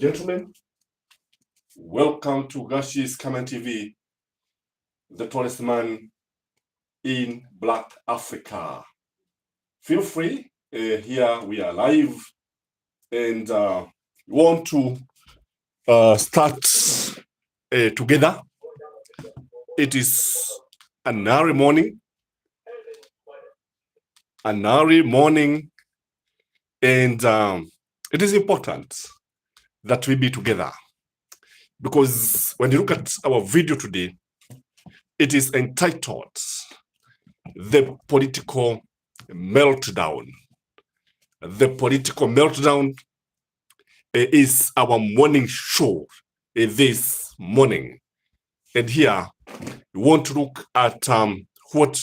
gentlemen, welcome to Gachie Skyman TV, the tallest man in Black Africa. Feel free, here we are live, and we want to start together. It is an early morning, and it is important that we be together, because when you look at our video today, it is entitled The Political Meltdown. The Political Meltdown is our morning show this morning. And here we want to look at what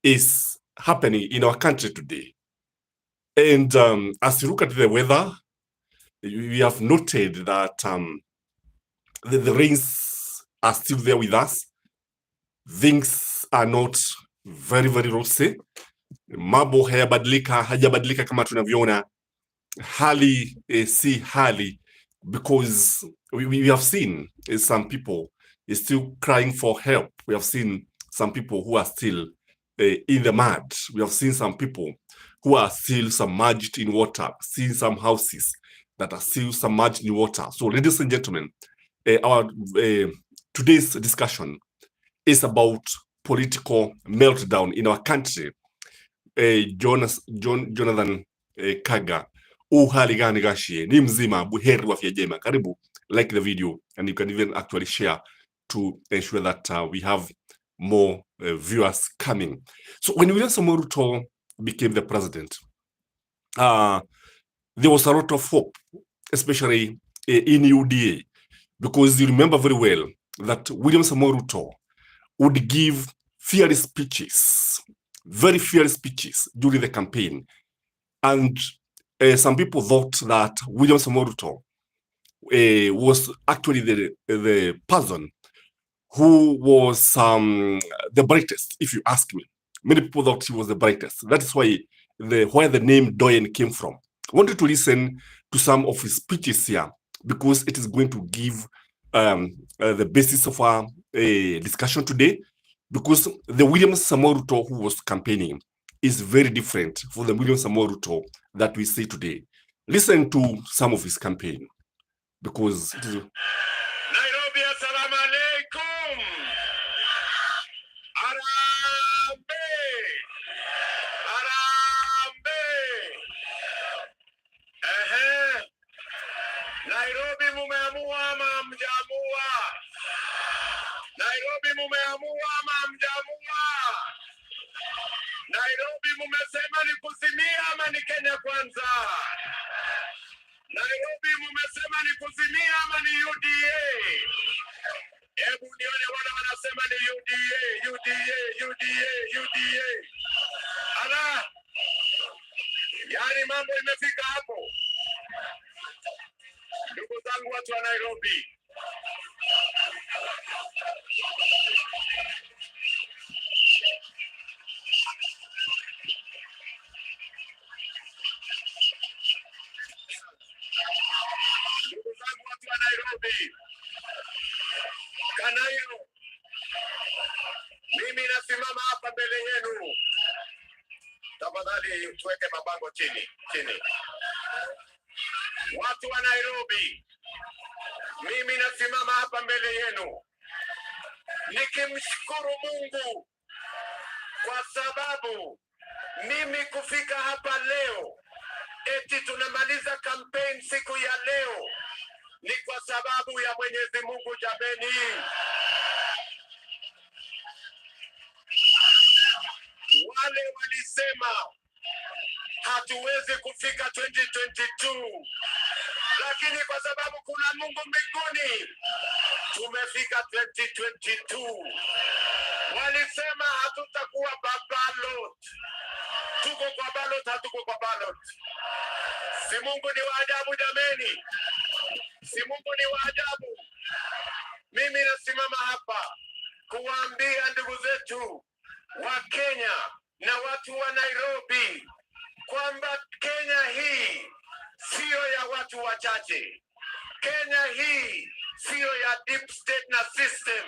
is happening in our country today. And as you look at the weather, we have noted that the rains are still there with us. Things are not very rosy. Mambo hajabadilika kama tunavyoona. Hali si hali, because we have seen some people still crying for help. We have seen some people who are still in the mud. We have seen some people who are still submerged in water, seen some houses that are still submerged in water. So, ladies and gentlemen, our today's discussion is about political meltdown in our country. Jonathan Kaga, uhali gani Gachie? Ni mzima, buheri wa afya njema. Karibu, like the video, and you can even actually share to ensure that we have more viewers coming. So when William Ruto became the president, there was a lot of hope, especially in UDA, because you remember very well that William Ruto would give fiery speeches, very fiery speeches during the campaign. And some people thought that William Ruto was actually the person who was the brightest, if you ask me. Many people thought he was the brightest. That is why where the name Doyen came from. I wanted to listen to some of his speeches here, because it is going to give the basis of our discussion today, because the William Ruto who was campaigning is very different from the William Ruto that we see today. Listen to some of his campaign, because it is... Nairobi, assalamu alaikum. Arambe. Arambe. Nairobi mumeamua ama mjamua? Nairobi mumeamua ama mjamua? Nairobi mumesema ni kuzimia ama ni Kenya kwanza? Nairobi mumesema ni kuzimia ama ni UDA? Hebu nione wale wanasema ni UDA. Ala, yani mambo imefika hapo. Ndugu zangu watu wa Nairobi, Kanayo, mimi nasimama hapa mbele yenu. Tafadhali tuweke mabango chini. Watu wa Nairobi, mimi nasimama hapa mbele yenu nikimshukuru Mungu kwa sababu mimi kufika hapa leo, eti tunamaliza campaign siku ya leo, ni kwa sababu ya Mwenyezi Mungu. Jameni, wale walisema hatuwezi kufika 2022, lakini kwa sababu kuna Mungu mbinguni tumefika 2022. Walisema hatutakuwa ballot, tuko kwa ballot, hatuko kwa ballot. Si Mungu ni wa ajabu jameni? Si Mungu ni wa ajabu? Mimi nasimama hapa kuwaambia ndugu zetu wa Kenya na watu wa Nairobi kwamba Kenya hii sio ya watu wachache. Kenya siyo ya deep state na system.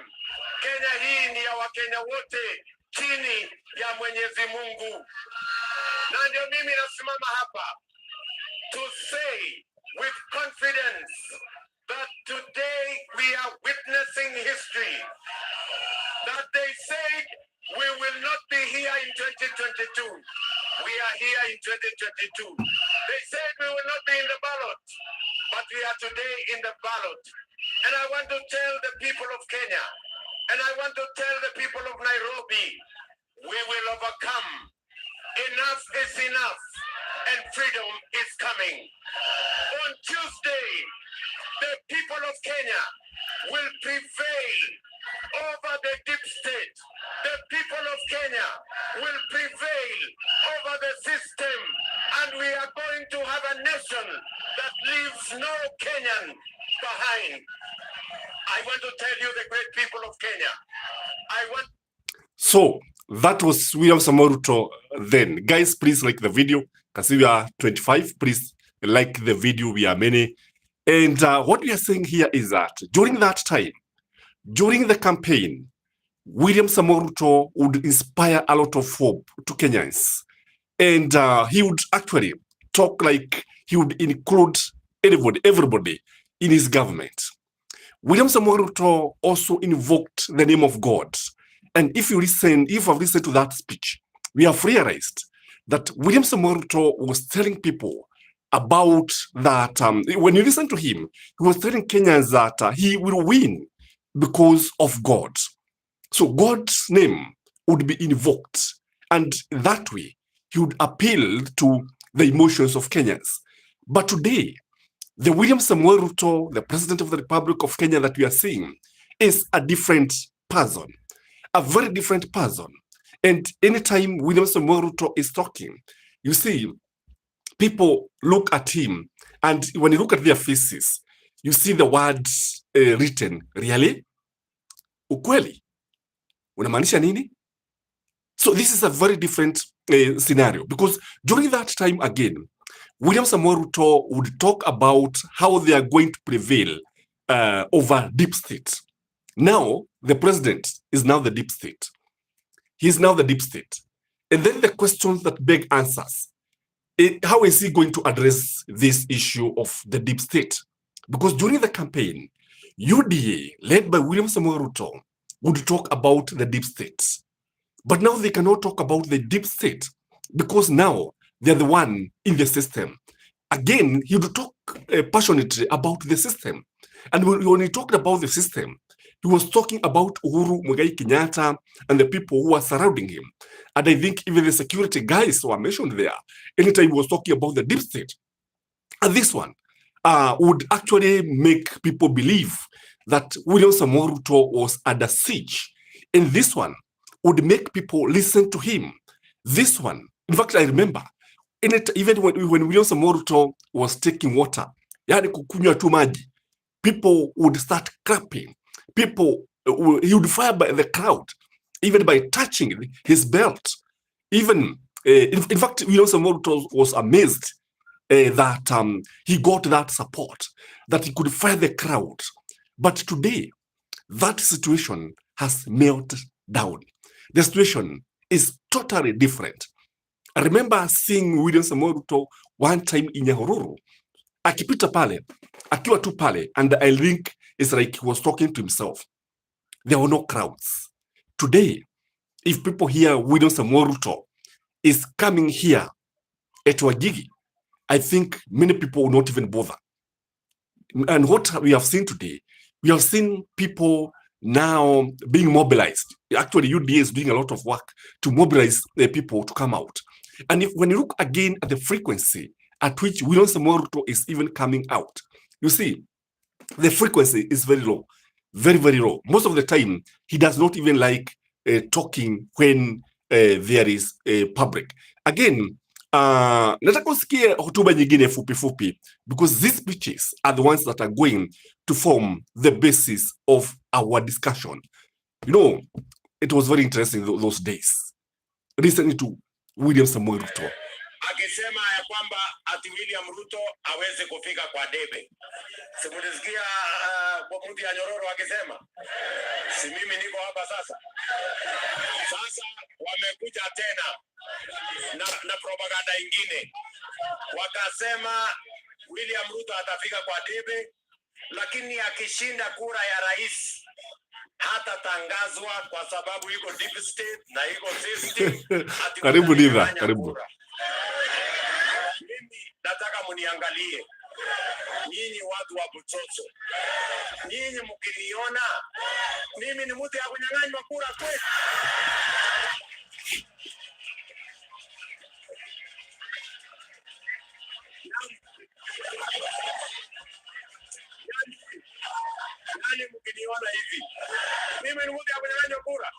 Kenya hii ni ya Wakenya wote chini ya Mwenyezi Mungu. Na ndio mimi nasimama hapa to say with confidence that today we are witnessing history. That they said we will not be here in 2022. We are here in 2022. They said we will not be in the ballot, but we are today in the ballot. And I want to tell the people of Kenya, and I want to tell the people of Nairobi, we will overcome. Enough is enough, and freedom is coming. On Tuesday, the people of Kenya will prevail over the deep state. The people of Kenya will prevail over the system, and we are going to have a nation that leaves no Kenyan behind. I want to tell you, the great people of Kenya, So that was William Samoei Ruto then. Guys, please like the video. Because we are 25, please like the video. We are many. And what we are saying here is that during that time, during the campaign, William Samoei Ruto would inspire a lot of hope to Kenyans. And he would actually talk like he would include everybody in his government. William Samoei Ruto also invoked the name of God. And if I've listened to that speech, we have realized that William Samoei Ruto was telling people about that. When you listen to him, he was telling Kenyans that he will win because of God. So God's name would be invoked. And that way, he would appeal to the emotions of Kenyans. But today, the William Samoei Ruto, the President of the Republic of Kenya that we are seeing, is a different person, a very different person. And anytime William Samoei Ruto is talking, you see, people look at him, and when you look at their faces, you see the words written, really? Ukweli? Unamaanisha nini? So this is a very different scenario, because during that time again, William Samoei Ruto would talk about how they are going to prevail over deep state. Now, the president is now the deep state. He is now the deep state. And then the questions that beg answers. How is he going to address this issue of the deep state? Because during the campaign, UDA, led by William Samoei Ruto, would talk about the deep state. But now they cannot talk about the deep state because now they're the one in the system. Again, he would talk passionately about the system. And when he talked about the system, he was talking about Uhuru Muigai Kenyatta and the people who are surrounding him. And I think even the security guys who are mentioned there, anytime he was talking about the deep state. And this one would actually make people believe that William Samoei Ruto was under siege. And this one would make people listen to him. This one, in fact, I remember, even when William Samoei Ruto was taking water, yani kukunywa tu maji, people would start clapping. People, he would fire by the crowd, even by touching his belt. Even, in fact, William Samoei Ruto was amazed that he got that support, that he could fire the crowd. But today, that situation has melted down. The situation is totally different. I remember seeing William Samoei Ruto one time in Nyahururu, akipita pale, akiwa tu pale, and I think it's like he was talking to himself. There were no crowds. Today, if people hear William Samoei Ruto is coming here at Wajigi, I think many people will not even bother. And what we have seen today, we have seen people now being mobilized. Actually, UDA is doing a lot of work to mobilize the people to come out. And when you look again at the frequency at which William Samoei Ruto is even coming out, you see, the frequency is very low, very, very low. Most of the time, he does not even like talking when there is a public. Again, nataka usikie hotuba nyingine fupi fupi, because these speeches are the ones that are going to form the basis of our discussion. You know, it was very interesting those days, listening to William Samoei Ruto akisema ya kwamba ati William Ruto aweze kufika kwa debe. Simulisikia mtu ya Nyororo akisema, si mimi niko hapa sasa. Sasa wamekuja tena na propaganda ingine, wakasema William Ruto atafika kwa debe, lakini akishinda kura ya rais hatatangazwa kwa sababu iko deep state na iko system. Karibu Diva, karibu. Mimi nataka muniangalie nyinyi watu wa Butsotso, nyinyi mkiniona mimi ni mtu ya kunyang'anywa kura kweli? Nani mkiniona hivi mimi ni mtu ya kunyang'anywa kura?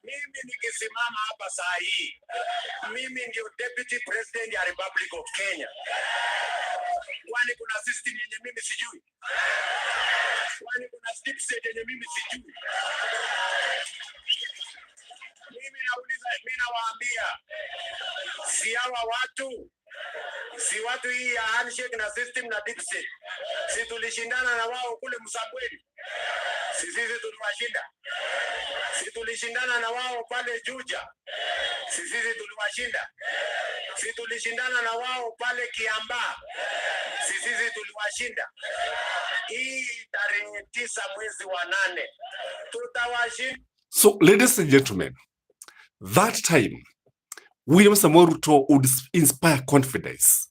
Mimi nikisimama hapa saa hii, mimi ndio deputy president ya Republic of Kenya. Kwani kuna system yenye mimi sijui? Kwani kuna deep state yenye mimi sijui? Mimi nauliza, mimi nawaambia, si hawa watu, si watu hii ya handshake na system na deep state, si tulishindana na wao kule Msambweni? Si sisi tuliwashinda? Si tulishindana na wao pale Juja? Si sisi tuliwashinda? Si tulishindana na wao pale Kiambaa? Si sisi tuliwashinda? Hii tarehe 9 mwezi wa 8 tutawashinda. So, ladies and gentlemen, that time, William Samoei Ruto would inspire confidence,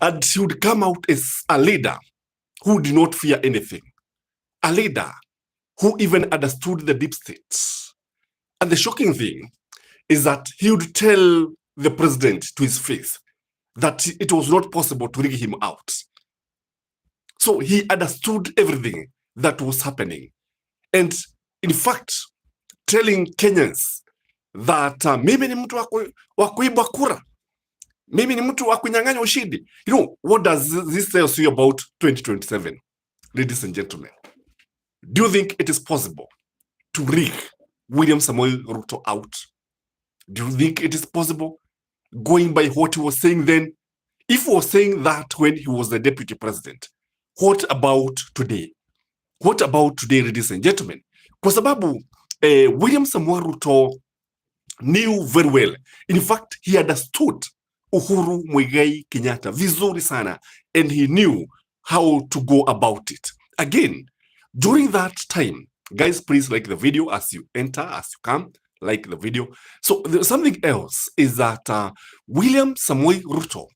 and he would come out as a leader who did not fear anything, a leader who even understood the deep states. And the shocking thing is that he would tell the president to his face that it was not possible to rig him out. So he understood everything that was happening. And in fact, telling Kenyans that mimi ni mtu wa kuibwa kura, mimi ni mtu wa kunyang'anya ushindi. You know, what does this tell you about 2027, ladies and gentlemen? Do you think it is possible to rig William Samoei Ruto out? Do you think it is possible, going by what he was saying then? If he was saying that when he was the deputy president, what about today? What about today, ladies and gentlemen? Kwa sababu William Samoei Ruto knew very well. In fact, he understood Uhuru Muigai Kenyatta vizuri sana, and he knew how to go about it. Again, during that time, guys, please like the video as you enter, as you come, like the video. So there's something else is that William Samoei Ruto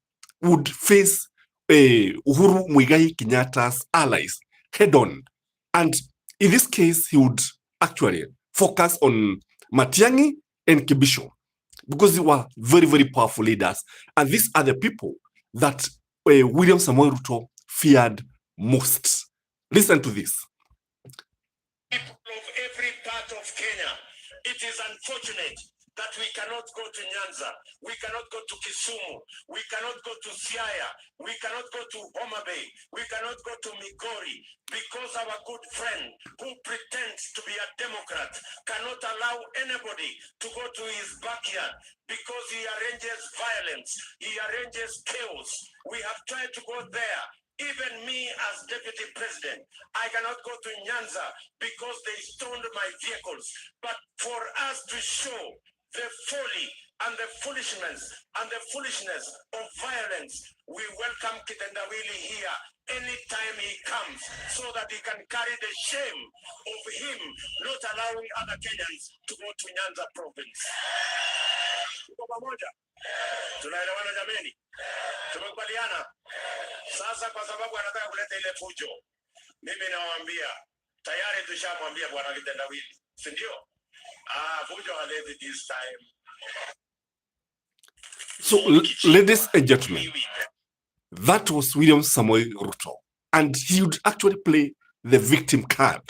would face Uhuru Muigai Kenyatta's allies head on. And in this case, he would actually focus on Matiang'i and Kibisho, because they were very, very powerful leaders. And these are the people that William Samoei Ruto feared most. Listen to this. People of every part of Kenya, it is unfortunate that we cannot go to Nyanza, we cannot go to Kisumu, we cannot go to Siaya, we cannot go to Homa Bay, we cannot go to Migori, because our good friend who pretends to be a Democrat cannot allow anybody to go to his backyard because he arranges violence, he arranges chaos. We have tried to go there. Even me as deputy president, I cannot go to Nyanza because they stoned my vehicles. But for us to show the folly and the foolishness of violence, we welcome Kitendawili here anytime he comes, so that he can carry the shame of him not allowing other Kenyans to go to Nyanza province. Tuko pamoja? Tunaelewana jameni? Tumekubaliana? Sasa kwa sababu anataka kuleta ile fujo, mimi nawaambia, tayari tushamwambia bwana Kitendawili, si ndio? Fujo haleti this time. So, ladies and gentlemen, that was William Samoei Ruto. And he would actually play the victim card.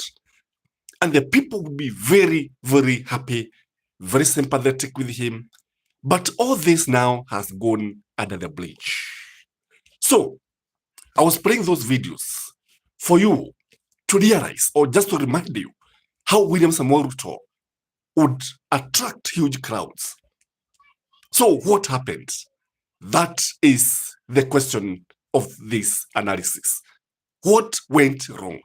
And the people would be very, very happy, very sympathetic with him. But all this now has gone under the bridge. So, I was playing those videos for you to realize, or just to remind you, how William Samoei Ruto would attract huge crowds. So what happened? That is the question of this analysis. What went wrong?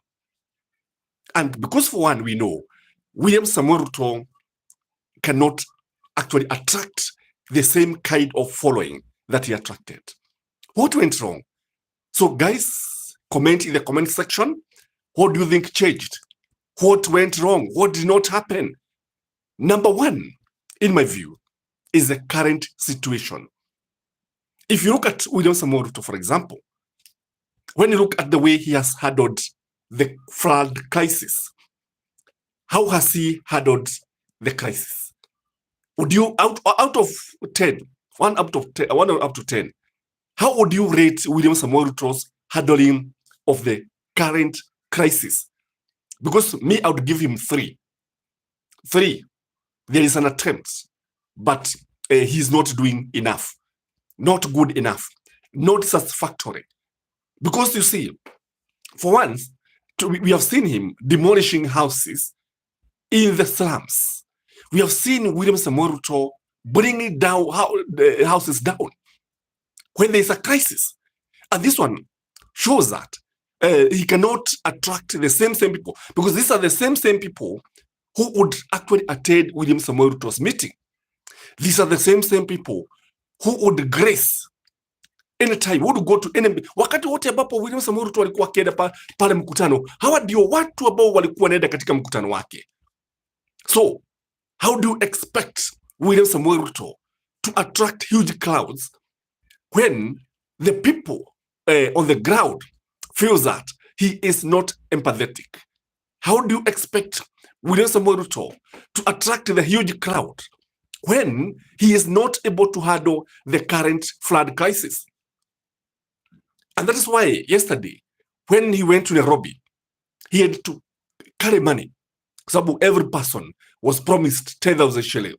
And because for one, we know William Samoei Ruto cannot actually attract the same kind of following that he attracted. What went wrong? So guys, comment in the comment section. What do you think changed? What went wrong? What did not happen? Number one, in my view, is the current situation. If you look at William Samoei Ruto, for example, when you look at the way he has handled the flood crisis, how has he handled the crisis? Would you, out of 10, 1 up to 10, how would you rate William Samoei Ruto's handling of the current crisis? Because me, I would give him 3. 3. There is an attempt, but he's not doing enough, not good enough, not satisfactory. Because you see, for once, we have seen him demolishing houses in the slums. We have seen William Samoei Ruto bringing down the houses down when there is a crisis. And this one shows that he cannot attract the same people, because these are the same people who would actually attend William Samoei Ruto's meeting. These are the same people who would grace anytime, who would go to any. Wakati wote ambapo William Samoei Ruto alikuwa akienda pale mkutano, hawa ndio watu ambao walikuwa wanaenda katika mkutano wake. So how do you expect William Samoei Ruto to attract huge crowds when the people on the ground feels that he is not empathetic? How do you expect William Samoei Ruto to attract the huge crowd when he is not able to handle the current flood crisis? And that is why yesterday, when he went to Nairobi, he had to carry money. So every person was promised 10,000 shillings.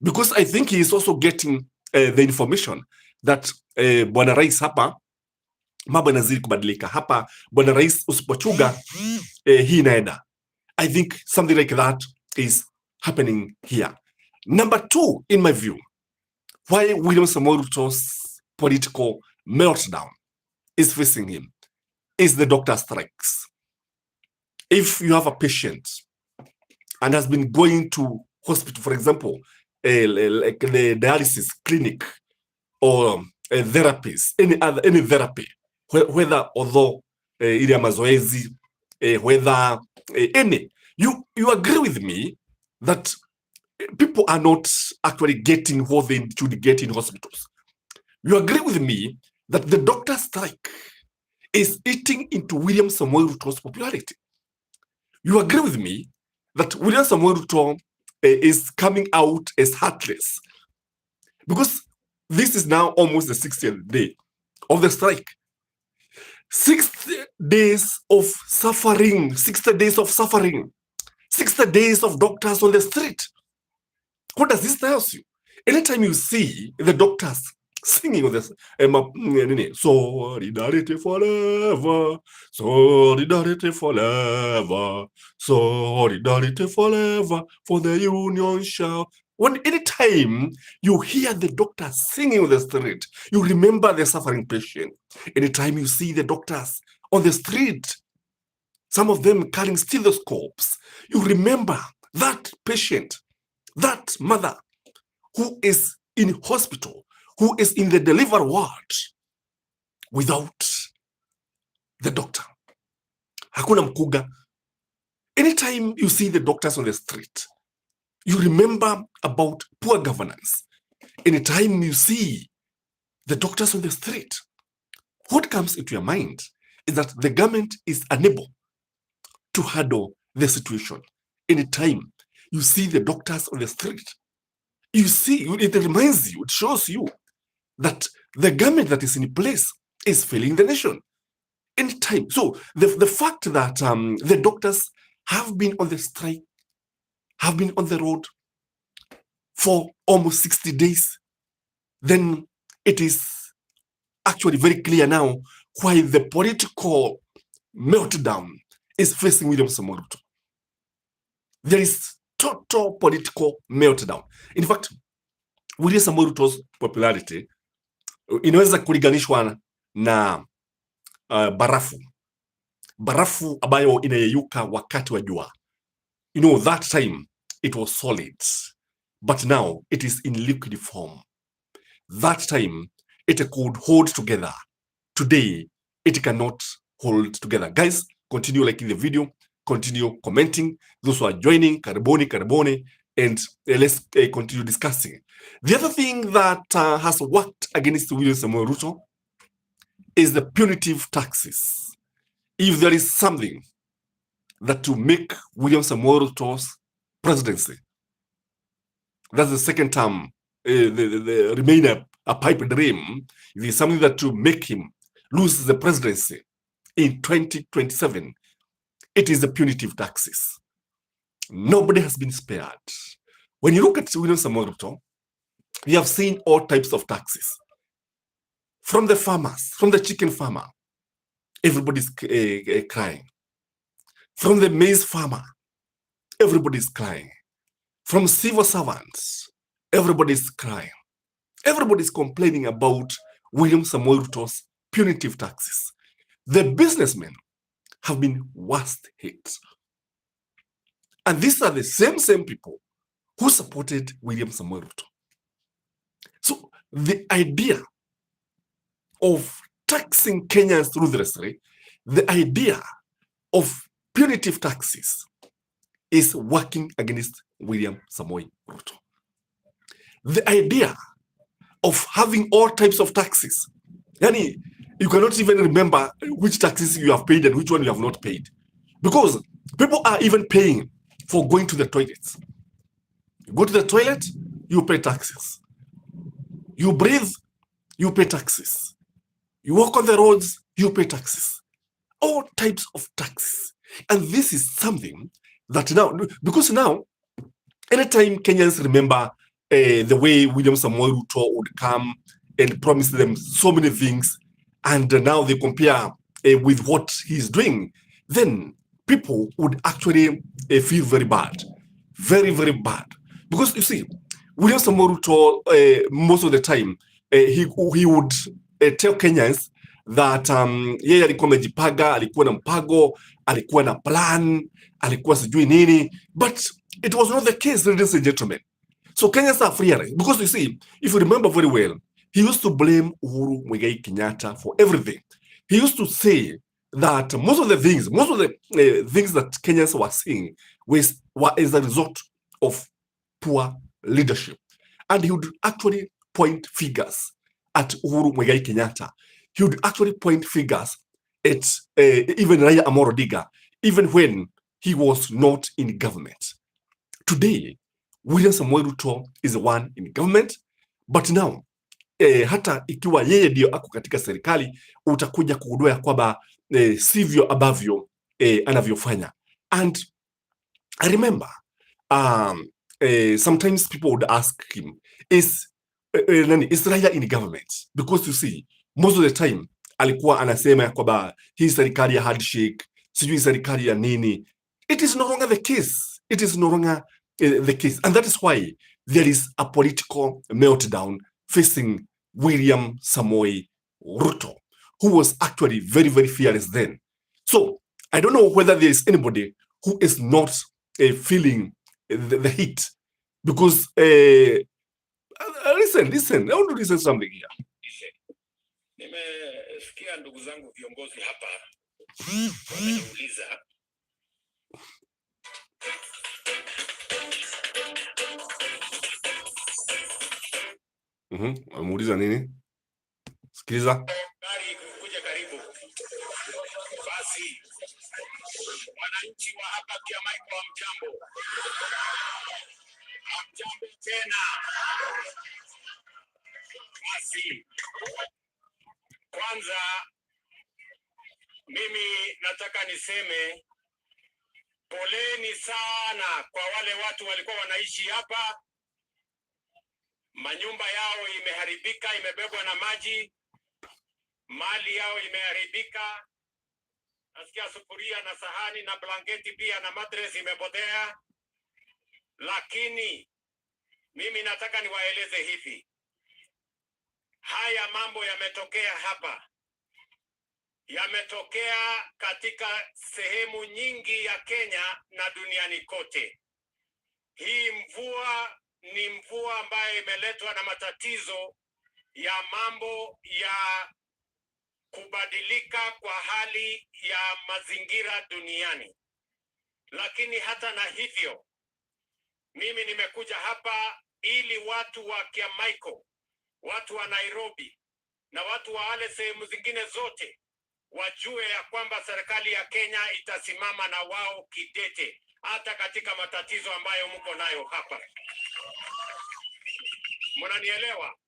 Because I think he is also getting the information that Bwana Rais hapa, mambo yanazidi kubadilika. Hapa, Bwana Rais usipochunga, hii inaenda. I think something like that is happening here. Number 2, in my view, why William Samoei Ruto's political meltdown is facing him is the doctor strikes. If you have a patient and has been going to hospital, for example, like the dialysis clinic or therapies, any therapy, whether although ile ya mazoezi, whether any, you agree with me that people are not actually getting what they should get in hospitals. You agree with me that the doctor strike is eating into William Samoei Ruto's popularity. You agree with me that William Samoei Ruto is coming out as heartless, because this is now almost the 60th day of the strike. 60 days of suffering, 60 days of suffering, 60 days of doctors on the street. What does this tell you? Anytime you see the doctors singing on this, solidarity forever, solidarity forever, solidarity forever, for the union shall. Anytime you hear the doctors singing on the street, you remember the suffering patient. Anytime you see the doctors on the street, some of them carrying stethoscopes, you remember that patient, that mother who is in hospital, who is in the delivery ward without the doctor. Hakuna mkuga. Anytime you see the doctors on the street, you remember about poor governance. Anytime you see the doctors on the street, what comes into your mind is that the government is unable to handle the situation. Anytime you see the doctors on the street, you see, it reminds you, it shows you that the government that is in place is failing the nation. Anytime. So the fact that the doctors have been on the strike, have been on the road for almost 60 days, then it is actually very clear now why the political meltdown is facing William Samoei Ruto. There is total political meltdown. In fact, William Samoei Ruto's popularity inaweza kulinganishwa na barafu ambayo inayeyuka wakati wa jua. That time it was solid, but now it is in liquid form. That time it could hold together. Today it cannot hold together. Guys, continue liking the video, continue commenting. Those who are joining, karibuni, and let's continue discussing. The other thing that has worked against William Samoei Ruto is the punitive taxes. If there is something that to make William Samoei Ruto's presidency, that's the second term, the remain a pipe dream. If there is something that to make him lose the presidency in 2027, it is the punitive taxes. Nobody has been spared. When you look at William Samoei Ruto, we have seen all types of taxes. From the farmers, from the chicken farmer, everybody's crying. From the maize farmer, everybody's crying. From civil servants, everybody's crying. Everybody's complaining about William Samoei Ruto's punitive taxes. The businessmen have been worst hit. And these are the same people who supported William Samoei Ruto. So the idea of taxing Kenyans ruthlessly, the idea of punitive taxes is working against William Samoei Ruto. The idea of having all types of taxes, yani, you cannot even remember which taxes you have paid and which one you have not paid. Because people are even paying for going to the toilets. You go to the toilet, you pay taxes. You breathe, you pay taxes. You walk on the roads, you pay taxes. All types of taxes. And this is something that now, because now, anytime Kenyans remember the way William Samoei Ruto would come and promise them so many things, and now they compare with what he's doing, then people would actually feel very bad. Very, very bad. Because you see, William Samoei Ruto, most of the time, he would tell Kenyans that yeye alikuwa amejipanga, alikuwa na mpango, alikuwa na plan, alikuwa sijui nini, but it was not the case, ladies and gentlemen. So Kenyans are freer, because you see, if you remember very well, he used to blame Uhuru Muigai Kenyatta for everything. He used to say that most of the things that Kenyans were seeing were as a result of poor leadership. And he would actually point fingers at Uhuru Muigai Kenyatta. He would actually point fingers at even Raila Odinga, even when he was not in government. Today, William Samoei Ruto is the one in government, but now hata ikiwa yeye ndio ako katika serikali, utakuja kugundua ya kwamba sivyo ambavyo anavyofanya. And I remember sometimes people would ask him, is Raila in government? Because you see, most of the time alikuwa anasema ya kwamba hii serikali ya hardship, sijui serikali ya nini. It is no longer the case. It is no longer the case. And that is why there is a political meltdown facing William Samoei Ruto, who was actually very, very fearless then. So I don't know whether there is anybody who is not feeling the heat, because listen, I want to listen something here. Nimesikia ndugu zangu viongozi hapa wameniuliza Amuuliza nini? Sikiliza. Kuja karibu. Basi wananchi wa hapa Kiamaiko wa mjambo. Hamjambo tena. Basi kwanza mimi nataka niseme poleni sana kwa wale watu walikuwa wanaishi hapa. Manyumba yao imeharibika, imebebwa na maji. Mali yao imeharibika. Nasikia sufuria na sahani na blanketi pia na mattress imepotea. Lakini mimi nataka niwaeleze hivi. haya mambo yametokea hapa, yametokea katika sehemu nyingi ya Kenya na duniani kote. Hii mvua ni mvua ambayo imeletwa na matatizo ya mambo ya kubadilika kwa hali ya mazingira duniani. Lakini hata na hivyo, mimi nimekuja hapa ili watu wa Kiamaiko, watu wa Nairobi na watu wa wale sehemu zingine zote wajue ya kwamba serikali ya Kenya itasimama na wao kidete, hata katika matatizo ambayo mko nayo hapa. Mnanielewa?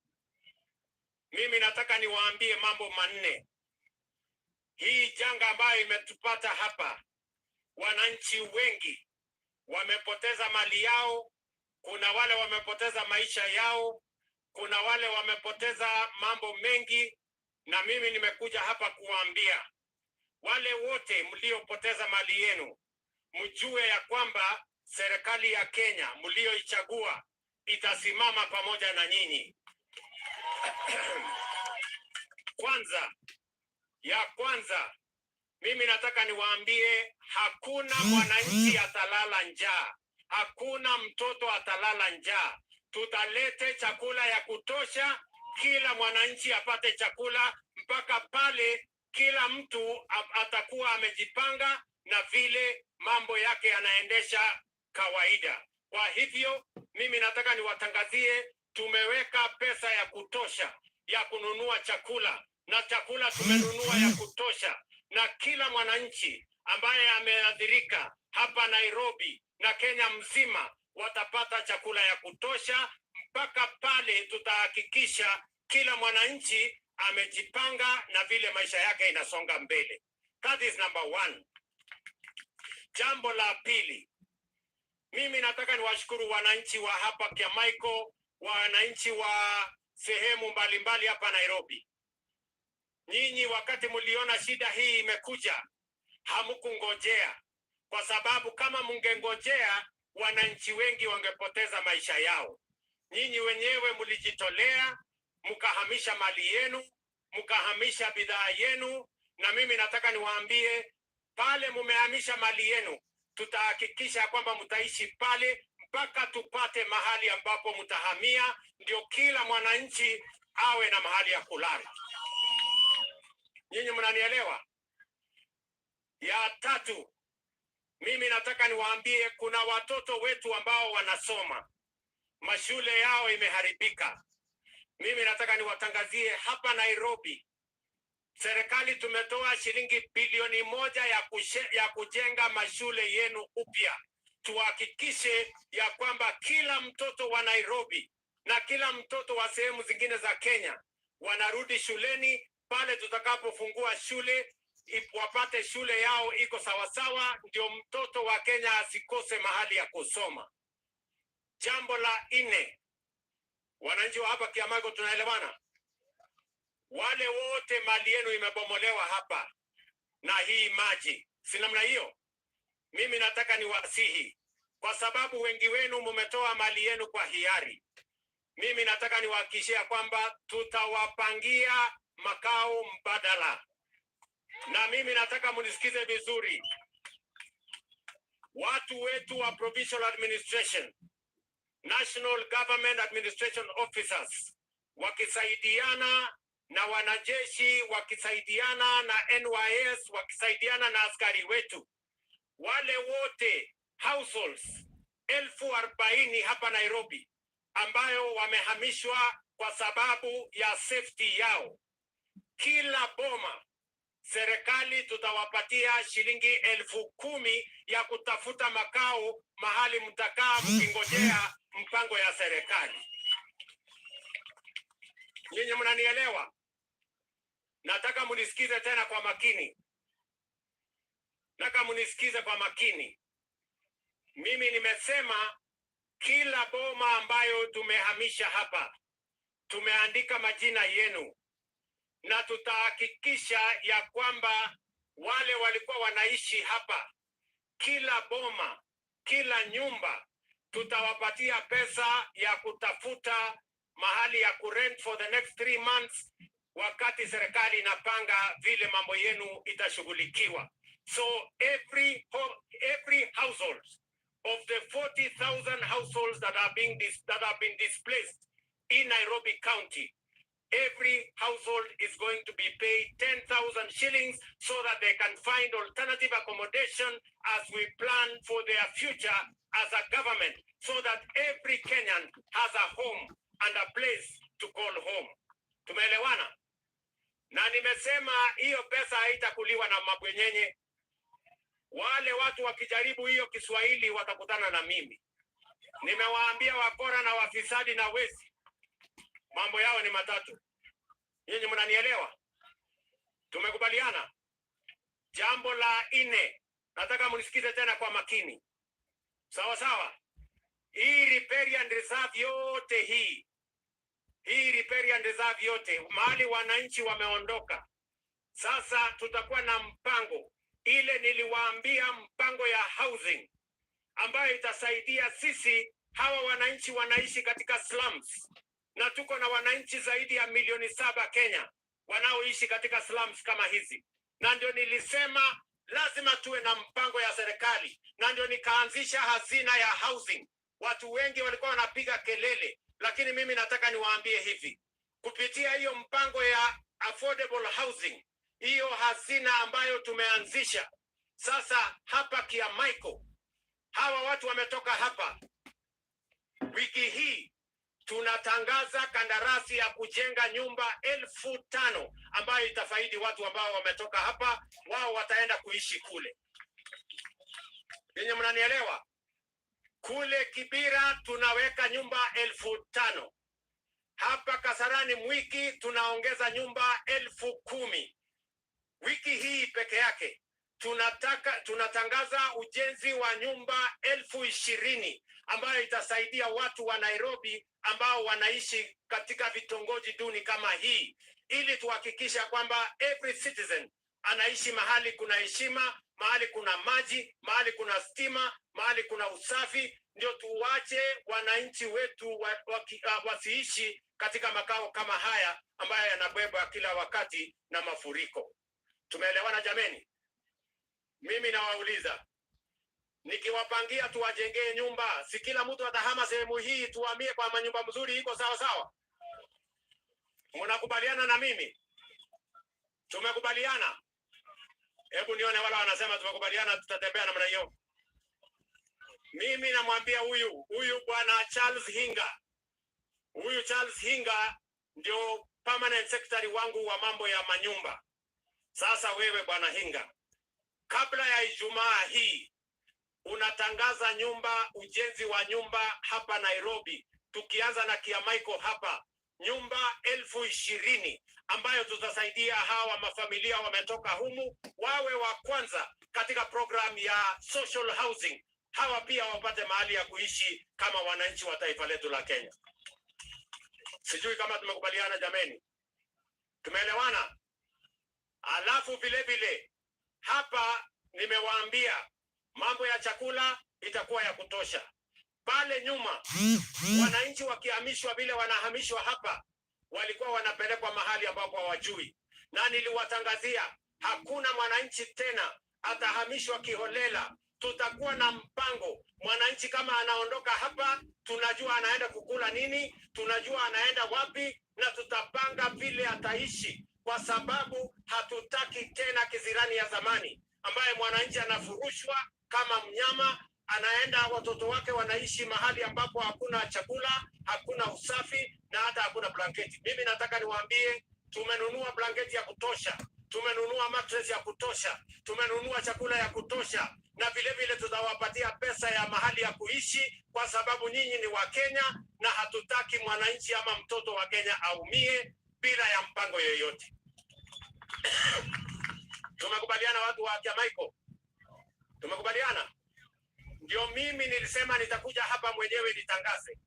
Mimi nataka niwaambie mambo manne. Hii janga ambayo imetupata hapa, wananchi wengi wamepoteza mali yao, kuna wale wamepoteza maisha yao, kuna wale wamepoteza mambo mengi, na mimi nimekuja hapa kuwaambia wale wote mliopoteza mali yenu, mjue ya kwamba serikali ya Kenya mlioichagua itasimama pamoja na nyinyi. Kwanza, mimi nataka niwaambie hakuna mwananchi atalala njaa. Hakuna mtoto atalala njaa. Tutalete chakula ya kutosha, kila mwananchi apate chakula mpaka pale kila mtu atakuwa amejipanga na vile mambo yake yanaendesha kawaida. Kwa hivyo mimi nataka niwatangazie tumeweka pesa ya kutosha ya kununua chakula, na chakula tumenunua ya kutosha, na kila mwananchi ambaye ameathirika hapa Nairobi na Kenya mzima watapata chakula ya kutosha mpaka pale tutahakikisha kila mwananchi amejipanga na vile maisha yake inasonga mbele. That is number one. Jambo la pili, mimi nataka niwashukuru wananchi wa hapa Kiamaiko, wananchi wa sehemu mbalimbali hapa Nairobi. Nyinyi wakati mliona shida hii imekuja, hamkungojea, kwa sababu kama mngengojea wananchi wengi wangepoteza maisha yao. Nyinyi wenyewe mlijitolea, mkahamisha mali yenu, mkahamisha bidhaa yenu, na mimi nataka niwaambie pale mumehamisha mali yenu, tutahakikisha kwamba mtaishi pale mpaka tupate mahali ambapo mtahamia, ndio kila mwananchi awe na mahali ya kulala. Nyinyi mnanielewa? Ya tatu, mimi nataka niwaambie kuna watoto wetu ambao wanasoma, mashule yao imeharibika. Mimi nataka niwatangazie hapa Nairobi, serikali tumetoa shilingi bilioni 1 ya kujenga mashule yenu upya. Tuhakikishe ya kwamba kila mtoto wa Nairobi na kila mtoto wa sehemu zingine za Kenya wanarudi shuleni pale tutakapofungua shule, wapate shule yao iko sawasawa, ndio mtoto wa Kenya asikose mahali ya kusoma. Jambo la 4, wananchi wa hapa Kiamaiko tunaelewana? Wale wote mali yenu imebomolewa hapa na hii maji, si namna hiyo? Mimi nataka niwasihi, kwa sababu wengi wenu mumetoa mali yenu kwa hiari. Mimi nataka niwahakikishia kwamba tutawapangia makao mbadala. Na mimi nataka munisikize vizuri. Watu wetu wa Provincial Administration, National Government Administration Officers, wakisaidiana na wanajeshi, wakisaidiana na NYS, wakisaidiana na askari wetu, wale wote households 40,000 hapa Nairobi ambayo wamehamishwa kwa sababu ya safety yao, kila boma serikali tutawapatia shilingi 10,000 ya kutafuta makao mahali mtakaa mkingojea mpango ya serikali. Nyinyi mnanielewa? Nataka munisikize tena kwa makini. Nataka munisikize kwa makini. Mimi nimesema kila boma ambayo tumehamisha hapa, tumeandika majina yenu, na tutahakikisha ya kwamba wale walikuwa wanaishi hapa, kila boma, kila nyumba, tutawapatia pesa ya kutafuta mahali ya kurent for the next 3 months, wakati serikali inapanga vile mambo yenu itashughulikiwa. So every household of the 40,000 households that have been displaced in Nairobi County, every household is going to be paid 10,000 shillings so that they can find alternative accommodation as we plan for their future as a government, so that every Kenyan has a home and a place to call home. Tumeelewana? Na nimesema hiyo pesa haitakuliwa na mabwenyenye. Wale watu wakijaribu hiyo Kiswahili watakutana na mimi. Nimewaambia wakora na wafisadi na wezi, mambo yao ni matatu. Nyinyi mnanielewa? Tumekubaliana? Jambo la 4, nataka mnisikize tena kwa makini. Sawa sawa? Hii riparian reserve yote hii riparian reserve yote, mahali wananchi wameondoka. Sasa tutakuwa na mpango ile niliwaambia, mpango ya housing ambayo itasaidia sisi. Hawa wananchi wanaishi katika slums, na tuko na wananchi zaidi ya milioni 7 Kenya wanaoishi katika slums kama hizi, na ndio nilisema lazima tuwe na mpango ya serikali, na ndio nikaanzisha hazina ya housing. Watu wengi walikuwa wanapiga kelele, lakini mimi nataka niwaambie hivi, kupitia hiyo mpango ya affordable housing, hiyo hazina ambayo tumeanzisha sasa hapa Kiamaiko, hawa watu wametoka hapa. Wiki hii tunatangaza kandarasi ya kujenga nyumba 5,000 ambayo itafaidi watu ambao wametoka hapa, wao wataenda kuishi kule. Yenye mnanielewa? Kule Kibira tunaweka nyumba 5,000. Hapa Kasarani Mwiki tunaongeza nyumba 10,000. Wiki hii peke yake tunatangaza ujenzi wa nyumba 20,000 ambayo itasaidia watu wa Nairobi ambao wanaishi katika vitongoji duni kama hii, ili tuhakikisha kwamba every citizen anaishi mahali kuna heshima, mahali kuna maji, mahali kuna stima, mahali kuna usafi. Ndio tuwache wananchi wetu wasiishi katika makao kama haya ambayo yanabebwa kila wakati na mafuriko. Tumeelewana jameni? Mimi nawauliza, nikiwapangia tuwajengee nyumba, si kila mtu atahama sehemu hii tuhamie kwa manyumba mzuri? Iko sawa sawa? Mnakubaliana na mimi? Tumekubaliana? Hebu nione wala wanasema tumekubaliana, tutatembea namna hiyo. Mimi namwambia huyu bwana Charles Hinga. Huyu Charles Hinga ndio permanent secretary wangu wa mambo ya manyumba. Sasa wewe bwana Hinga, kabla ya Ijumaa hii unatangaza ujenzi wa nyumba hapa Nairobi, tukianza na Kiamaiko hapa, nyumba 20,000 ambayo tutasaidia hawa mafamilia wametoka humu wawe wa kwanza katika program ya social housing. Hawa pia wapate mahali ya kuishi kama wananchi wa taifa letu la Kenya. Sijui kama tumekubaliana jameni? Tumeelewana? Alafu vile vile hapa nimewaambia mambo ya chakula itakuwa ya kutosha. Pale nyuma wananchi wakihamishwa vile wanahamishwa hapa, walikuwa wanapelekwa mahali ambapo hawajui, na niliwatangazia hakuna mwananchi tena atahamishwa kiholela. Tutakuwa na mpango. Mwananchi kama anaondoka hapa, tunajua anaenda kukula nini, tunajua anaenda wapi, na tutapanga vile ataishi, kwa sababu hatutaki tena kizirani ya zamani ambaye mwananchi anafurushwa kama mnyama, anaenda watoto wake wanaishi mahali ambapo hakuna chakula, hakuna usafi na hata hakuna blanketi. Mimi nataka niwaambie, tumenunua blanketi ya kutosha, tumenunua mattress ya kutosha, tumenunua chakula ya kutosha, na vile vile tutawapatia pesa ya mahali ya kuishi, kwa sababu nyinyi ni wa Kenya na hatutaki mwananchi ama mtoto wa Kenya aumie bila ya mpango yoyote. Tumekubaliana watu wa Kiamaiko? Tumekubaliana? Ndio mimi nilisema nitakuja hapa mwenyewe nitangaze,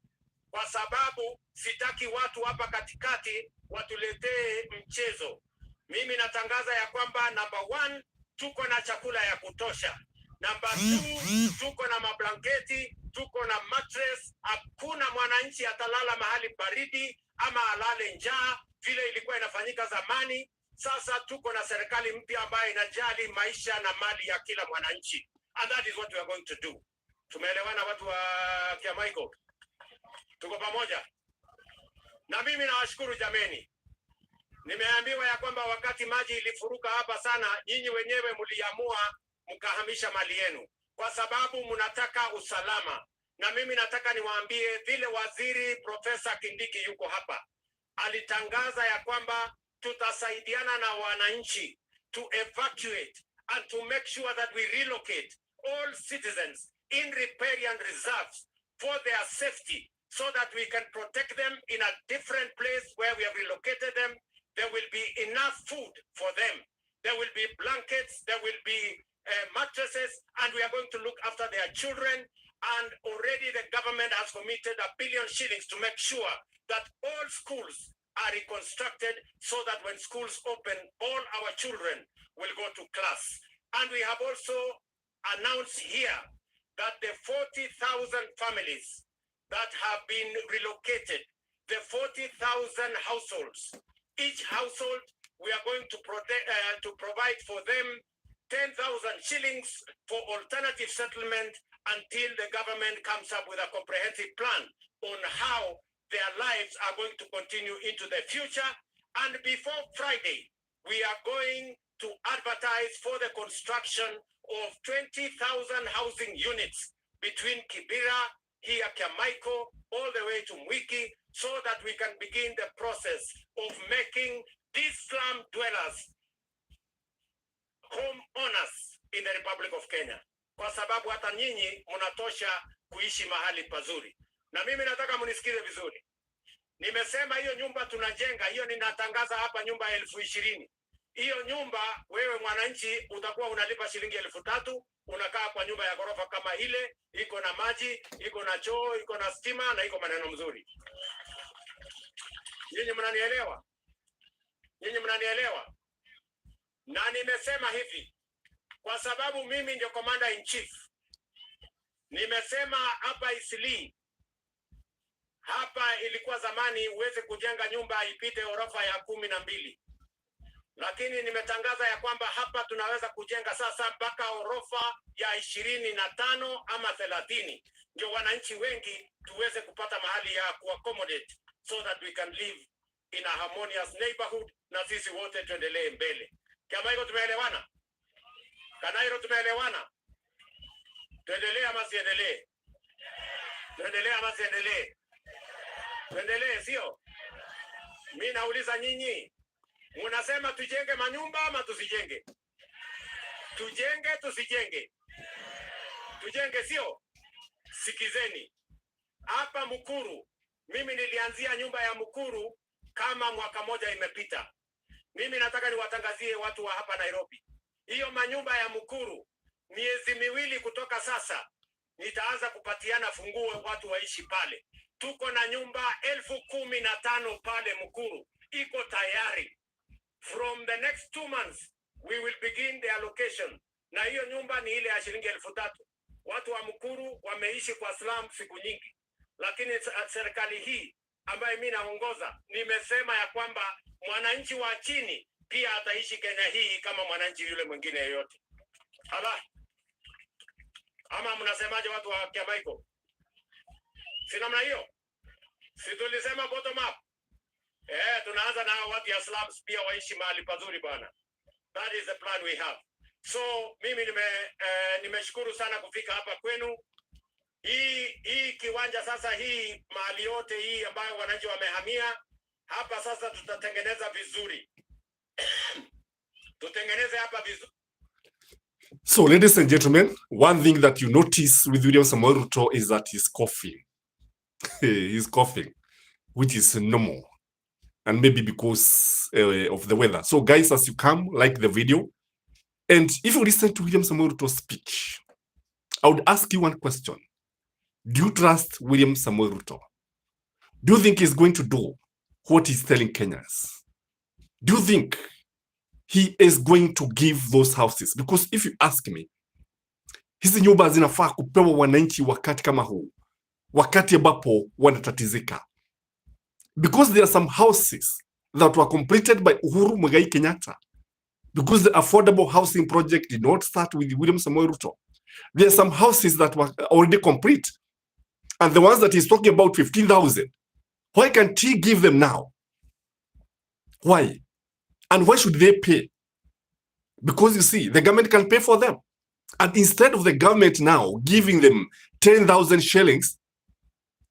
kwa sababu sitaki watu hapa katikati watuletee mchezo. Mimi natangaza ya kwamba number 1, tuko na chakula ya kutosha. Number 2, tuko na mablanketi, tuko na mattress. Hakuna mwananchi atalala mahali baridi ama alale njaa vile ilikuwa inafanyika zamani. Sasa tuko na serikali mpya ambayo inajali maisha na mali ya kila mwananchi. And that is what we are going to do. Tumeelewana watu wa Kiamaiko? Tuko pamoja? Na mimi nawashukuru jameni. Nimeambiwa ya kwamba wakati maji ilifuruka hapa sana, nyinyi wenyewe mliamua mkahamisha mali yenu kwa sababu mnataka usalama. Na mimi nataka niwaambie vile waziri Profesa Kindiki yuko hapa, alitangaza ya kwamba tutasaidiana na wananchi to evacuate and to make sure that we relocate all citizens in riparian reserves for their safety so that we can protect them in a different place where we have relocated them. There will be enough food for them. There will be blankets, there will be mattresses, and we are going to look after their children. And already the government has committed $1 billion shillings to make sure that all schools are reconstructed so that when schools open, all our children will go to class. And we have also announced here that the 40,000 families that have been relocated, the 40,000 households, each household, we are going to provide for them 10,000 shillings for alternative settlement until the government comes up with a comprehensive plan on how their lives are going to continue into the future. And before Friday, we are going to advertise for the construction of 20,000 housing units between Kibera, here Kiamaiko, all the way to Mwiki, so that we can begin the process of making these slum dwellers home owners in the Republic of Kenya. Kwa sababu hata nyinyi mnatosha kuishi mahali pazuri. Na mimi nataka munisikize vizuri. Nimesema hiyo nyumba tunajenga, hiyo ninatangaza hapa nyumba 20,000. Hiyo nyumba wewe mwananchi utakuwa unalipa shilingi 3,000, unakaa kwa nyumba ya ghorofa kama ile, iko na maji, iko na choo, iko na stima na iko maneno mzuri. Nyinyi mnanielewa? Nyinyi mnanielewa? Na nimesema hivi kwa sababu mimi ndio commander in chief. Nimesema hapa Isili, hapa ilikuwa zamani uweze kujenga nyumba ipite orofa ya 12. Lakini nimetangaza ya kwamba hapa tunaweza kujenga sasa mpaka orofa ya 25 ama 30. Ndio wananchi wengi tuweze kupata mahali ya kuaccommodate so that we can live in a harmonious neighborhood na sisi wote tuendelee mbele. Kama hivyo tumeelewana? Kanairo tumeelewana? Tuendelee ama siendelee? Tuendelee ama siendelee? Tuendelee sio? Mimi nauliza nyinyi, munasema tujenge manyumba ama tusijenge? Tujenge tusijenge? Tujenge sio? Sikizeni. Hapa Mukuru, mimi nilianzia nyumba ya Mukuru kama mwaka moja imepita. Mimi nataka niwatangazie watu wa hapa Nairobi. Hiyo manyumba ya Mukuru, miezi 2 kutoka sasa, nitaanza kupatiana funguo watu waishi pale. Tuko na nyumba 15,000 pale Mukuru. Iko tayari. From the next 2 months, we will begin the allocation. Na hiyo nyumba ni ile ya shilingi 3,000. Watu wa Mukuru wameishi kwa slum siku nyingi. Lakini serikali hii ambayo mimi naongoza, nimesema ya kwamba mwananchi wa chini pia ataishi Kenya hii kama mwananchi yule mwingine yeyote. Ama mnasemaje watu wa Kiamaiko? Si namna hiyo? Si tulisema bottom up? Tunaanza na watu ya slums pia waishi mahali pazuri bwana. That is the plan we have. So mimi nimeshukuru sana kufika hapa kwenu. Hii kiwanja sasa, hii mahali yote hii ambayo wananchi wamehamia hapa sasa tutatengeneza vizuri. Tutengeneze hapa vizuri. So ladies and gentlemen, one thing that you notice with William Samoei Ruto is that he's coughing. He's coughing, which is normal. And maybe because of the weather. So guys, as you come, like the video. And if you listen to William Samoei Ruto's speech, I would ask you one question. Do you trust William Samoei Ruto? Do you think he's going to do what he's telling Kenyans? Do you think he is going to give those houses? Because if you ask me, Hizi nyumba zinafaa kupewa wananchi wakati kama huu, wakati ambapo wanatatizika, because there are some houses that were completed by Uhuru Muigai Kenyatta, because the affordable housing project did not start with William Samoei Ruto. There are some houses that were already complete, and the ones that he's talking about 15,000, why can't he give them now? Why? And why should they pay? Because you see, the government can pay for them. And instead of the government now giving them 10,000 shillings,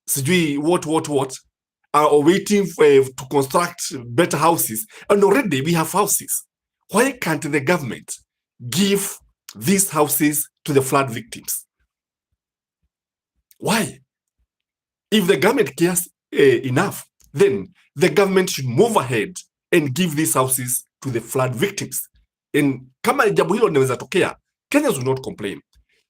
sijui what, or waiting to construct better houses, and already we have houses. Why can't the government give these houses to the flood victims? Why? If the government cares enough, then the government should move ahead and give these houses to the flood victims. And kama jambo hilo linaweza tokea, Kenyans will not complain.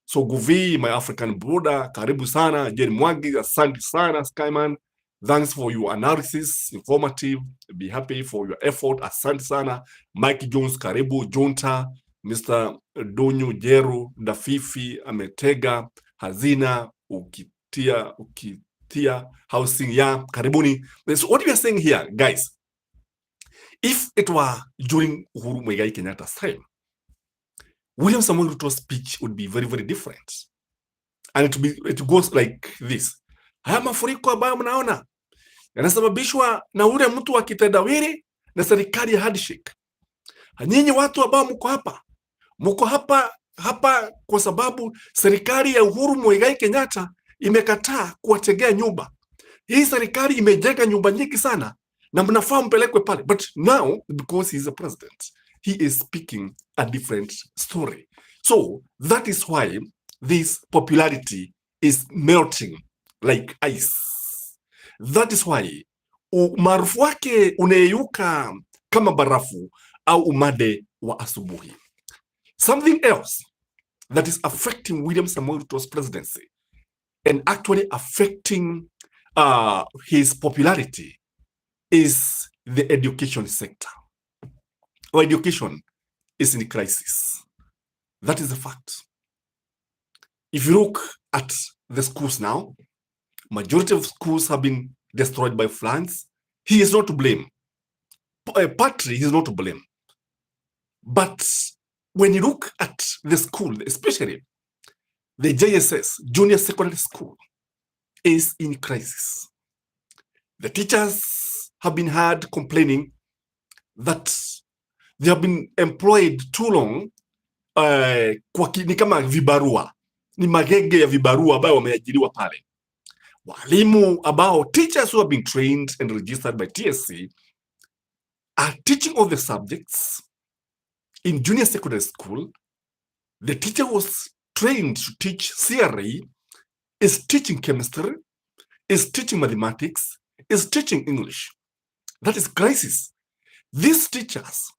So Guvi, my African brother, karibu sana. Jen Mwagi, asante sana. Skyman, thanks for your analysis, informative. Be happy for your effort. Asante sana. Mike Jones, karibu. Jonta, Mr. Donyo Jeru, Dafifi, Ametega, Hazina, Ukitia, Housing, ya, karibuni. So what we are saying here, guys, if it were during Uhuru Muigai Kenyatta's time, William Samoei Ruto's speech would be very, very different. And it goes like this. Haya mafuriko ambayo mnaona yanasababishwa na ule mtu wa kitendawili na serikali ya hardship. Nyinyi watu ambao mko hapa kwa sababu serikali ya Uhuru Muigai Kenyatta imekataa kuwategea nyumba. Hii serikali imejenga nyumba nyingi sana na mnafaa mpelekwe pale. But now, because he is a president, he is speaking a different story. So that is why this popularity is melting like ice. That is why umaarufu wake unayeyuka kama barafu au umade wa asubuhi. Something else that is affecting William Samoei Ruto's presidency and actually affecting his popularity is the education sector. Our education is in crisis. That is a fact. If you look at the schools now, majority of schools have been destroyed by floods. He is not to blame. Partly, he is not to blame. But when you look at the school, especially the JSS, Junior Secondary School, is in crisis. The teachers have been heard complaining that they have been employed too long. Ni kama vibarua, ni magege ya vibarua ambao wameajiriwa pale. Walimu ambao, teachers who have been trained and registered by TSC are teaching all the subjects in junior secondary school. The teacher was trained to teach CRE, is teaching chemistry, is teaching mathematics, is teaching English. That is crisis. These teachers,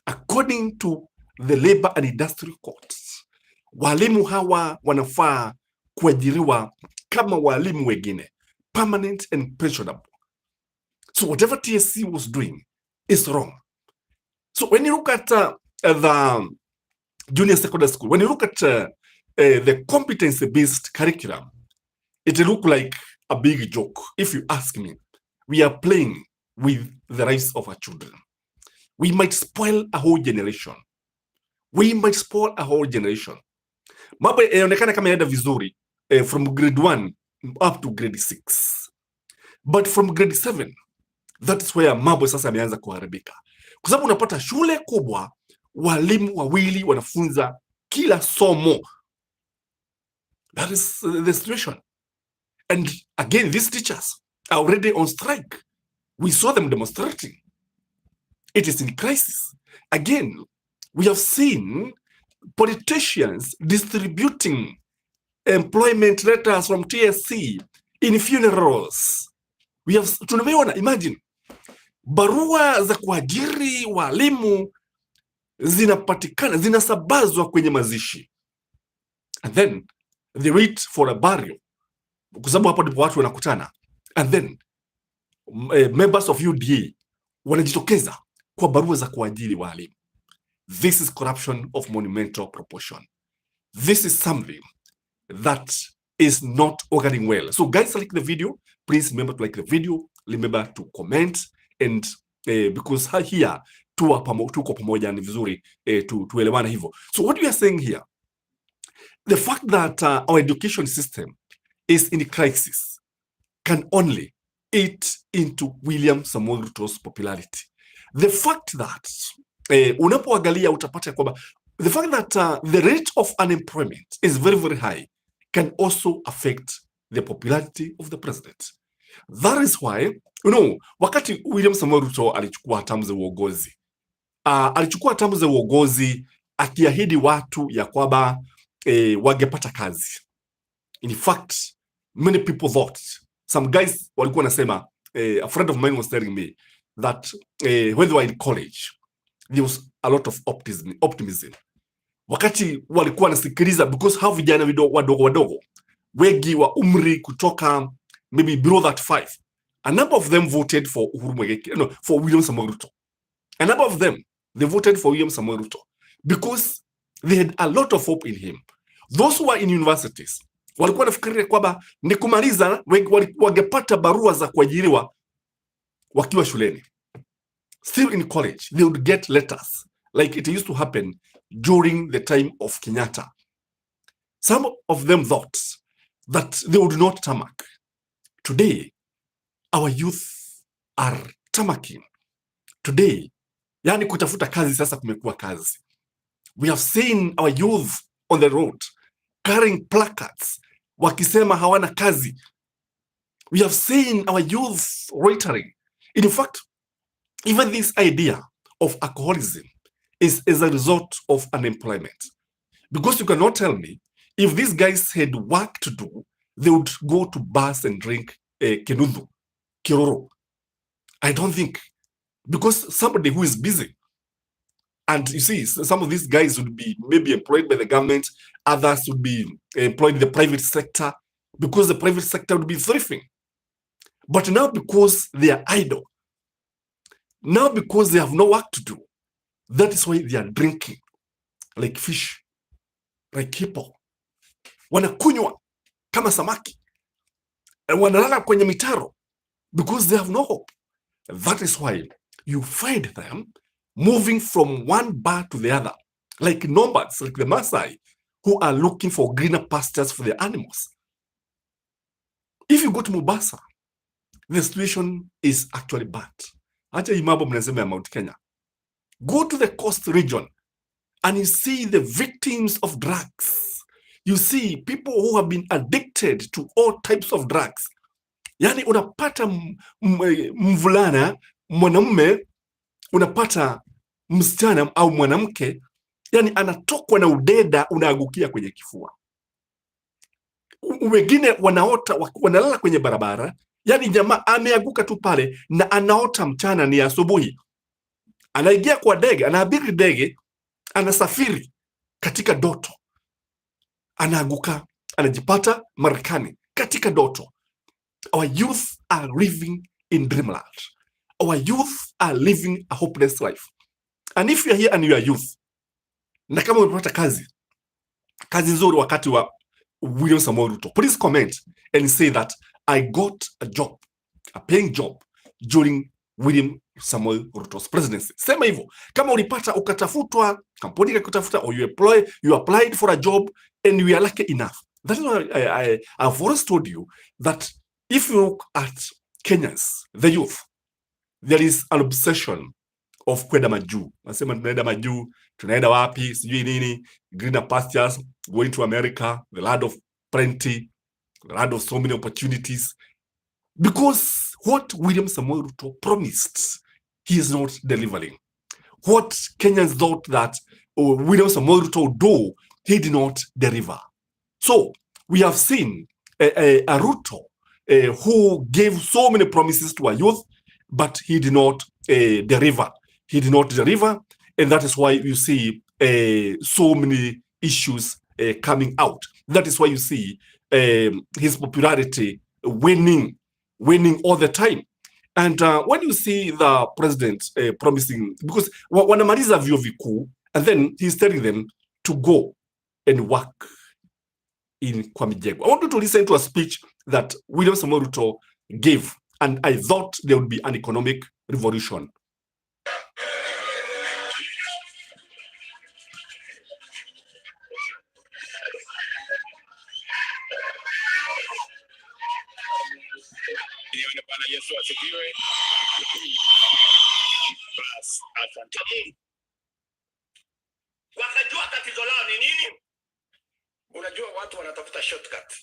according to the Labor and Industrial Courts, walimu hawa wanafaa kuajiriwa kama walimu wengine, permanent and pensionable. So whatever TSC was doing is wrong. So when you look at the junior secondary school, when you look at the competency-based curriculum, it look like a big joke. If you ask me, we are playing with the lives of our children. We might spoil a whole generation. We might spoil a whole generation. Mambo yanaonekana kama yanaenda vizuri from grade 1 up to grade 6. But from grade 7, that is where mambo sasa yameanza kuharibika. Kwa sababu unapata shule kubwa, walimu wawili wanafunza kila somo. That is the situation. And again, these teachers are already on strike. We saw them demonstrating. It is in crisis. Again, we have seen politicians distributing employment letters from TSC in funerals. We have, tunaona, imagine, barua za kuajiri walimu zinapatikana, zinasabazwa kwenye mazishi. And then they wait for a burial. Kwa sababu hapo ndipo watu wanakutana. And then members of UDA wanajitokeza kwa barua za kuajiri walimu. This is corruption of monumental proportion. this is something that is not organizing well. So guys, like the video, please remember to like the video, remember to comment, and because here tuko pamoja ni vizuri tuelewana hivyo. So what we are saying here, the fact that our education system is in crisis can only eat into William Samoei Ruto's popularity. The fact that unapoangalia utapata kwamba the fact that the rate of unemployment is very, very high can also affect the popularity of the president. That is why, wakati William Samoei Ruto alichukua hatamu za uongozi, alichukua hatamu za uongozi akiahidi watu ya kwamba wangepata kazi. In fact, many people thought, some guys walikuwa nasema, a friend of mine was telling me that when they were in college, there was a lot of optimism. Wakati walikuwa nasikiliza, because hao vijana wadogo wengi wa umri kutoka maybe below that 5, a number of them voted for for William Samoei Ruto. A number of them, they voted for William Samoei Ruto because they had a lot of hope in him. Those who are in universities walikuwa nafikiria kwamba ni kumaliza, wangepata barua za kuajiriwa wakiwa shuleni. Still in college, they would get letters like it used to happen during the time of Kenyatta. Some of them thought that they would not tarmac. Today, our youth are tarmacking. Today, yani kutafuta kazi sasa kumekuwa kazi. We have seen our youth on the road carrying placards wakisema hawana kazi. We have seen our youth loitering. In fact, even this idea of alcoholism is as a result of unemployment. Because you cannot tell me, if these guys had work to do, they would go to bars and drink kenudhu, kiroro. I don't think. Because somebody who is busy, and you see, some of these guys would be maybe employed by the government, others would be employed in the private sector, because the private sector would be thriving. But now because they are idle, now because they have no work to do, that is why they are drinking like fish, like people. Wanakunywa kama samaki, and wanalala kwenye mitaro because they have no hope. That is why you find them moving from one bar to the other, like nomads, like the Maasai, who are looking for greener pastures for their animals. If you go to Mombasa, the situation is actually bad. Acha imabo mnasema ya Mount Kenya. Go to the coast region and you see the victims of drugs. You see people who have been addicted to all types of drugs. Yani unapata mvulana, mwanamume, unapata msichana au mwanamke, yani anatokwa na udeda unaagukia kwenye kifua. Wengine wanaota, wanalala kwenye barabara, yani jamaa ameaguka tu pale na anaota mchana ni asubuhi. Anaingia kwa ndege, anaabiri ndege, anasafiri katika doto. Anaaguka, anajipata Marekani katika doto. Our youth are living in dreamland. Our youth are living a hopeless life. And if you are here and you are youth, na kama umepata kazi nzuri wakati wa William Samoei Ruto, please comment and say that I got a job, a paying job during William Samoei Ruto's presidency. Sema hivyo. Kama ulipata ukatafutwa, kampuni ikakutafuta, or you applied for a job and you are lucky enough. That is why I've always told you that if you look at Kenyans, the youth, there is an obsession of kwenda majuu. Nasema tunaenda majuu, tunaenda wapi, sijui nini, greener pastures, going to America, the land of plenty, the land of so many opportunities. Because what William Samoei Ruto promised, he is not delivering. What Kenyans thought that William Samoei Ruto would do, he did not deliver. So we have seen a Ruto who gave so many promises to our youth, but he did not deliver. He did not deliver, and that is why you see so many issues coming out. That is why you see his popularity winning all the time. And when you see the president promising, because wanamaliza vyuo vikuu, and then he's telling them to go and work in Kwamijego. I want you to listen to a speech that William Samoei Ruto gave, and I thought there would be an economic revolution. Wakajua tatizo lao ni nini? Unajua watu wanatafuta shortcut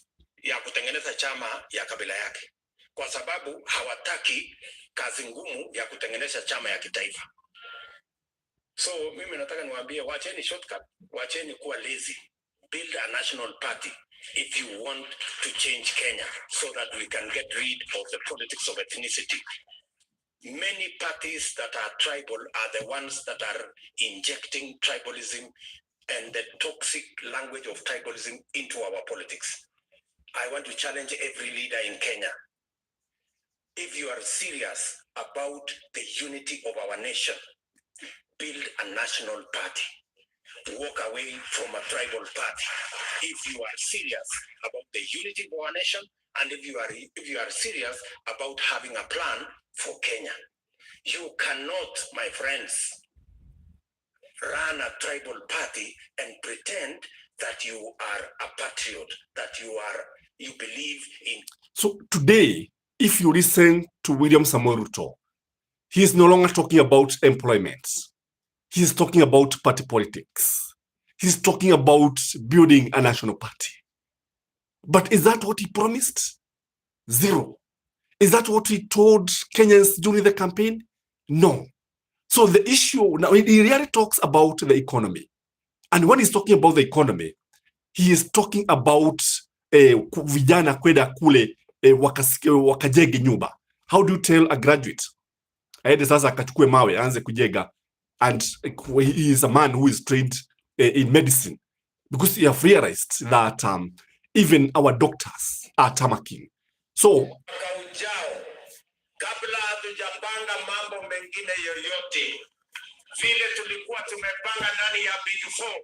ya kutengeneza chama ya kabila yake kwa sababu hawataki kazi ngumu ya kutengeneza chama ya kitaifa. So mimi nataka niwaambie, wacheni shortcut, wacheni kuwa lazy. Build a national party if you want to change Kenya so that we can get rid of the politics of ethnicity. Many parties that are tribal are the ones that are injecting tribalism and the toxic language of tribalism into our politics. I want to challenge every leader in Kenya. If you are serious about the unity of our nation, build a national party. Walk away from a tribal party. If you are serious about the unity of our nation, and if you are serious about having a plan for Kenya, you cannot, my friends, run a tribal party and pretend that you are a patriot, that you believe in. So today, if you listen to William Samoei Ruto, he is no longer talking about employment. He is talking about party politics. He's talking about building a national party. But is that what he promised? Zero. Is that what he told Kenyans during the campaign? No. So the issue now, he really talks about the economy. And when he's talking about the economy, he is talking about vijana kwenda kule wakajege nyumba. How do you tell a graduate aende sasa akachukue mawe aanze kujega, and he is a man who is trained in medicine, because he have realized that even our doctors are tamaking. So kabla hatujapanga mambo mengine yoyote, vile tulikuwa tumepanga ndani ya Big Four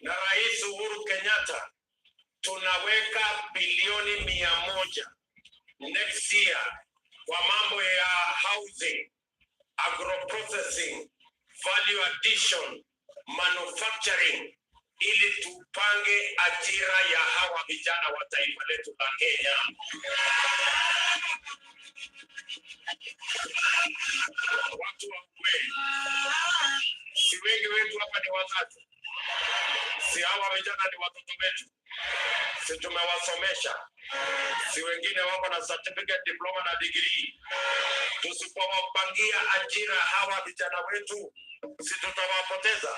na Rais Uhuru Kenyatta, tunaweka bilioni 100 next year kwa mambo ya housing, agro-processing, value addition, manufacturing, ili tupange ajira ya hawa vijana wa taifa letu la Kenya. Watu wa kweli, si wengi wetu hapa ni wazazi, si hawa vijana ni watoto wetu, si tumewasomesha, si wengine wako na certificate, diploma na degree. Tusipowapangia ajira hawa vijana wetu, si tutawapoteza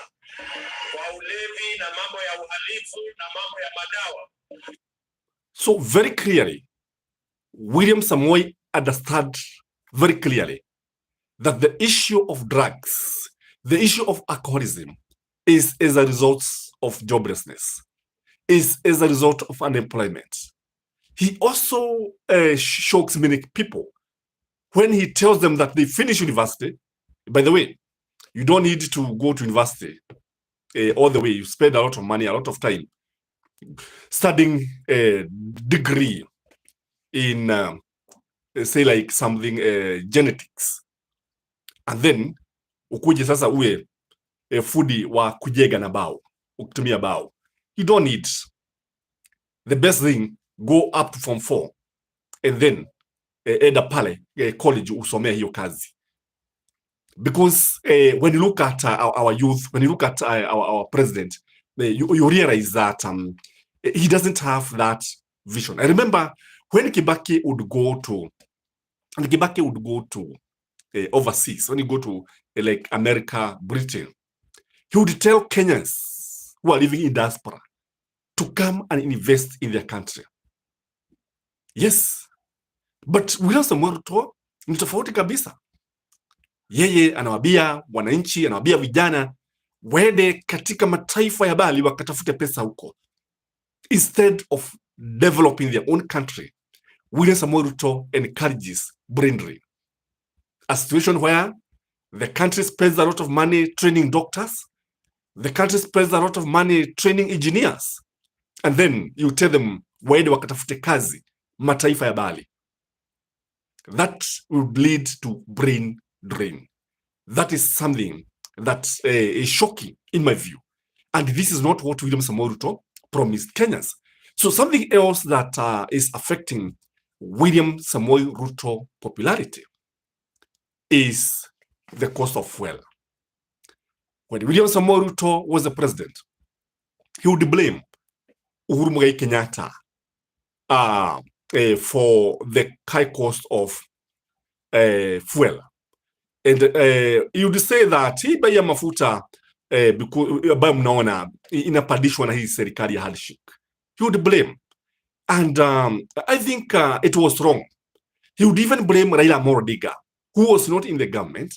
kwa ulevi na mambo ya uhalifu na mambo ya madawa. So very clearly, William Samoei understood very clearly that the issue of drugs, the issue of alcoholism is as a result of joblessness, is as a result of unemployment. He also shocks many people when he tells them that they finish university. By the way, you don't need to go to university all the way. You spend a lot of money, a lot of time studying a degree in, say like something, genetics. And then, ukuje sasa uwe fudi wa kujega na bao, ukitumia bao. You don't need. The best thing, go up to Form 4 and then enda pale college usomea hiyo kazi. Because when you look at our youth, when you look at our president, you realize that he doesn't have that vision. I remember when Kibaki would go to overseas, when you go to like America, Britain, he would tell Kenyans who are living in diaspora to come and invest in their country. Yes, but William Samoei Ruto ni tofauti kabisa. Yeye anawabia wananchi, anawabia vijana waende katika mataifa ya bali wakatafute pesa huko, instead of developing their own country. William Samoei Ruto encourages bravery, a situation where the country spends a lot of money training doctors, The country spends a lot of money training engineers. And then you tell them, waende wakatafute kazi mataifa ya Bali. That will lead to brain drain. That is something that is shocking in my view. And this is not what William Samoei Ruto promised Kenyans. So something else that is affecting William Samoei Ruto popularity is the cost of fuel. When William Samoei Ruto was the president, he would blame Uhuru Muigai Kenyatta for the high cost of fuel. And he would say that hii bei ya mafuta ambayo mnaona inapandishwa na hii serikali ya hardship. He would blame. And I think it was wrong. He would even blame Raila Odinga, who was not in the government,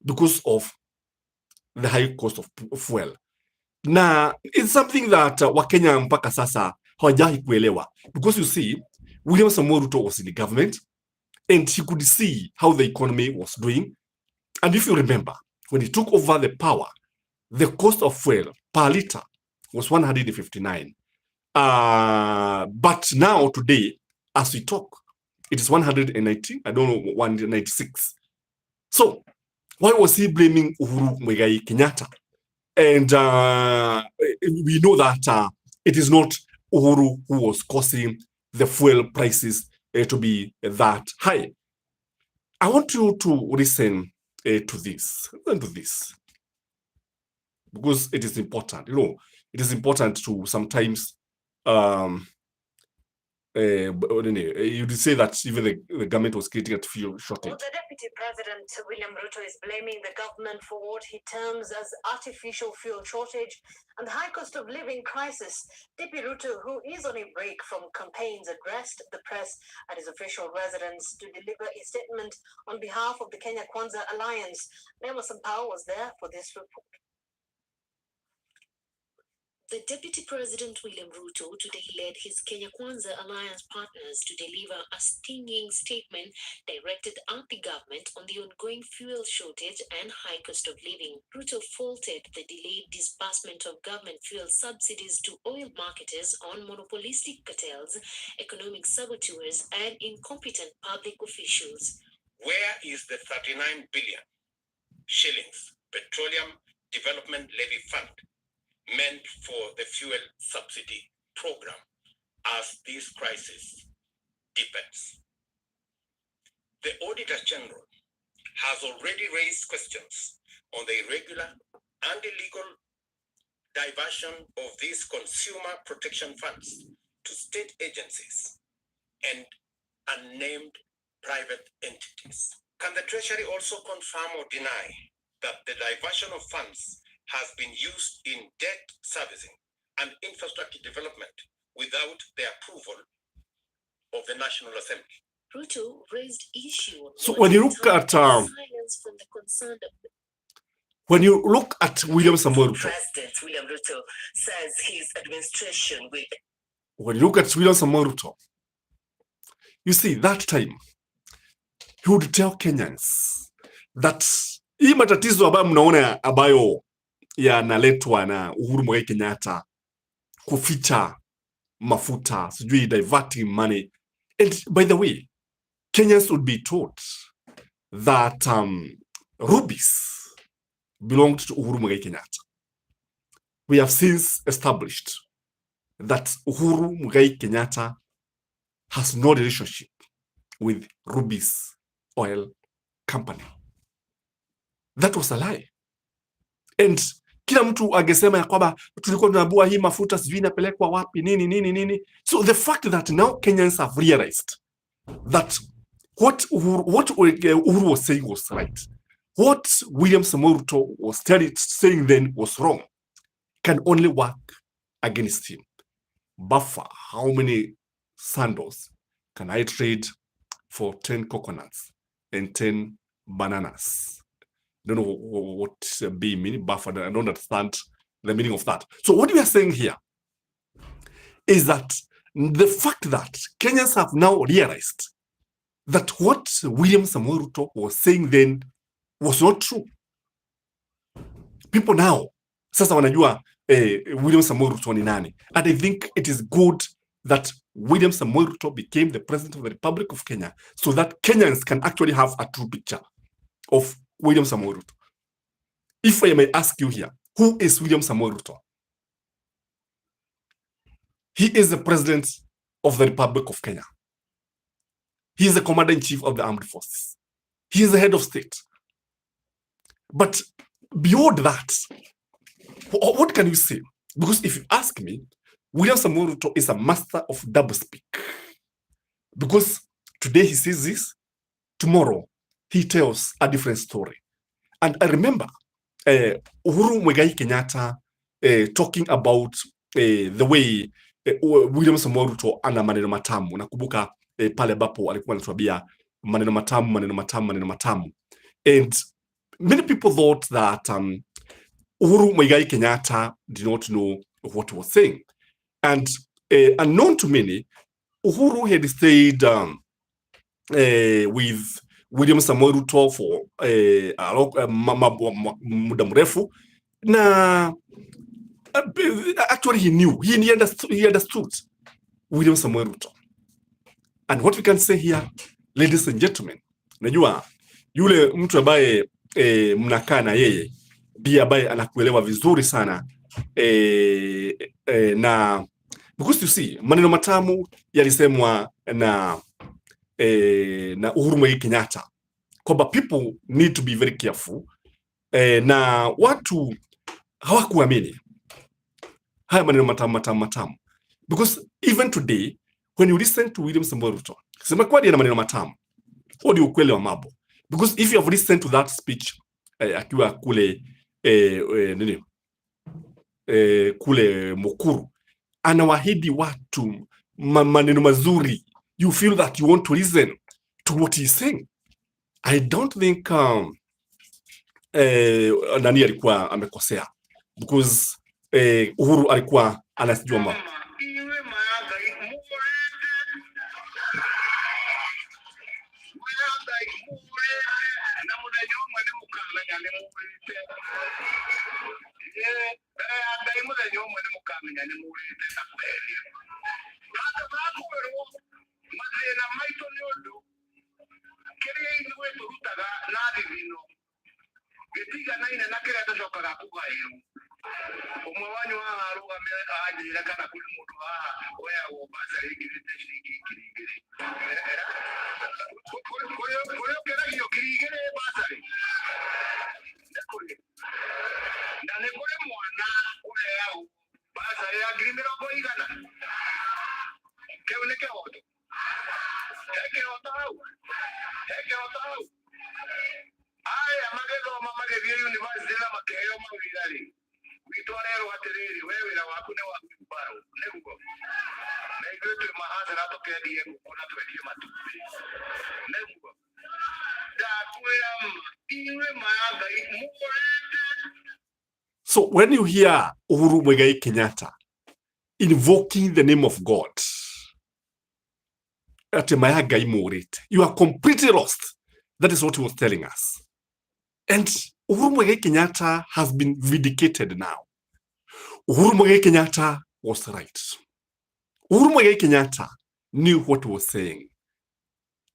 because of the high cost of fuel. Na it's something that Wakenya mpaka sasa hawajahi kuelewa. Because you see, William Samoei Ruto was in the government and he could see how the economy was doing. And if you remember, when he took over the power, the cost of fuel per liter was 159. But now, today, as we talk, it is 190, I don't know, 196. So, why was he blaming Uhuru Muigai Kenyatta? And we know that it is not Uhuru who was causing the fuel prices to be that high. I want you to listen to this, because it is important. You know, it is important to sometimes you did say that even the government was creating a fuel shortage. Well, the Deputy President, William Ruto, is blaming the government for what he terms as artificial fuel shortage and the high cost of living crisis. Deputy Ruto, who is on a break from campaigns, addressed the press at his official residence to deliver a statement on behalf of the Kenya Kwanza Alliance. Nema Sampao was there for this report. The Deputy President William Ruto today led his Kenya Kwanza Alliance partners to deliver a stinging statement directed at the government on the ongoing fuel shortage and high cost of living. Ruto faulted the delayed disbursement of government fuel subsidies to oil marketers on monopolistic cartels, economic saboteurs, and incompetent public officials. Where is the 39 billion shillings Petroleum Development Levy Fund meant for the fuel subsidy program as this crisis deepens? The Auditor General has already raised questions on the irregular and illegal diversion of these consumer protection funds to state agencies and unnamed private entities. Can the Treasury also confirm or deny that the diversion of funds has been used in debt servicing and infrastructure development without the approval of the National Assembly? Ruto raised issue. So when you look at William Samoei Ruto, President William Ruto says his administration will. When you look at William Samoei Ruto, you see that time he would tell Kenyans that hii matatizo ambayo mnaona ambayo yanaletwa na Uhuru Muigai Kenyatta kuficha mafuta, sijui diverting money. And by the way, Kenyans would be taught that rubies belonged to Uhuru Muigai Kenyatta. We have since established that Uhuru Muigai Kenyatta has no relationship with Ruby's Oil Company. That was a lie. And kila mtu angesema ya kwamba tulikuwa tunaambiwa hii mafuta sijui inapelekwa wapi nini. So the fact that now Kenyans have realized that what Uhuru was saying was right, what William Samoei Ruto was saying then was wrong, can only work against him. Buffer, how many sandals can I trade for 10 coconuts and 10 bananas? I don't know what B mean, buffer. I don't understand the meaning of that. So what we are saying here is that the fact that Kenyans have now realized that what William Samoei Ruto was saying then was not true. People now Sasa wanajua William Samoei Ruto ni nani. And I think it is good that William Samoei Ruto became the president of the Republic of Kenya so that Kenyans can actually have a true picture of William Samoei Ruto. If I may ask you here, who is William Samoei Ruto? He is the president of the Republic of Kenya. He is the commander-in-chief of the armed forces. He is the head of state. But beyond that, what can you say? Because if you ask me, William Samoei Ruto is a master of doublespeak. Because today he says this, tomorrow he tells a different story. And I remember Uhuru Muigai Kenyatta talking about the way William Samoei Ruto ana maneno matamu. Nakumbuka pale ambapo alikuwa anatuambia maneno matamu, maneno matamu, maneno matamu. And many people thought that Uhuru Muigai Kenyatta did not know what he was saying. And unknown to many, Uhuru had stayed with William Samoei Ruto for muda mrefu, na actually he understood William Samoei Ruto. And what we can say here, ladies and gentlemen, najua yule mtu ambaye mnakaa na yeye pia ambaye anakuelewa vizuri sana na because you see maneno matamu yalisemwa na Uhuru Muigai Kenyatta kwamba people need to be very careful na watu hawakuamini haya maneno matamu because even today when you listen to William Samoei Ruto, sema kweli ana maneno matamu, huo ndio ukweli wa mambo. Because if you have listened to that speech akiwa kule kule Mukuru, anawaahidi watu maneno mazuri, you feel that you want to listen to what he's saying. I don't think nani alikuwa amekosea because Uhuru alikuwa anasijua mambo. So when you hear Uhuru Muigai Kenyatta invoking the name of God, you are completely lost. That is what he was telling us. And Uhuru Muigai Kenyatta has been vindicated now. Uhuru Muigai Kenyatta was right. Uhuru Muigai Kenyatta knew what he was saying.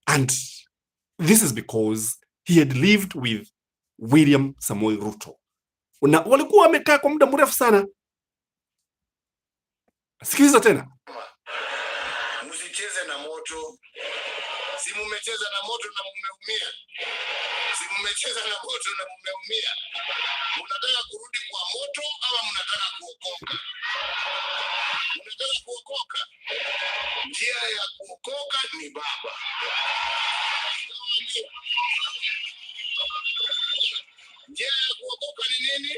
And this is because he had lived with William Samoei Ruto. Na walikuwa wamekaa kwa muda mrefu sana. Sikiliza tena. Msicheze na moto. Si mmecheza na moto na mmeumia. Si mmecheza na moto na mmeumia. Mnataka kurudi kwa moto au mnataka kuokoka? Mnataka kuokoka? Njia ya kuokoka ni Baba. Njia ya kuokoka ni nini?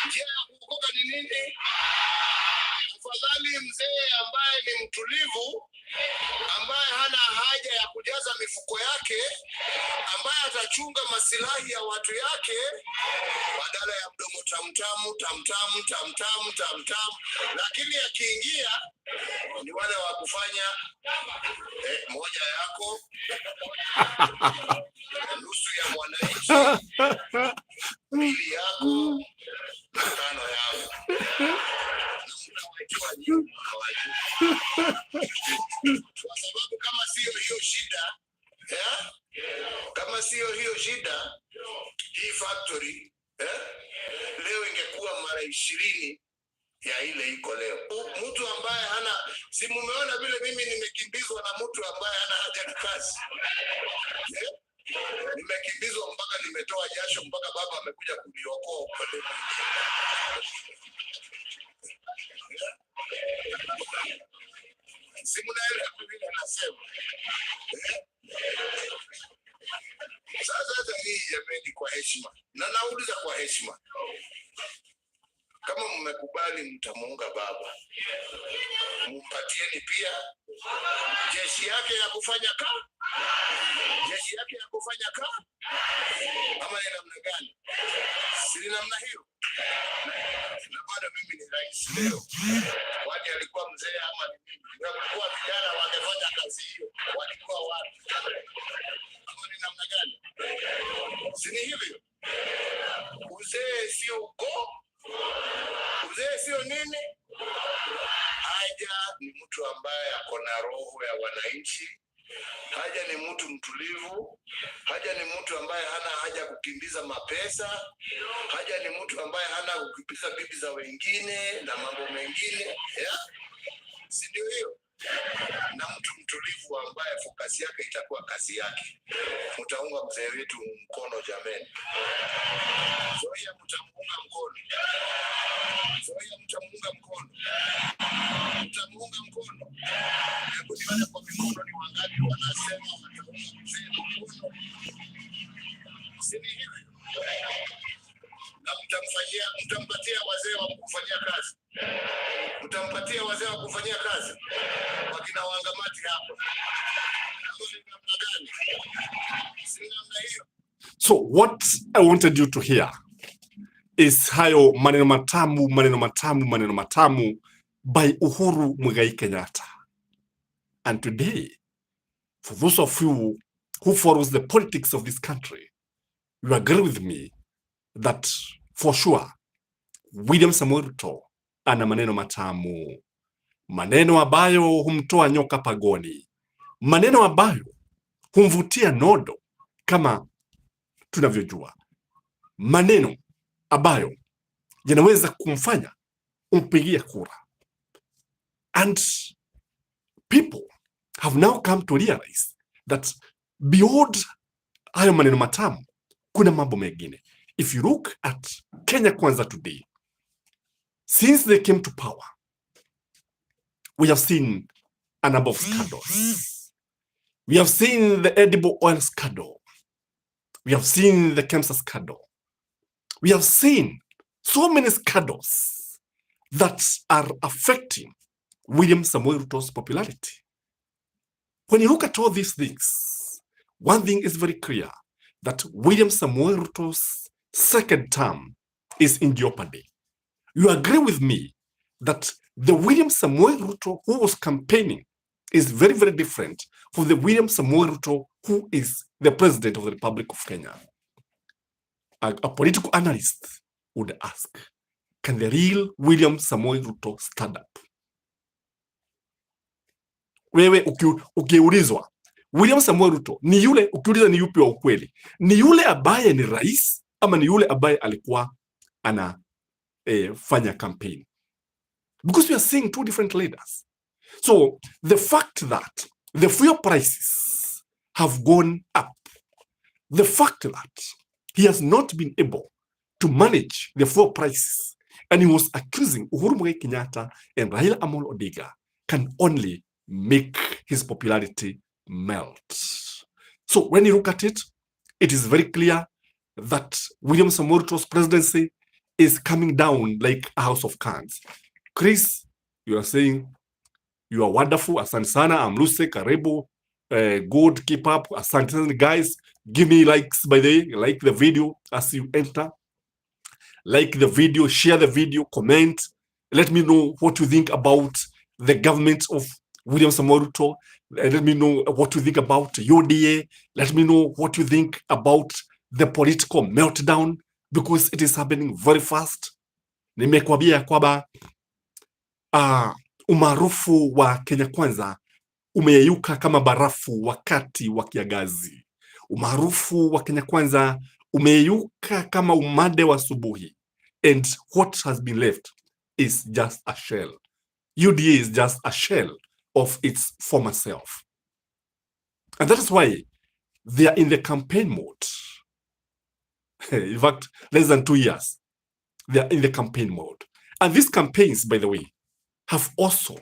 Njia ya kuokoka ni nini? Afadhali mzee ambaye ni mtulivu, ambaye hana haja ya kujaza mifuko yake, ambaye atachunga masilahi ya watu yake, badala ya mdomo tamtamu, lakini akiingia ni wale wa kufanya moja yako nusu ya mwananchi, mbili yako Kwa sababu kama sio hiyo shida, kama sio hiyo shida, hii factory leo ingekuwa mara 20 ya ile iko leo. Mtu ambaye hana, si mumeona vile mimi nimekimbizwa na mtu ambaye hana haja na kazi. Nimekimbizwa mpaka nimetoa jasho, mpaka baba amekuja kuniokoa upande. Si mnaelewa vile nasema. Sasa hii jameni, kwa heshima, na nauliza kwa heshima, kama mmekubali mtamuunga baba, mpatieni pia jeshi yake ya kufanya kazi. Jeshi yake ya kufanya kazi. Ama ni namna gani? Si namna hiyo. Na bado mimi ni rais leo. Wani alikuwa mzee ama ni mimi? Walikuwa vijana wangefanya kazi hiyo. Walikuwa wapi? Ama ni namna gani? Si ni hivyo? Uzee sio ukoo. Uzee sio nini? Haja ni mtu ambaye ako na roho ya wananchi. Haja ni mtu mtulivu. Haja ni mtu ambaye hana haja kukimbiza mapesa. Haja ni mtu ambaye hana kukimbiza bibi za wengine na mambo mengine. Si ndio hiyo? Na mtu mtulivu ambaye focus yake itakuwa kazi yake. Mtaunga mzee wetu mkono jameni. Zoea mtamunga mkono. Zoea mtamunga mkono. Mtamunga mkono. Hebu nione kwa mikono ni wangapi wanasema mtamunga mzee mkono. Sini hivi. Na mtampatia wazee wa kufanyia kazi. Mtampatia wazee wa kufanyia kazi. Wakina wangamati hapo. So what I wanted you to hear is hayo maneno matamu by Uhuru Muigai Kenyatta. And today, for those of you who follows the politics of this country, you agree with me that for sure William Samoei Ruto ana maneno matamu, maneno ambayo humtoa nyoka pagoni, maneno ambayo humvutia nodo kama tunavyojua, maneno ambayo yanaweza kumfanya umpigie kura. And people have now come to realize that beyond hayo maneno matamu kuna mambo mengine. If you look at Kenya Kwanza today, since they came to power, we have seen a number of scandals. We have seen the edible oil scandal. We have seen the cancer scandal. We have seen so many scandals that are affecting William Samoei Ruto's popularity. When you look at all these things, one thing is very clear, that William Samoei Ruto's second term is in jeopardy. You agree with me that the William Samoei Ruto who was campaigning is very, very different from the William Samoei Ruto who is the president of the Republic of Kenya. A political analyst would ask, can the real William Samoei Ruto stand up? Wewe ukiulizwa William Samoei Ruto ni yule, ukiuliza ni yupi wa ukweli, ni yule ambaye ni rais ama ni yule ambaye alikuwa ana fanya campaign? Because we are seeing two different leaders. So the fact that the fuel prices have gone up, the fact that he has not been able to manage the fuel prices, and he was accusing Uhuru Muigai Kenyatta and Raila Odinga, can only make his popularity melt. So when you look at it, it is very clear that William Samoei Ruto's presidency is coming down like a house of cards. Chris, you are saying you are wonderful. Asante sana. I'm Lucy Karibu. Good, keep up. Asante guys. Give me likes by the way. Like the video as you enter. Like the video, share the video, comment. Let me know what you think about the government of William Samoei Ruto. Let me know what you think about UDA. Let me know what you think about the political meltdown, because it is happening very fast. Nimekwambia kwamba umaarufu wa Kenya Kwanza umeyeyuka kama barafu wakati wa kiangazi. Umaarufu wa Kenya Kwanza umeyeyuka kama umande wa asubuhi. And what has been left is just a shell. UDA is just a shell of its former self. And that is why they are in the campaign mode. In fact, less than 2 years, they are in the campaign mode. And these campaigns, by the way, have also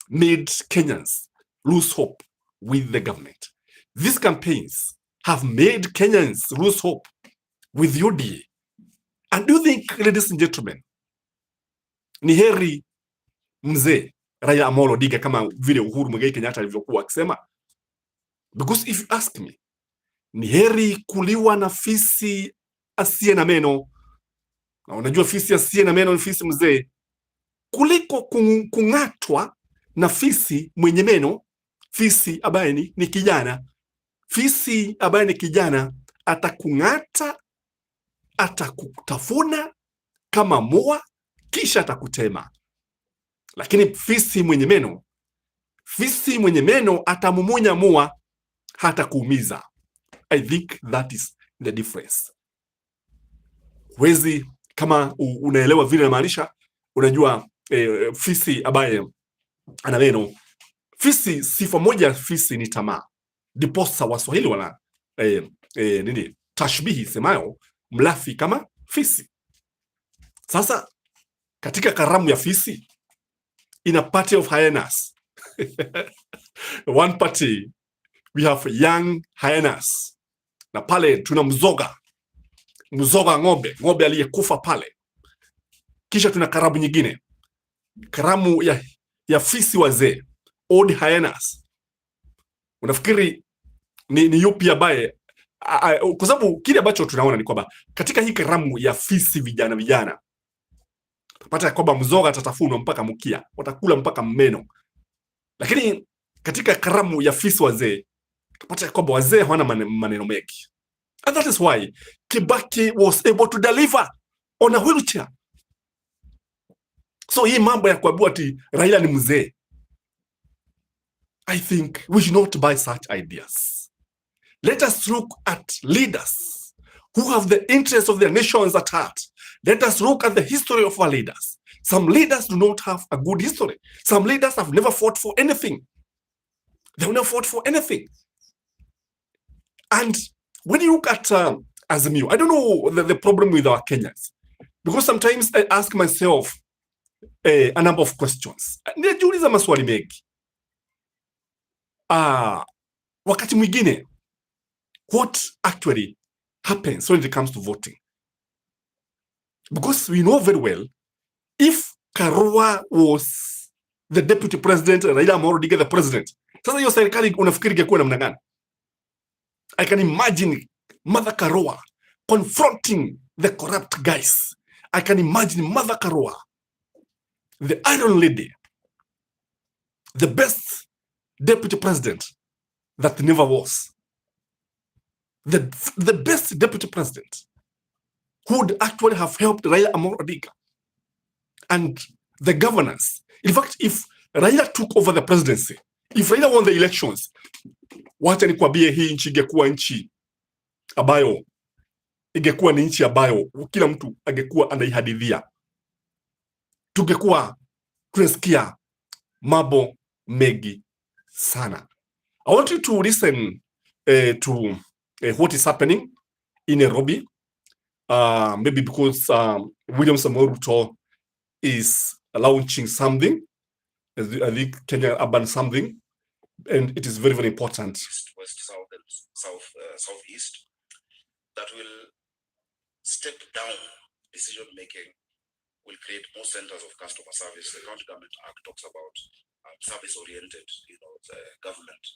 made Kenyans lose hope with the government. These campaigns have made Kenyans lose hope with UDA. And do you think, ladies and gentlemen, ni heri mzee Raila Amolo Odinga kama vile Uhuru Muigai Kenyatta alivyokuwa akisema? Because if you ask me, ni heri kuliwa na fisi asiye na meno, na unajua fisi asiye na meno ni fisi mzee, kuliko kung'atwa na fisi mwenye meno, fisi ambaye ni kijana. Fisi ambaye ni kijana atakung'ata, atakutafuna kama mua, kisha atakutema. Lakini fisi mwenye meno atamumunya mua, hata kuumiza. I think that is the difference. Wezi, kama unaelewa vile namaanisha, unajua fisi ambaye ana meno, fisi, sifa moja fisi ni tamaa. Diposa Waswahili wana tashbihi semayo mlafi kama fisi. Sasa katika karamu ya fisi, in a party of hyenas one party we have young hyenas, na pale tuna mzoga ng'ombe aliyekufa pale. Kisha tuna karamu nyingine, karamu ya fisi wazee, old hyenas. Unafikiri ni yupi ambaye, kwa sababu kile ambacho tunaona ni kwamba katika hii karamu ya fisi vijana pata kwamba mzoga atatafunwa mpaka mkia, watakula mpaka meno. Lakini katika karamu ya fisi wazee pata kwamba wazee hawana maneno mengi. And that is why Kibaki was able to deliver on a wheelchair. So hii mambo ya kuambiwa ati Raila ni mzee, I think we should not buy such ideas. Let us look at leaders who have the interests of their nations at heart. Let us look at the history of our leaders. Some leaders do not have a good history. Some leaders have never fought for anything. They have never fought for anything. And when you look at Azimio, I don't know the problem with our Kenyans, because sometimes I ask myself a number of questions. Najiuliza maswali mengi. Wakati mwingine, what actually happens when it comes to voting? Because we know very well, if Karua was the deputy president, Raila Amolo Odinga the president, sasa hiyo serikali unafikiri ingekuwa namna gani? I can imagine Mother Karua confronting the corrupt guys. I can imagine Mother Karua, the Iron Lady, the best deputy president that never was. The best deputy president who would actually have helped Raila Amolo Odinga and the governance. In fact, if Raila took over the presidency, if Raila won the elections, wacha nikwambie hii nchi ingekuwa nchi ambayo ingekuwa ni nchi ambayo kila mtu angekuwa anaihadithia. Tungekuwa tunasikia mambo mengi sana. I want you to listen to what is happening in Nairobi. Maybe because William Samoei Ruto is launching something. I think Kenya urban something, and it is very, very important. West, south, and southeast, that will step down decision making, will create more centers of customer service. The County Government Act talks about service-oriented, government.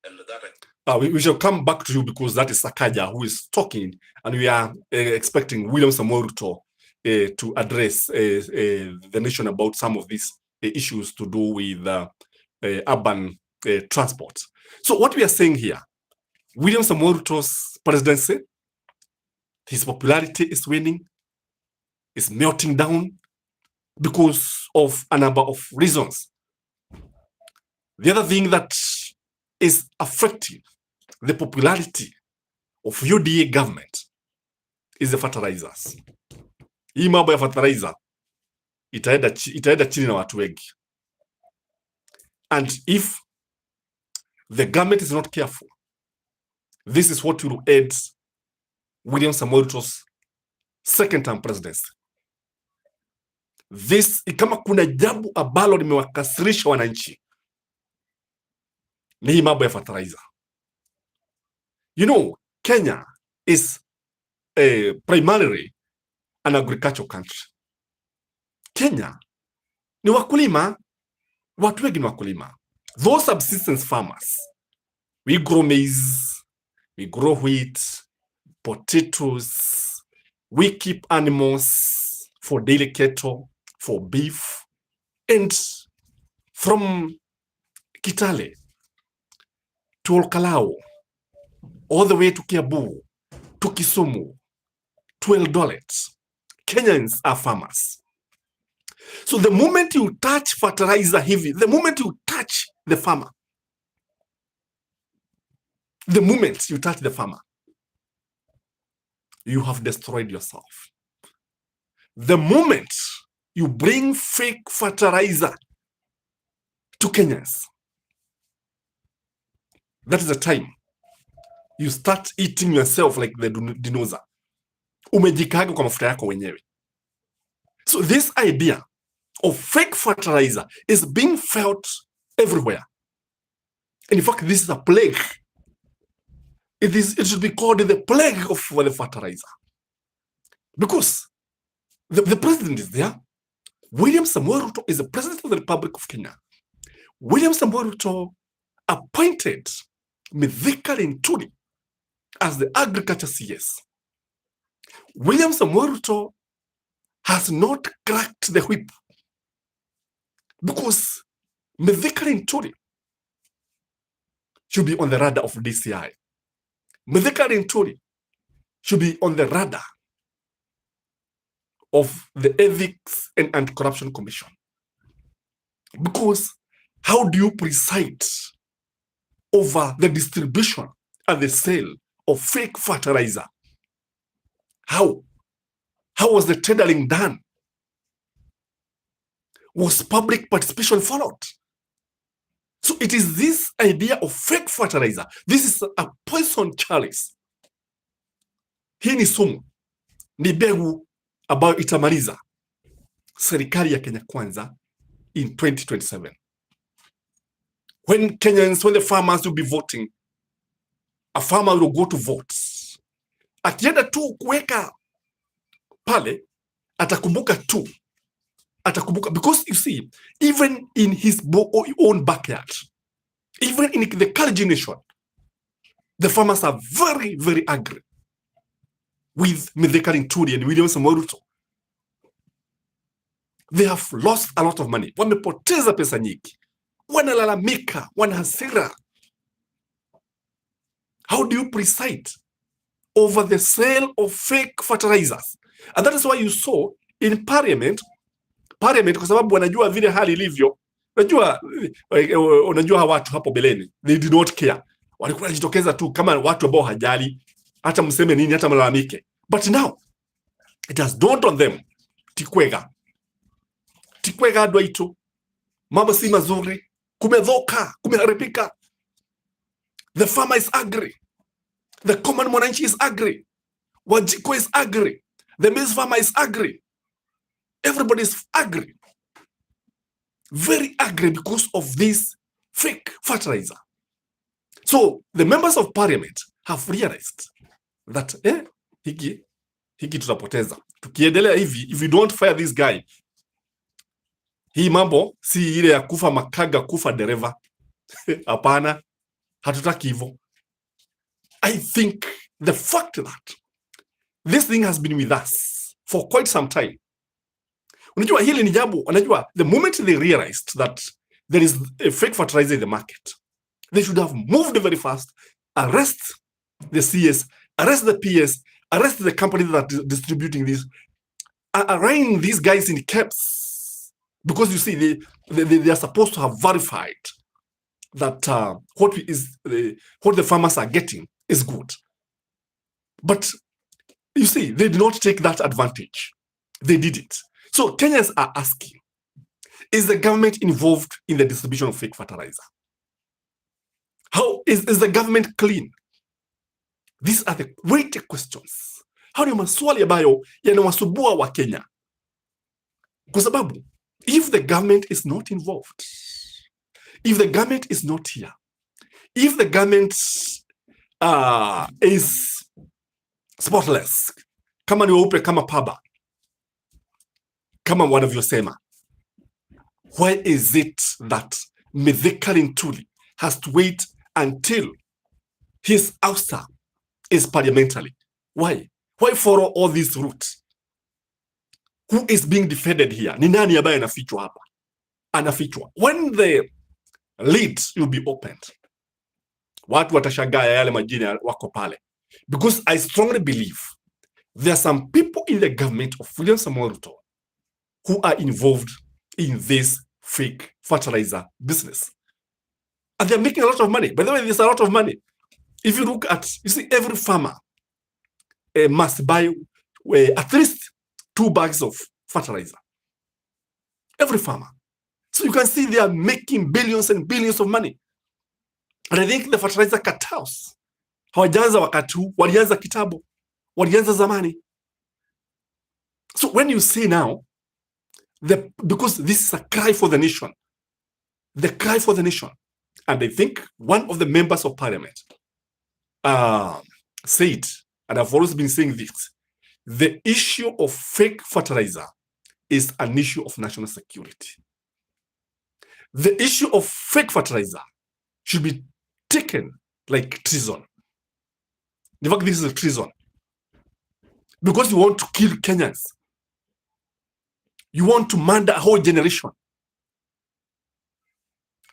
And that we shall come back to you, because that is Sakaja who is talking, and we are expecting William Samoei Ruto to address the nation about some of these issues to do with urban transport. So what we are saying here, William Samoei Ruto's presidency, his popularity is waning, is melting down because of a number of reasons. The other thing that is affecting the popularity of UDA government is the fertilizers. Hii mambo ya fertilizer itaenda chini na watu wengi. And if the government is not careful, this is what will aid William Samoei Ruto's second term presidency. This, kama kuna jambo ambalo limewakasirisha wananchi, ni hii mambo ya fertilizer. You know, Kenya is primarily an agricultural country. Kenya ni wakulima, watu wengi ni wakulima. Those subsistence farmers, we grow maize, we grow wheat, potatoes, we keep animals for daily cattle, for beef, and from Kitale to Olkalao, all the way to Kiambu, to Kisumu, to Eldoret, Kenyans are farmers. So the moment you touch fertilizer heavy, the moment you touch the farmer, the moment you touch the farmer, you have destroyed yourself. The moment you bring fake fertilizer to Kenyans, that is the time you start eating yourself like the dinosaur. Umejikaga kwa mafuta yako wenyewe. So this idea of fake fertilizer is being felt everywhere. And in fact, this is a plague. It should be called the plague of the fertilizer. Because the president is there. William Samoei Ruto is the president of the Republic of Kenya. William Samoei Ruto appointed Mithika Linturi as the agriculture CS. William Samoei Ruto has not cracked the whip because Mithika Linturi should be on the radar of DCI. Mithika Linturi should be on the radar of the Ethics and Anti-Corruption Commission. Because how do you preside over the distribution and the sale of fake fertilizer? How was the tendering done? Was public participation followed? So it is this idea of fake fertilizer. This is a poison chalice. Hii ni sumu, ni mbegu ambayo itamaliza serikali ya Kenya Kwanza in 2027. When the farmers will be voting, a farmer will go to vote. Akienda tu kuweka pale, atakumbuka because you see, even in his own backyard, even in the Kalenjin nation, the farmers are very, very angry with Mithika Linturi and William Samoei Ruto. They have lost a lot of money. Wamepoteza pesa nyingi. Wanalalamika, wana hasira. How do you preside over the sale of fake fertilizers? And that is why you saw in parliament, kwa sababu wanajua vile hali ilivyo. Unajua watu hapo beleni, they did not care. Walikuwa wanajitokeza tu kama watu ambao hajali, hata mseme nini, hata mlalamike. But now, it has dawned on them. Tikwega adwa ito. Mambo si mazuri. Kumedhoka, kumeharibika. The farmer is angry. The common mwananchi is angry. Wajiko is angry. The maize farmer is angry. Everybody is angry. Very angry because of this fake fertilizer. So the members of parliament have realized that hiki tutapoteza. Tukiendelea hivi, if we don't fire this guy, hii mambo si ile ya kufa makaga kufa dereva. Hapana, hatutaki hivyo. I think the fact that this thing has been with us for quite some time. Unajua hili ni jambo, unajua the moment they realized that there is a fake fertilizer in the market, they should have moved very fast, arrest the CS, arrest the PS, arrest the company that is distributing this, arraign these guys in caps, because you see they are supposed to have verified that what the farmers are getting is good. But you see, they did not take that advantage. They did it. So Kenyans are asking, is the government involved in the distribution of fake fertilizer? How is the government clean? These are the weighty questions. How ni maswali ambayo yanawasumbua wa Kenya. Kwa sababu, if the government is not involved, if the government is not here, if the government is spotless, kama ni weupe kama paba, kama wanavyosema, why is it that Mithika Linturi has to wait until his ouster is parliamentary? Why? Why follow all these routes? Who is being defended here? Ni nani ambaye anafichwa hapa? Anafichwa. When the lid will be opened, watu watashangaa yale majina wako pale. Because I strongly believe there are some people in the government of William Samoei Ruto who are involved in this fake fertilizer business. And they're making a lot of money. By the way, there's a lot of money. If you look at, you see, every farmer must buy at least 2 bags of fertilizer. Every farmer. So you can see they are making billions and billions of money. And I think the fertilizer cartels, hawajaanza wakati huu, walianza kitambo, walianza zamani. So when you see now, because this is a cry for the nation, the cry for the nation, and I think one of the members of parliament said, and I've always been saying this, the issue of fake fertilizer is an issue of national security. The issue of fake fertilizer should be taken like treason. In fact, this is a treason. Because you want to kill Kenyans. You want to murder a whole generation.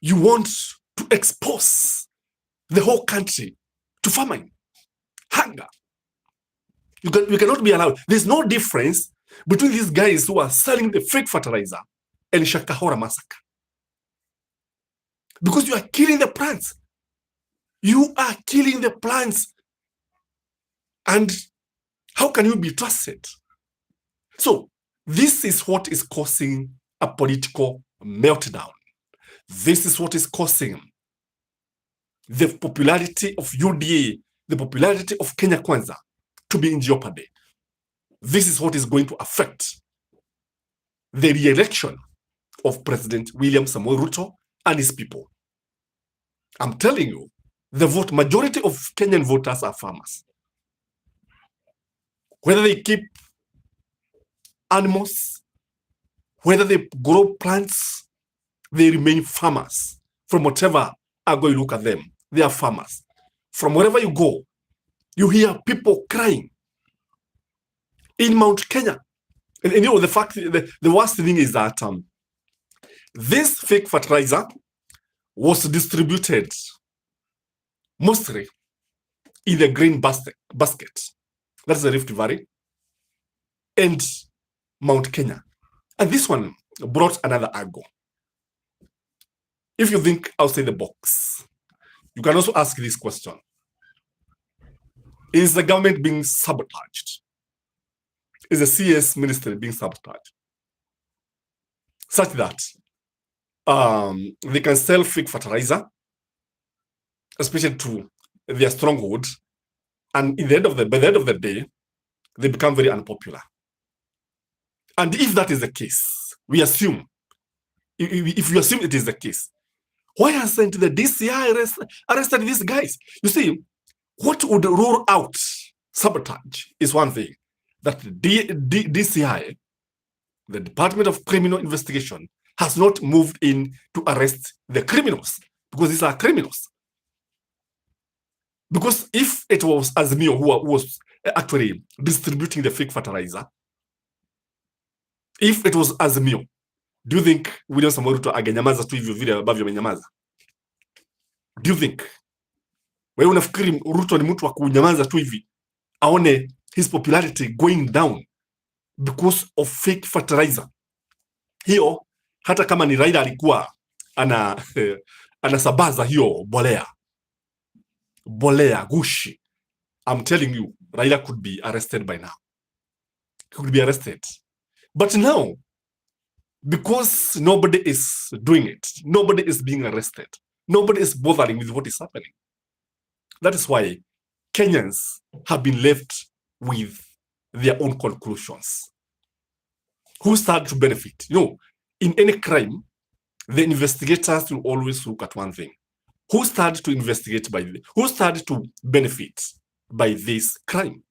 You want to expose the whole country to famine, hunger. We cannot be allowed. There's no difference between these guys who are selling the fake fertilizer and Shakahora massacre. Because you are killing the plants. You are killing the plants. And how can you be trusted? So this is what is causing a political meltdown. This is what is causing the popularity of UDA, the popularity of Kenya Kwanza to be in jeopardy. This is what is going to affect the re-election of President William Samoei Ruto and his people. I'm telling you, the majority of Kenyan voters are farmers. Whether they keep animals, whether they grow plants, they remain farmers. From whatever angle you look at them, they are farmers. From wherever you go, you hear people crying in Mount Kenya. And you know, the worst thing is that this fake fertilizer was distributed mostly in the grain basket. That's the Rift Valley and Mount Kenya. And this one brought another angle. If you think outside the box, you can also ask this question. Is the government being sabotaged? Is the CS ministry being sabotaged? Such that they can sell fake fertilizer, especially to their stronghold, and by the end of the day, they become very unpopular. And if that is the case, we assume, if you assume it is the case, why hasn't the DCI arrested these guys? You see, what would rule out sabotage is one thing, that the DCI, the Department of Criminal Investigation, has not moved in to arrest the criminals, because these are criminals. Because if it was Azimio who was actually distributing the fake fertilizer, if it was Azimio, do you think William Samoei Ruto angenyamaza tu hivyo vile ambavyo amenyamaza? Do you think? Wewe unafikiri Ruto ni mtu wa kunyamaza tu hivi aone his popularity going down because of fake fertilizer? Hiyo hata kama ni Raila alikuwa anasabaza hiyo bolea gushi. I'm telling you, Raila could be arrested by now. He could be arrested. But now, because nobody is doing it, nobody is being arrested, nobody is bothering with what is happening. That is why Kenyans have been left with their own conclusions. Who start to benefit? In any crime, the investigators will always look at one thing. Who started to investigate who started to benefit by this crime?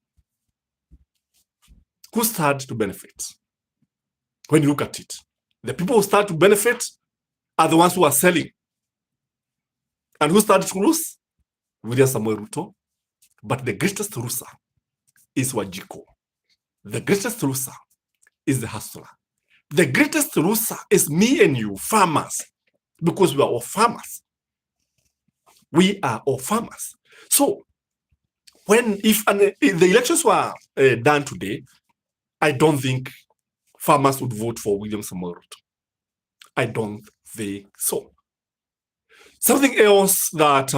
Who started to benefit? When you look at it, the people who start to benefit are the ones who are selling. And who started to lose? William Samuel Ruto. But the greatest loser is Wajiko. The greatest loser is the hustler. The greatest loser is me and you, farmers, because we are all farmers. We are all farmers. So, if the elections were done today, I don't think farmers would vote for William Samoei Ruto. I don't think so. Something else that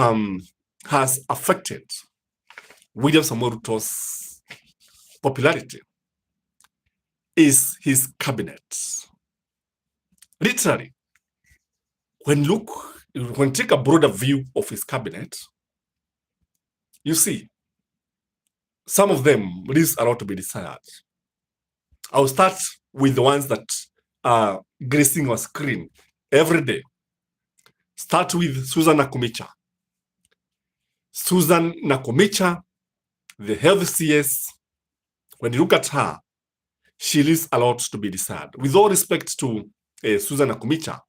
has affected William Samoei Ruto's popularity is his cabinet. Literally, when you take a broader view of his cabinet, you see some of them leaves a lot to be desired. I'll start with the ones that are gracing our screen every day. Start with Susan Nakumicha. Susan Nakumicha, the health CS, when you look at her, she leaves a lot to be desired. With all respect to Susan Nakumicha,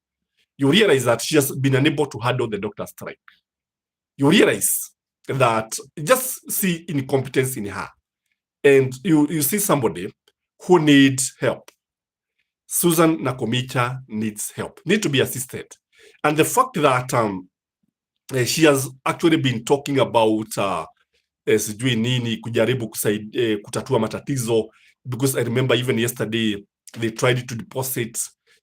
you realize that she has been unable to handle the doctor strike. You realize that just see incompetence in her. And you see somebody who needs help. Susan Nakumicha needs help, need to be assisted. And the fact that she has actually been talking about sijui nini kujaribu kutatua matatizo, because I remember even yesterday they tried to deposit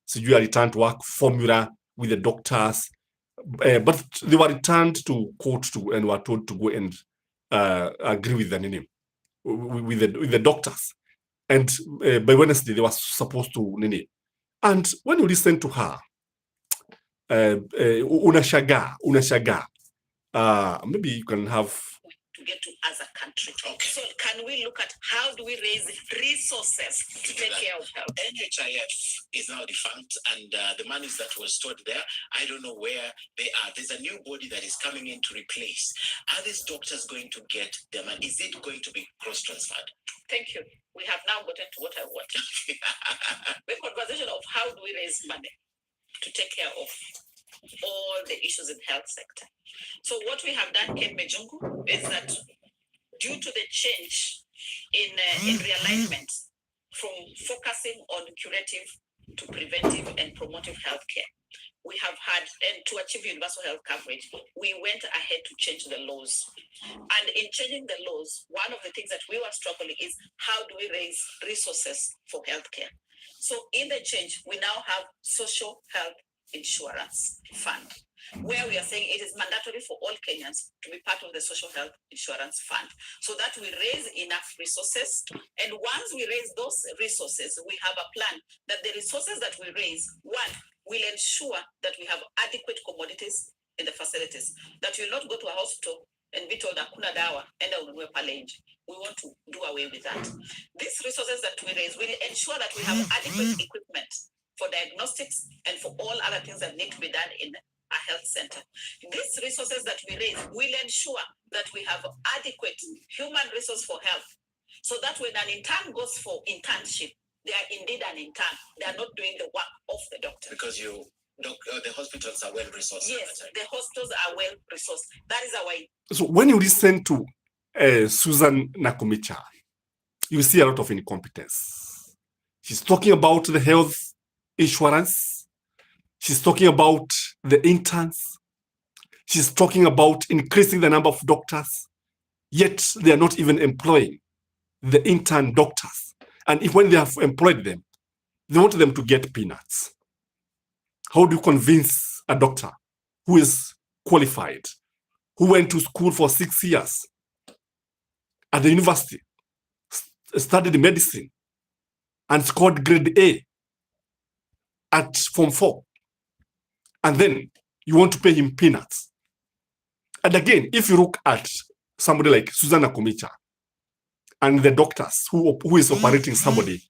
sijui a return to work formula with the doctors, but they were returned to court and were told to go and agree with the doctors. And by Wednesday they were supposed to nini. And when you listen to her, unashaga. Maybe you can have to get to as a country. Okay. So can we look at how do we raise resources to take care of health? NHIF is now defunct, and the monies that were stored there, I don't know where they are. There's a new body that is coming in to replace. Are these doctors going to get their money? Is it going to be cross-transferred? Thank you. We have now gotten to what I want. The conversation of how do we raise money to take care of all the issues in the health sector. So what we have done, Ken Mejungu, is that due to the change in realignment from focusing on curative to preventive and promotive healthcare, we have had, and to achieve universal health coverage, we went ahead to change the laws. And in changing the laws, one of the things that we were struggling is how do we raise resources for healthcare? So in the change, we now have social health insurance fund, where we are saying it is mandatory for all Kenyans to be part of the social health insurance fund, so that we raise enough resources. And once we raise those resources, we have a plan that the resources that we raise, one, will ensure that we have adequate commodities in the facilities, that you will not go to a hospital and be told hakuna dawa, enda ununue pale nje. We want to do away with that. These resources that we raise will ensure that we have adequate equipment for diagnostics and for all other things that need to be done in a health center. These resources that we raise will ensure that we have adequate human resource for health, so that when an intern goes for internship, they are indeed an intern. They are not doing the work of the doctor. Because the hospitals are well resourced. Yes, the hospitals are well resourced. That is our. So when you listen to Susan Nakumicha, you see a lot of incompetence. She's talking about the health insurance. She's talking about the interns. She's talking about increasing the number of doctors. Yet they are not even employing the intern doctors. And when they have employed them, they want them to get peanuts. How do you convince a doctor who is qualified, who went to school for 6 years at the university, studied medicine, and scored grade A at Form 4. And then you want to pay him peanuts. And again, if you look at somebody like Susanna Kumicha and the doctors who is operating somebody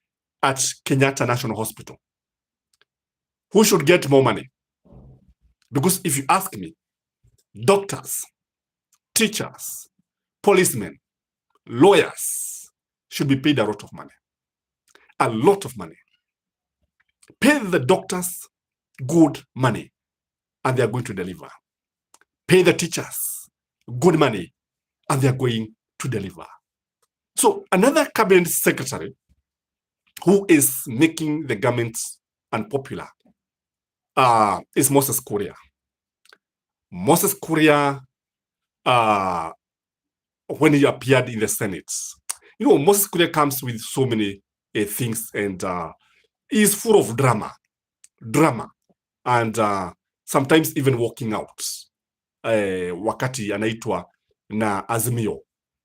at Kenyatta National Hospital, who should get more money? Because if you ask me, doctors, teachers, policemen, lawyers should be paid a lot of money. A lot of money. Pay the doctors good money and they are going to deliver. Pay the teachers good money and they are going to deliver. So another cabinet secretary who is making the government unpopular is Moses Kuria. Moses Kuria, when he appeared in the Senate, Moses Kuria comes with so many things and is full of drama, and sometimes even walking out wakati anaitwa na Azimio,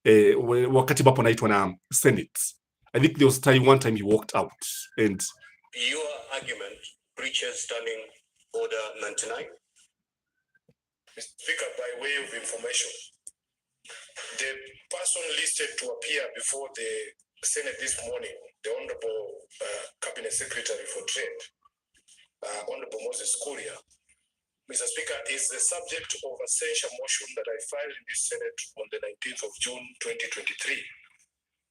wakati bapo anaitwa na Senate. I think there was one time he walked out. And your argument breaches Standing Order 99. Mr. Speaker, by way of information, the person listed to appear before the Senate this morning, the Honorable Cabinet Secretary for Trade, Honorable Moses Kuria, Mr. Speaker, is the subject of a censure motion that I filed in this Senate on the 19th of June 2023.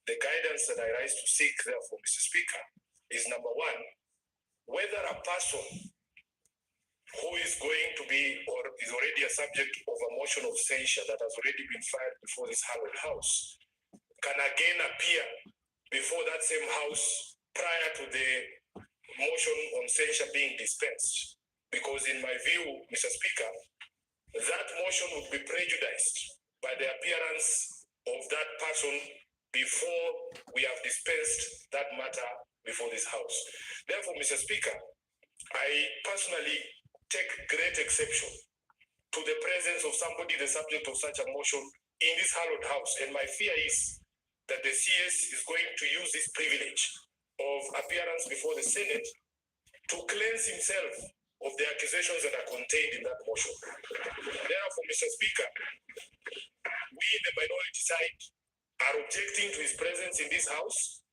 The guidance that I rise to seek, therefore, Mr. Speaker, is number one, whether a person who is going to be or is already a subject of a motion of censure that has already been filed before this hallowed house can again appear before that same house prior to the motion on censure being dispensed. Because in my view, Mr. Speaker, that motion would be prejudiced by the appearance of that person before we have dispensed that matter before this house. Therefore, Mr. Speaker, I personally take great exception to the presence of somebody the subject of such a motion in this hallowed house. And my fear is that the CS is going to use this privilege of appearance before the Senate to cleanse himself of the accusations that are contained in that motion. Therefore, Mr. Speaker, we in the minority side are objecting to his presence in this house,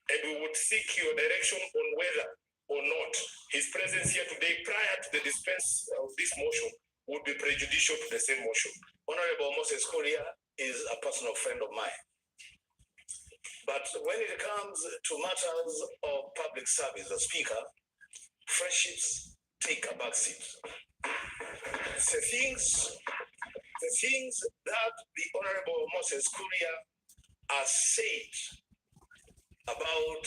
and we would seek your direction on whether or not his presence here today prior to the dispense of this motion would be prejudicial to the same motion. Honorable Moses Kuria is a personal friend of mine. But when it comes to matters of public service, the Speaker, friendships take a backseat. The things that the Honorable Moses Kuria has said about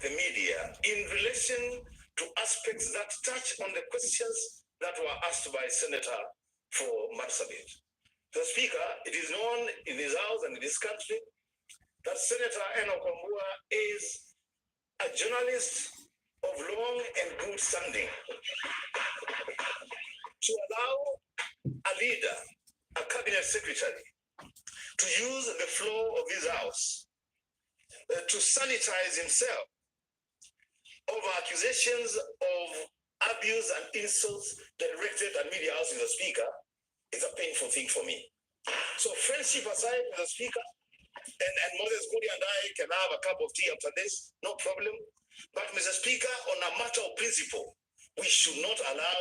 the media in relation to aspects that touch on the questions that were asked by Senator for Marsabit. The Speaker, it is known in this house and in this country that Senator Enoch Wambua is a journalist of long and good standing. To allow a leader, a cabinet secretary, to use the floor of his house to sanitize himself over accusations of abuse and insults directed at media house in the Speaker is a painful thing for me. So friendship aside with the Speaker, and Moses Kuria and I can have a cup of tea after this, no problem. But Mr. Speaker, on a matter of principle, we should not allow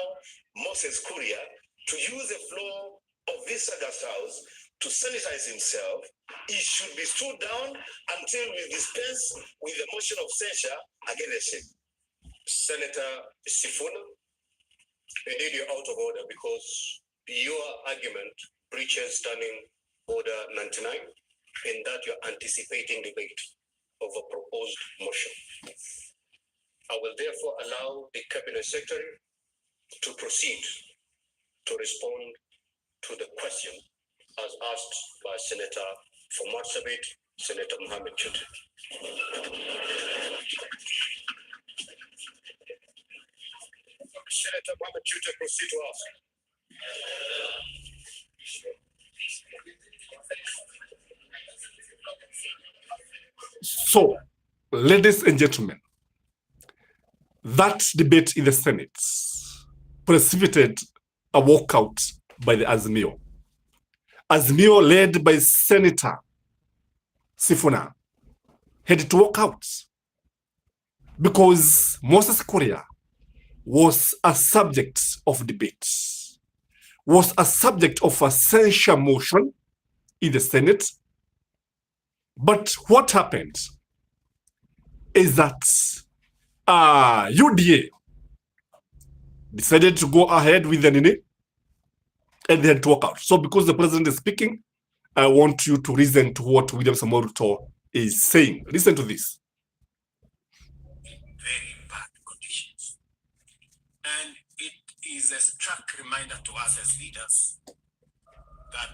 Moses Kuria to use the floor of this August House to sanitize himself. He should be stood down until we dispense with the motion of censure against him. Senator Sifuna, Indeed, you're out of order because your argument breaches Standing Order 99 in that you're anticipating debate of a proposed motion. I will therefore allow the Cabinet Secretary to proceed to respond to the question as asked by Senator for Marsabit, Senator Mohammed Chute. Senator Mohammed Chute, proceed to ask. So, ladies and gentlemen, that debate in the Senate precipitated a walkout by the Azimio. Azimio, led by Senator Sifuna, had to walk out because Moses Kuria was a subject of debate, was a subject of a censure motion in the Senate. But what happened is that UDA decided to go ahead with the Nini, and they had to walk out. So because the president is speaking, I want you to listen to what William Samoei Ruto is saying. Listen to this. Very bad conditions. And it is a stark reminder to us as leaders that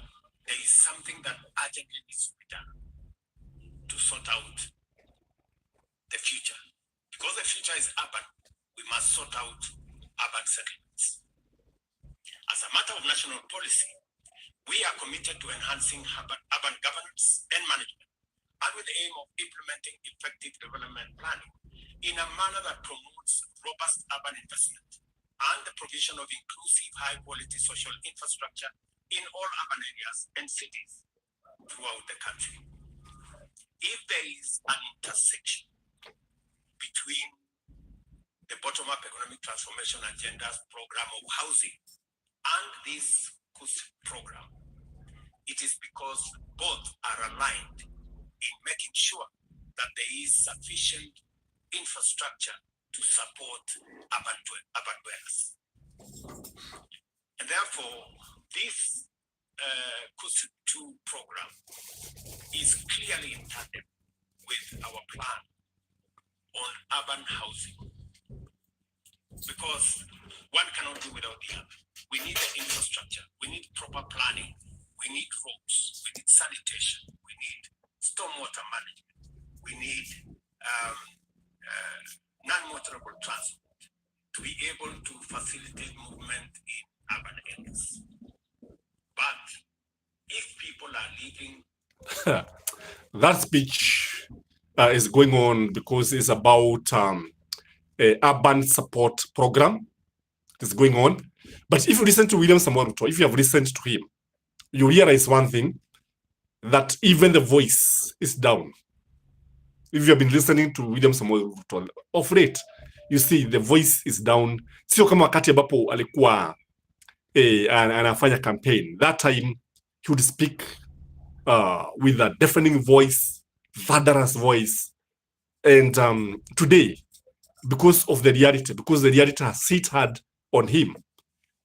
there is something that urgently needs to be done to sort out the future. Because the future is urban, we must sort out urban settlements. As a matter of national policy, we are committed to enhancing urban governance and management, and with the aim of implementing effective development planning in a manner that promotes robust urban investment and the provision of inclusive, high-quality social infrastructure in all urban areas and cities throughout the country. If there is an intersection between the bottom-up economic transformation agenda's program of housing and this program, it is because both are aligned in making sure that there is sufficient infrastructure to support urban dwellers. And therefore, this KUSU 2 program is clearly in tandem with our plan on urban housing, because one cannot do without the other. We need the infrastructure, we need proper planning, we need roads, we need sanitation, we need stormwater management, we need non-motorable transport to be able to facilitate movement in urban areas. But if people are living... That speech is going on because it's about a urban support program. It's going on. But if you listen to William Samoei Ruto, if you have listened to him, you realize one thing, that even the voice is down. If you have been listening to William Samoei Ruto of late, you see the voice is down. Sio kama wakati ambapo alikuwa anafanya campaign. That time he would speak with a deafening voice, thunderous voice. And today, because of the reality, because the reality has hit hard on him,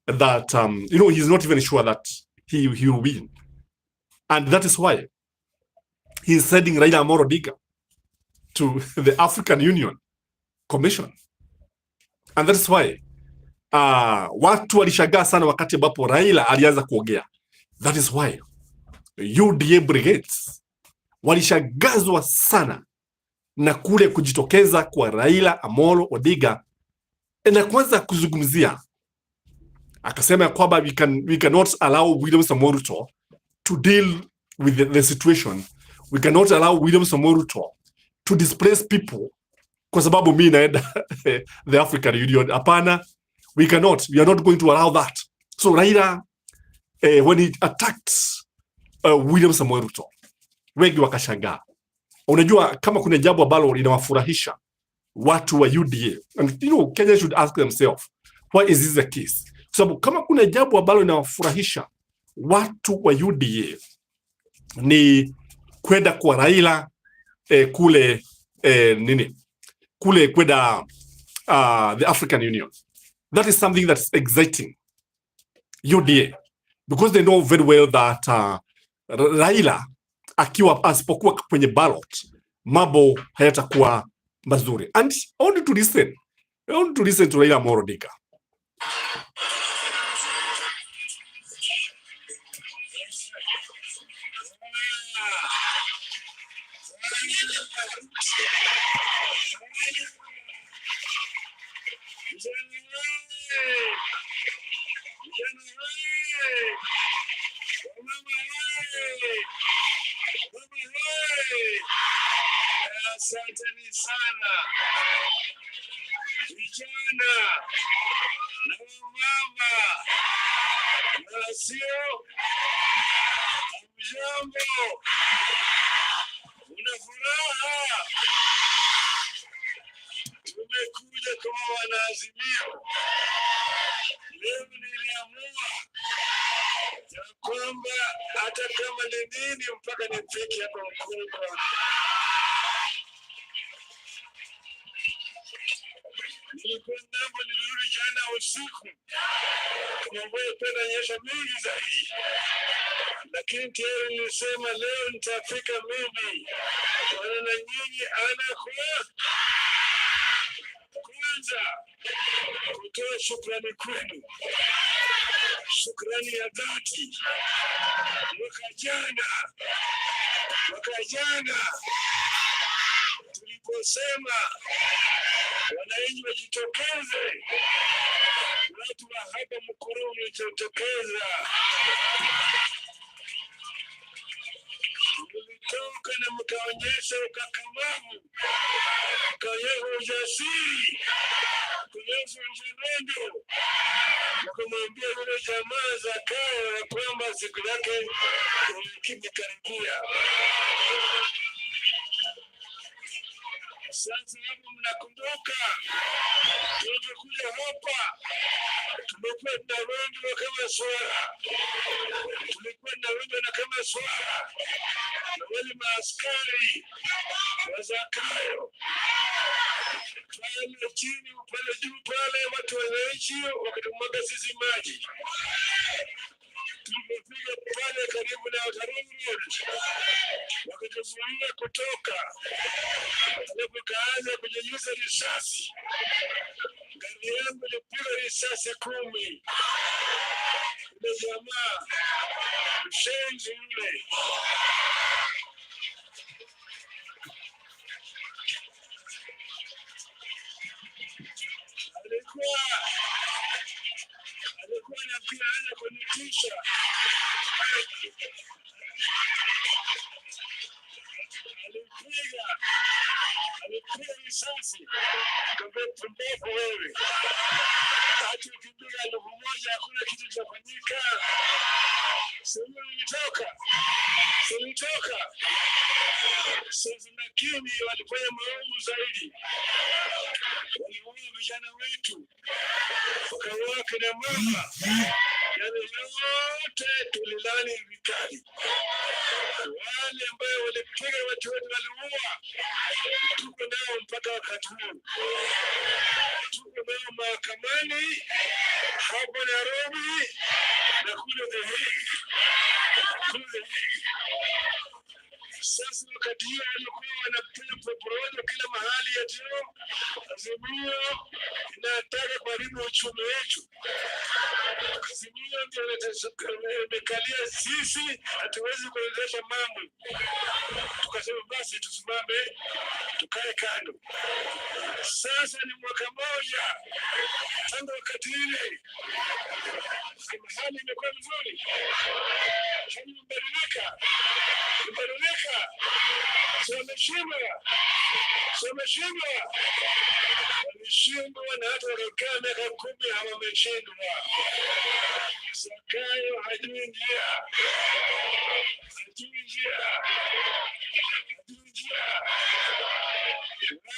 that he's not even sure that he will win. And that is why he's sending Raila Odinga to the African Union Commission. And that is why watu walishangaa sana wakati ambapo Raila alianza kuongea. That is why UDA brigades walishangazwa sana na kule kujitokeza kwa Raila Amolo Odinga, na kwanza kuzungumzia, akasema ya kwamba we cannot allow William Samoei Ruto to deal with the situation. We cannot allow William Samoei Ruto to displace people kwa sababu mimi naenda the African Union. Hapana, we are not going to allow that. So Raila when he attacked William Samoei Ruto, wengi wakashangaa. Unajua, kama kuna jambo ambalo linawafurahisha watu wa UDA, and Kenya should ask themselves, why is this the case? So kama kuna jambo ambalo linawafurahisha watu wa UDA ni kwenda kwa Raila kule kwenda the African Union. That is something that's exciting UDA, because they know very well that Raila asipokuwa kwenye ballot, mambo hayatakuwa mazuri. And I want to listen to Raila Amolo Odinga. Asanteni sana vijana na mama na sio mjambo, una furaha. Tumekuja kama wanaazimio. Leo niliamua ya kwamba hata kama ni nini mpaka nifike hapa mkubwa. Nilikuwa ngambo, nilirudi jana usiku, kuna mvua penda nyesha mingi zaidi, lakini tayari nilisema leo nitafika mimi wana na nyinyi ana kwa kwanza kutoa shukrani kwenu, shukrani ya dhati. Mwaka jana tuliposema wananchi wajitokeze, watu wa hapa Mkuru wajitokeza, mlitoka na mkaonyesha ukakamavu, mkaonyesha ujasiri, mkaonyesha uzalendo, mkamwambia yule jamaa Zakayo ya kwamba siku yake imekaribia. Sasa hapo mnakumbuka tulikuja hapa, tumekuwa na wendo kama swara, tulikuwa na wendo na kama swara, na wale maaskari wa Zakayo pale chini, pale juu, pale watu wananchi wakatumwaga sisi maji. Tulipofika pale karibu na Tarungu, wakatuzuia kutoka, alafu kaanza kunyanyuza risasi. Gari yangu ilipiga risasi 10. Ule jamaa mshenzi yule alikuwa anapiga hana kunitisha. Alipiga risasi kwamba pumbavu wewe, hata ukipiga 1000 hakuna kitu kitafanyika. Silitoka. Sasa lakini walifanya maovu zaidi, waliua vijana wetu, wakaua kina mama. Yale yote tulilani vikali. Wale ambao walipiga watu wetu waliua, tuko nao mpaka wakati huu. Tuko nao mahakamani hapa Nairobi na kule The Hague. Sasa wakati hiyo walikuwa wanapiga propaganda kila mahali ya juu, Azimio inataka kuharibu uchumi wetu. Azimio ndio imekalia sisi, hatuwezi kuendesha mambo. Tukasema basi tusimame, tukae kando. Sasa ni mwaka moja tangu wakati ile, hali imekuwa nzuri, hali imebadilika. Wameshindwa na hata wakakaa miaka 10 hawameshindwa. Zakayo hajui njia.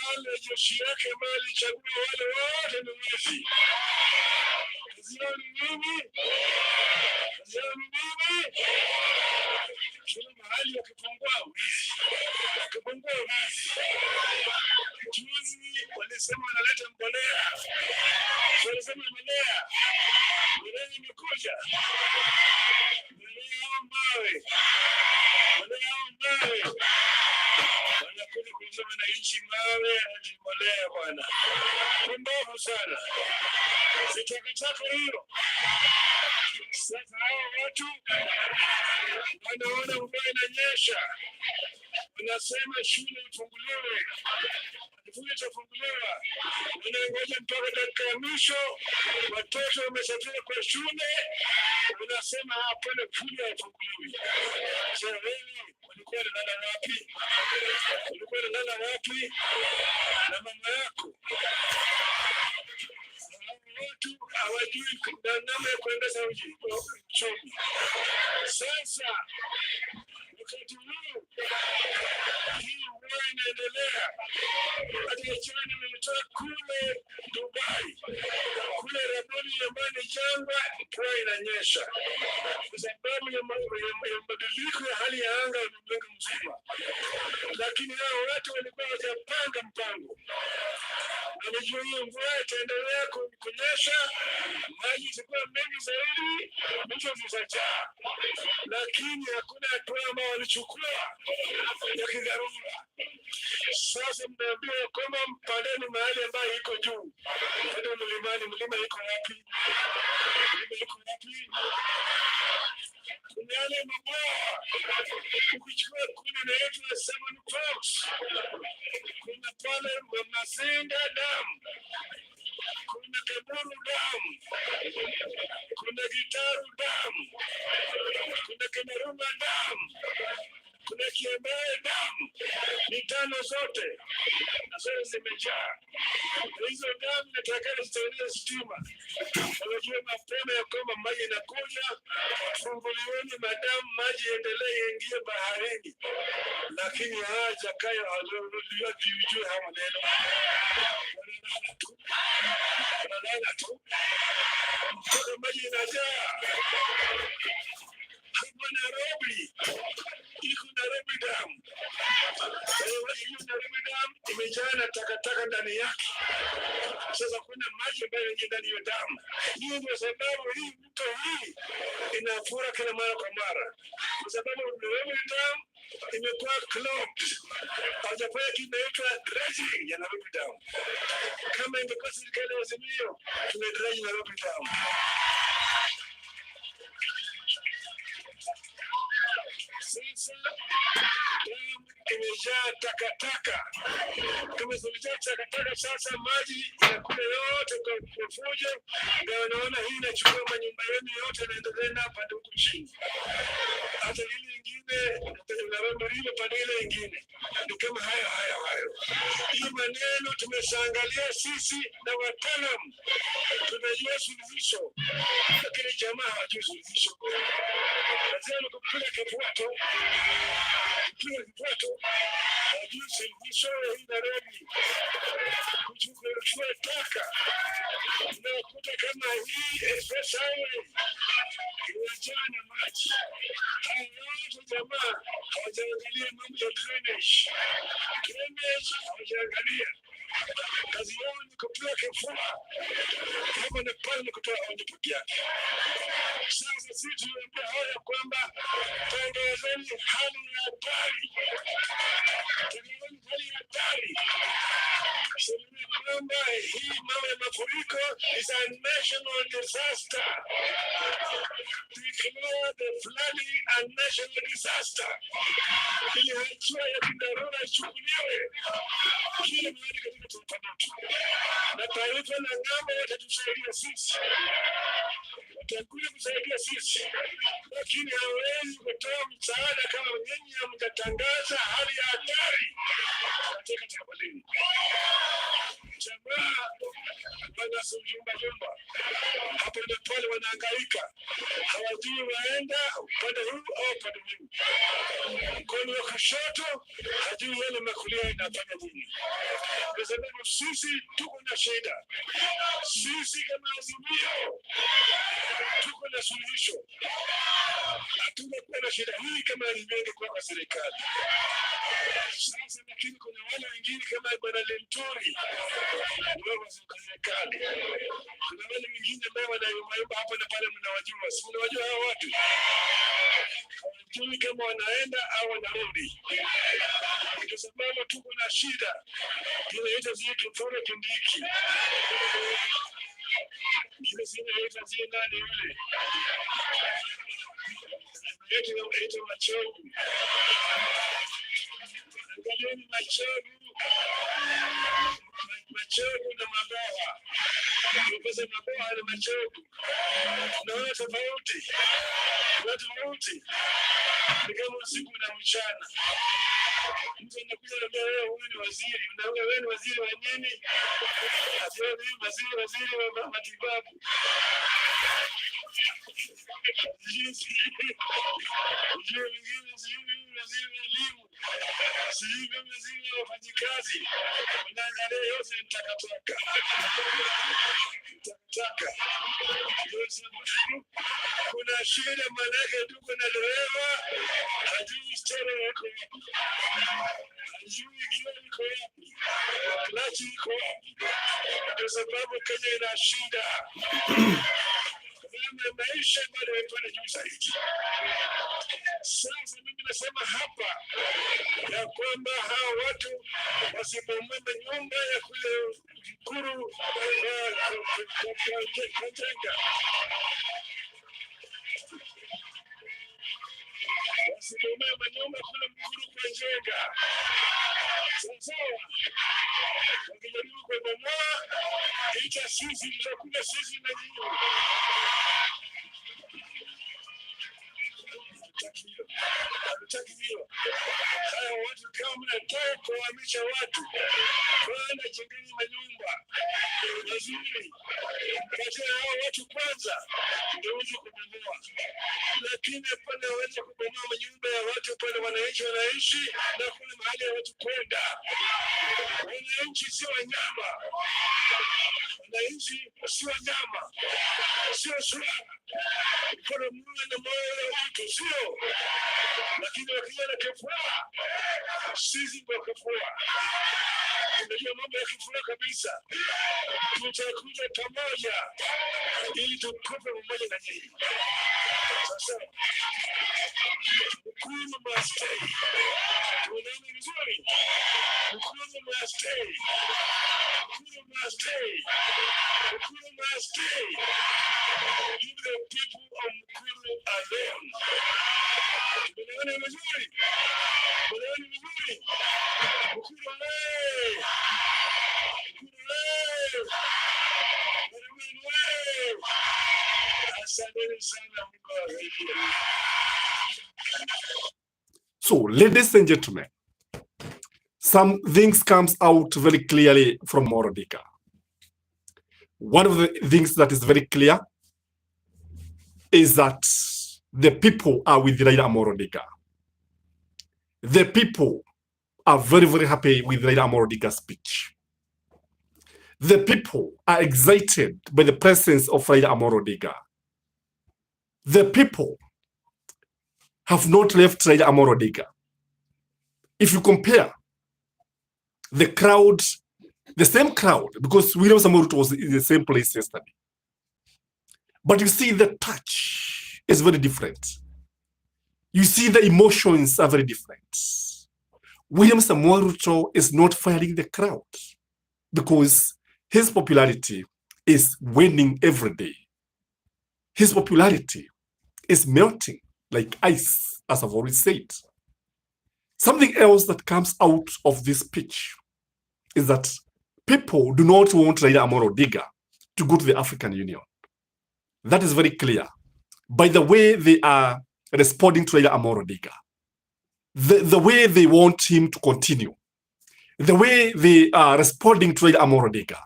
Wale jeshi yake mali chagua wale wote ni wezi. Kazioni nini? Kila mahali wakipungua wizi. Juzi walisema wanaleta mbolea. Walisema mbolea imekuja. Mbolea mawe. Wanakuja kuuza wananchi mawe hadi mbolea bwana. Pumbavu sana. Sitakataka hiyo. Sasa hao watu wanaona mvua inanyesha, wanasema shule ifunguliwe. Shule itafunguliwa, wanangoja mpaka dakika ya mwisho. Watoto wamesafiri kwa shule, unasema pale fujo haifunguliwi. Sasa wewe ulikuwa unalala wapi? Ulikuwa unalala wapi na mama yako? Watu hawajui namna ya kuendesha uchumi. Sasa wakati huu hii mvua inaendelea, hadi jana nimetoka kule Dubai, kule Raboni ambayo ni jangwa, mvua inanyesha kwa sababu ya mabadiliko ya hali ya anga ulimwengu mzima. Lakini hao watu walikuwa hawajapanga mpango. Wanajua hiyo mvua itaendelea kunyesha, maji itakuwa mengi zaidi, mito zitajaa. Lakini hakuna hatua ambayo walichukua ya kidharura. Sasa mnaambiwa kwamba mpandeni mahali ambayo iko juu. Pande mlimani, mlima iko wapi? Mlima iko wapi? Kuna yale mabwawa. Ukichukua kule inaitwa Seven Forks. Kuna pale Masinga Dam. Kuna Kaburu Dam. Kuna Gitaru Dam. Kuna Kemerunga Dam. Kuna Kiembe Dam. Ni tano zote. Na zote zimejaa. Hizo damu nataka zitengeneze stima. Wanajua mapema ya kwamba maji inakuja, funguliweni madamu maji endelee ingie baharini. Lakini haja kaya hawajua juu haya maneno. Wanalala tu. Mpaka maji inajaa. Hapa Nairobi, iko Nairobi Dam. Hiyo Nairobi Dam imejaa na takataka ndani yake. Sasa kuna maji ambayo yanaingia ndani ya damu. Hiyo ndio sababu hii mto hii inafura kila mara kwa mara. Kwa sababu Nairobi Dam imekuwa clogged. Hawajafanya kitu inaitwa dredging ya Nairobi Dam. Kama ingekuwa serikali ya Azimio, tumedredge Nairobi Dam. Sasa imejaa takataka. Kama zimejaa takataka, sasa maji yanakuja yote kwa fujo, na wanaona hii inachukua manyumba yenu yote na inaendelea pande huku chini. Hata ile ingine na pande ile ingine ni kama hayo. Hii maneno tumeshaangalia sisi na wataalamu, tunajua suluhisho, lakini jamaa hawajui suluhisho. Lazima kupiga kifuato, hawajui suluhisho hii Nairobi. Kuchukua taka unakuta kama hii express highway inajaa na maji. Hayo jamaa hawajaangalia mambo ya drainage hawajaangalia. Kazi yao ni kupiga kifua kama na pale ni kutoa onyo peke yake. Sasa sisi tunaambia haya kwamba tangazeni hali ya hatari. Tangazeni hali ya hatari. Sema kwamba hii mambo ya mafuriko is a national disaster. Declare the flooding a national disaster. Ili hatua ya kidharura ichukuliwe kila mahali katika taifa letu. Na taifa na ng'ambo watatusaidia sisi. Watakuja kusaidia sisi. Lakini hawezi kutoa msaada kama nyinyi mtatangaza hali ya hatari katika taifa lenu. Jamaa wanasujumba hapa na pale, wanahangaika, hawajui waenda upande huu au upande huu. Mkono wa kushoto hajui yale makulia inafanya nini. Kwa sababu sisi tuko na shida. Sisi kama Azimio tuko na suluhisho. Hatuna kuwa na shida hii kama Azimio kwa serikali. Sasa lakini kuna wale wengine kama Bwana Lenturi wao serikali. Kuna wale wengine ambao wanaimba hapa na pale, mnawajua. Si mnawajua hao watu? Hawajui kama wanaenda au wanarudi. Kwa sababu tuko na shida. Tunaita zetu fora kindiki. Kile zinaita zile nani yule. Yetu inaitwa machogu. Angalieni machogu na mabawa. Pesa maboa na machogo. Naona tofauti. Tofauti. Ni kama usiku na mchana. Mtu anakuja anambia wewe huyu ni waziri. Unaona wewe ni waziri wa nini? Ati wewe ni waziri wa matibabu. Wafanyikazi unaangalia yote nitakatoka kuna shida manake tuko na dereva hajui stera yako hajui gia iko yapi klachi iko yapi kwa sababu Kenya ina shida maisha bado yamepanda juu zaidi. Sasa mimi nasema hapa ya kwamba hao watu wasibomoe nyumba ya kule Mkuru Kajenga. Wasibomoe manyumba kule Mkuru Kajenga. Sasa wakijaribu kubomoa hicho sisi tutakuja sisi na nyinyi. Hatutakiwa. Haya watu kama mnataka kuhamisha watu kwenda jengeni manyumba mazuri, kati hao watu kwanza ndio waweze kubomoa, lakini pale waweze kubomoa manyumba ya watu pale wananchi wanaishi na kule mahali ya watu kwenda. Wananchi sio wanyama, wananchi sio wanyama, sio swala. Kuna Mungu na moyo wa watu sio, lakini wakija na kifua sisi ndio kifua. Unajua mambo ya kifua kabisa, tutakuja pamoja ili tukupe pamoja na nyinyi. Sasa Mkuru must stay. Tunaona vizuri, Mkuru must stay. Mkuru must stay. Mkuru must stay. Give the people of Mkuru alone. Tunaona vizuri, tunaona vizuri. Mkuru alone. Mkuru alone. Mkuru alone. Asante sana Mkuru. So, ladies and gentlemen, some things comes out very clearly from Odinga. One of the things that is very clear is that the people are with Raila Odinga. The people are very, very happy with Raila Odinga's speech. The people are excited by the presence of Raila Odinga. The people have not left Raila Odinga. If you compare the crowd, the same crowd, because William Samoei Ruto was in the same place yesterday. But you see the touch is very different. You see the emotions are very different. William Samoei Ruto is not firing the crowd because his popularity is waning every day. His popularity is melting like ice, as I've already said. Something else that comes out of this speech is that people do not want Raila Odinga to go to the African Union. That is very clear. By the way they are responding to Raila Odinga, the way they want him to continue, the way they are responding to Raila Odinga,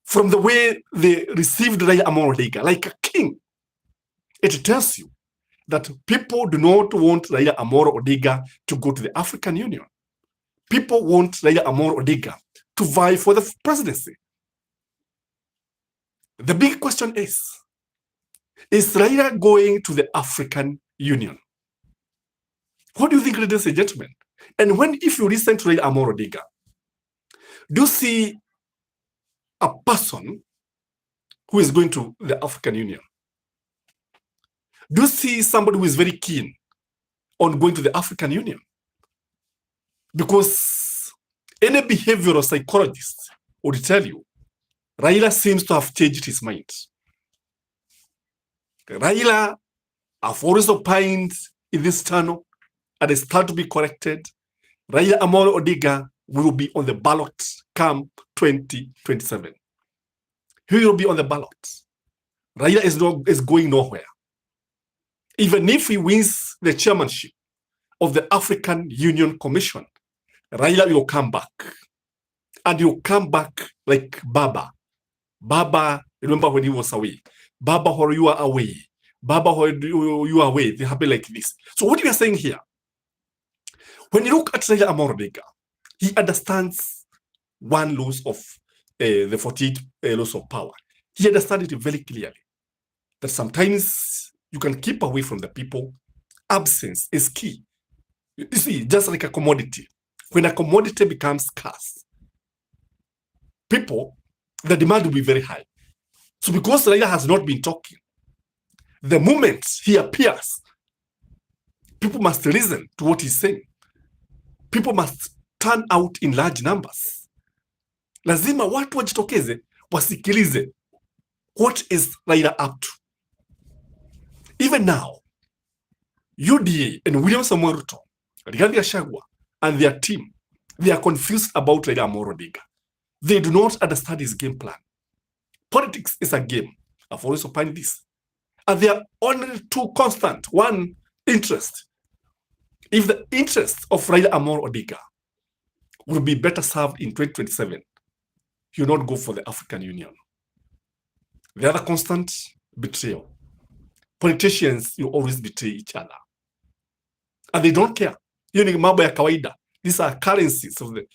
from the way they received Raila Odinga like a king, it tells you that people do not want Raila Odinga to go to the African Union. People want Raila Odinga to vie for the presidency. The big question is Raila going to the African Union? What do you think, ladies and gentlemen? And if you listen to Raila Odinga, do you see a person who is going to the African Union? Do you see somebody who is very keen on going to the African Union? Because any behavioral psychologist would tell you, Raila seems to have changed his mind. Raila have always opined in this channel and it's start to be corrected. Raila Odinga will be on the ballot come 2027. he will be on the ballot. Raila is going nowhere. Even if he wins the chairmanship of the African Union Commission, Raila will come back. And he'll come back like Baba. Baba, remember when he was away? Baba, when you are away. Baba, when you are away. They happen like this. So what we are saying here, when you look at Raila Amolo Odinga, he understands one laws of the 48 laws of power. He understands it very clearly. That sometimes you can keep away from the people. Absence is key. You see, just like a commodity. When a commodity becomes scarce, people, the demand will be very high. So because Raila has not been talking, the moment he appears, people must listen to what he's saying. People must turn out in large numbers. Lazima watu wajitokeze, wasikilize. What is Raila up to? Even now, UDA and William Samoei Ruto, Rigathi Gachagua, and their team, they are confused about Raila Amolo Odinga. They do not understand his game plan. Politics is a game. I've always opined this. And there are only two constant. One, interest. If the interest of Raila Amolo Odinga will be better served in 2027, he will not go for the African Union. The other constant, betrayal. Politicians, you always betray each other. And they don't care. Hiyo ni mambo ya kawaida. These are currencies of the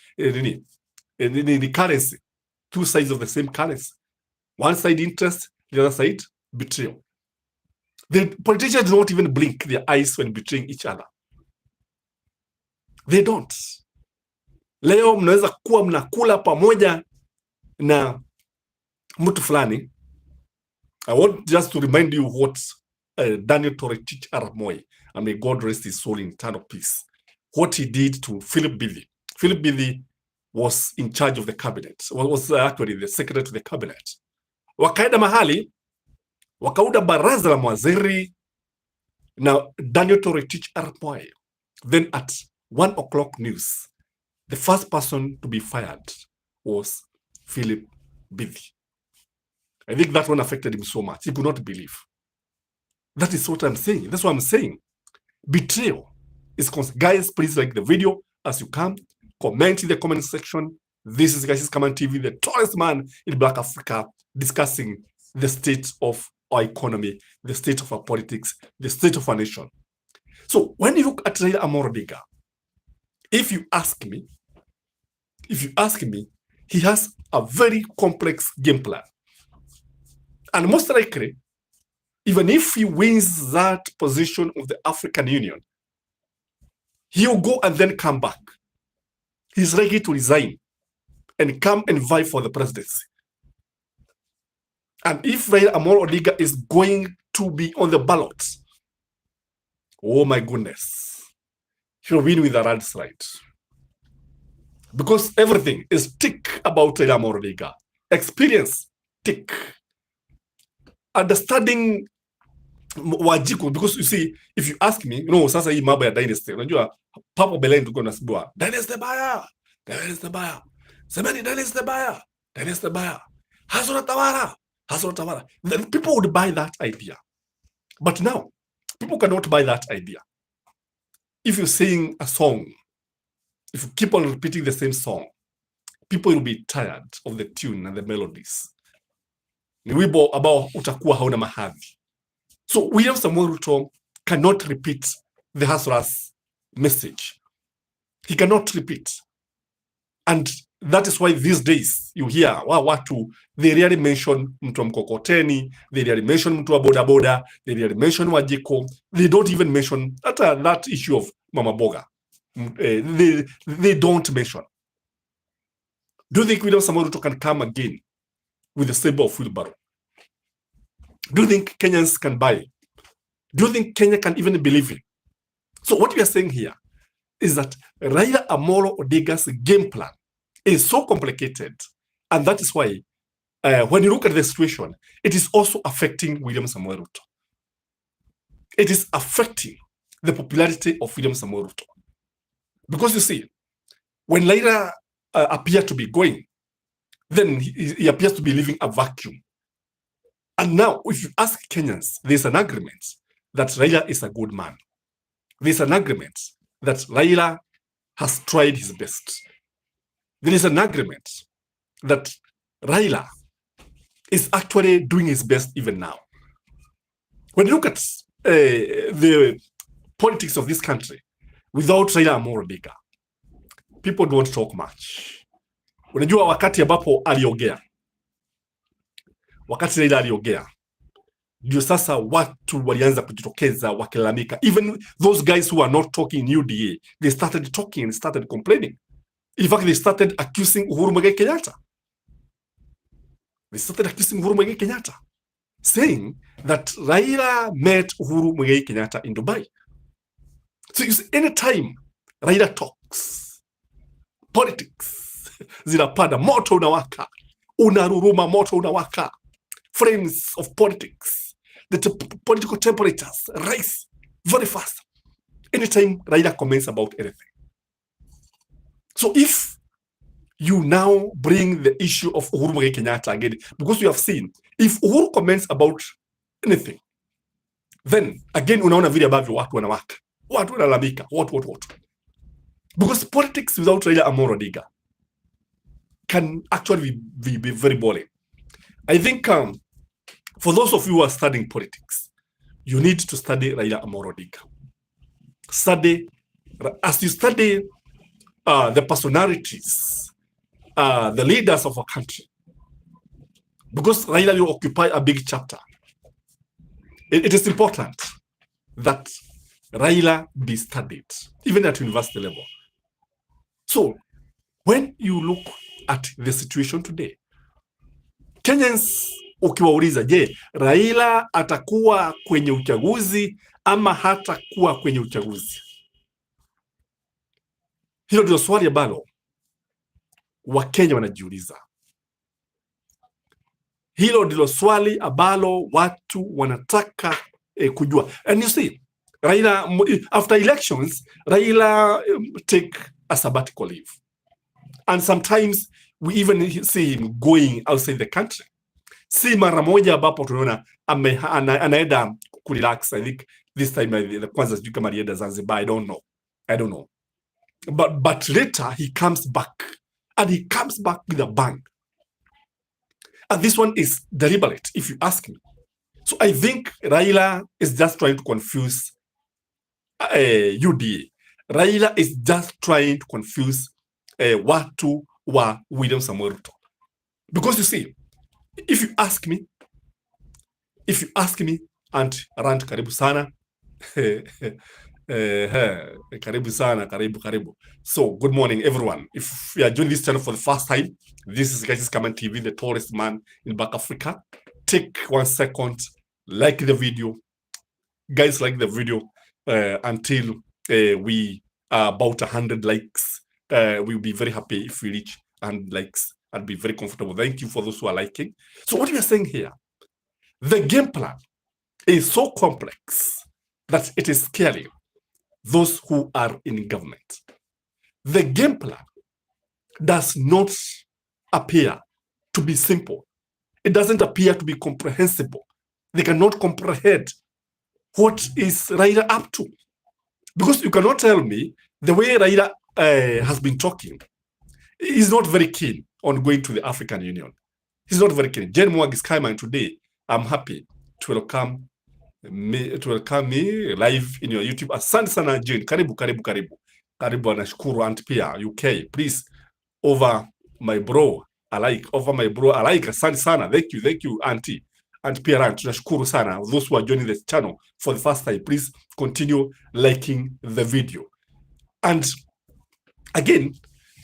currency. Two sides of the same currency. One side interest, the other side betrayal. The politicians do not even blink their eyes when betraying each other. They don't. Leo mnaweza kuwa mnakula pamoja na mtu fulani. I want just to remind you what Daniel Toroitich Arap Moi, and may God rest his soul in eternal peace, what he did to Philip Bidhi. Philip Bidhi was in charge of the cabinet, was actually the secretary to the cabinet. Wakaenda mahali, wakauda baraza la mawaziri na Daniel Toroitich Arap Moi. Then at 1 o'clock news, the first person to be fired was Philip Bidhi. I think that one affected him so much. He could not believe. That is what I'm saying. That's what I'm saying. Betrayal is constant. Guys, please like the video as you come. Comment in the comment section. This is Gachie Skyman TV, the tallest man in Black Africa, discussing the state of our economy, the state of our politics, the state of our nation. So when you look at Raila Amolo Odinga, if you ask me, he has a very complex game plan. And most likely, even if he wins that position of the African Union, he'll go and then come back. He's ready to resign and come and vie for the presidency. And if Raila Amolo Odinga is going to be on the ballot, oh my goodness, he'll win with a landslide. Because everything is tick about Raila Amolo Odinga. Experience, tick. Understanding wajiko, because you see, if you ask me, sasa hii mambo ya dynasty, unajua papo beleni tulikuwa tunasibua dynasty baya, semeni dynasty baya, hasura tawara. Then people would buy that idea. But now, people cannot buy that idea. If you sing a song, if you keep on repeating the same song, people will be tired of the tune and the melodies. Ni wimbo ambao utakuwa hauna mahadhi. So William Samoei Ruto cannot repeat the hustler's message. He cannot repeat. And that is why these days you hear watu, they really mention mtu wa mkokoteni, they really mention mtu wa bodaboda, they really mention wajiko. They don't even mention that issue of Mama Boga. They don't mention. Do you think William Samoei Ruto can come again with the symbol of wheelbarrow? Do you think Kenyans can buy it? Do you think Kenya can even believe it? So what we are saying here is that Raila Amolo Odinga's game plan is so complicated, and that is why when you look at the situation, it is also affecting William Samoei Ruto. It is affecting the popularity of William Samoei Ruto. Because you see, when Raila appeared to be going, then he appears to be leaving a vacuum And now, if you ask Kenyans, there's an agreement that Raila is a good man. There's an agreement that Raila has tried his best. There is an agreement that Raila is actually doing his best even now. When you look at the politics of this country, without Raila Odinga, people don't talk much. Unajua wakati ambapo aliongea, wakati Raila aliongea, ndio sasa watu walianza kujitokeza wakilalamika. Even those guys who are not talking in UDA, they started talking and started complaining. In fact, they started accusing Uhuru Muigai Kenyatta. They started accusing Uhuru Muigai Kenyatta, saying that Raila met Uhuru Muigai Kenyatta in Dubai. So you see, anytime Raila talks, politics zinapanda, moto unawaka, unaruruma, moto unawaka. Frames of politics, the political temperatures rise very fast anytime Raila comments about anything. So if you now bring the issue of Uhuru Muigai Kenyatta again, because we have seen, if Uhuru comments about anything, then again unaona vile ambavyo watu wanawaka, watu wanalamika, what. Because politics without Raila Odinga can actually be very boring. I think for those of you who are studying politics, you need to study Raila Odinga. As you study the personalities, the leaders of a country, because Raila will occupy a big chapter. It is important that Raila be studied, even at university level. So, when you look at the situation today, Kenyans ukiwauliza, je, Raila atakuwa kwenye uchaguzi ama hatakuwa kwenye uchaguzi? Hilo ndio swali ambalo Wakenya wanajiuliza. Hilo ndilo swali ambalo watu wanataka kujua. And you see, Raila, after elections, Raila take a sabbatical leave. And sometimes we even see him going outside the country. Si mara moja ambapo tunaona anaenda kurelax. I think this time the kwanza sijui kama alienda Zanzibar, I don't know. But later he comes back, and he comes back with a bang. And this one is deliberate, if you ask me. So I think Raila is just trying to confuse UDA. Raila is just trying to confuse watu wa William Samoei Ruto. Because you see, if you ask me, and Rant, karibu sana. Karibu sana, karibu. So, good morning, everyone. If you are joining this channel for the first time, this is Gachie Skyman TV, the tallest man in Back Africa. Take 1 second, like the video. Guys, like the video until we are about 100 likes. We'll be very happy if we reach 100 likes. I'd be very comfortable. Thank you for those who are liking. So what we are saying here, the game plan is so complex that it is scaring those who are in government. The game plan does not appear to be simple. It doesn't appear to be comprehensible. They cannot comprehend what is Raila up to. Because you cannot tell me the way Raila has been talking, he's not very keen on going to the African Union. He's not very keen. Gachie Skyman, today, I'm happy to welcome me live in your YouTube. Asante sana Jane. Karibu. Karibu anashukuru and pia UK. Please, over my bro, I like. Asante sana. Thank you, auntie. And pia Rant, tunashukuru sana. Those who are joining this channel for the first time, please continue liking the video. And again,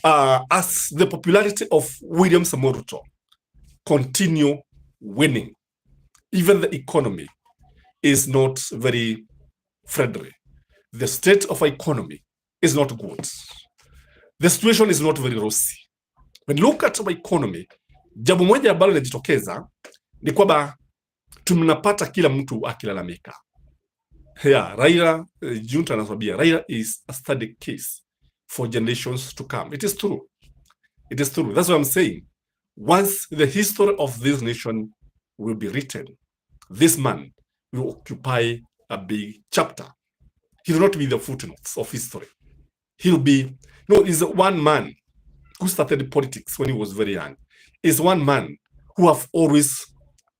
as the popularity of William Samoei Ruto continue winning, even the economy is not very friendly. The state of economy is not good. The situation is not very rosy. When you look at our economy, jambo moja ambalo linajitokeza ni kwamba tunapata kila mtu akilalamika. Yeah, Raila, Junta anasabia, Raila is a study case for generations to come. It is true. That's what I'm saying. Once the history of this nation will be written, this man will occupy a big chapter. He will not be the footnotes of history. He'll be, he's one man who started politics when he was very young. Is one man who have always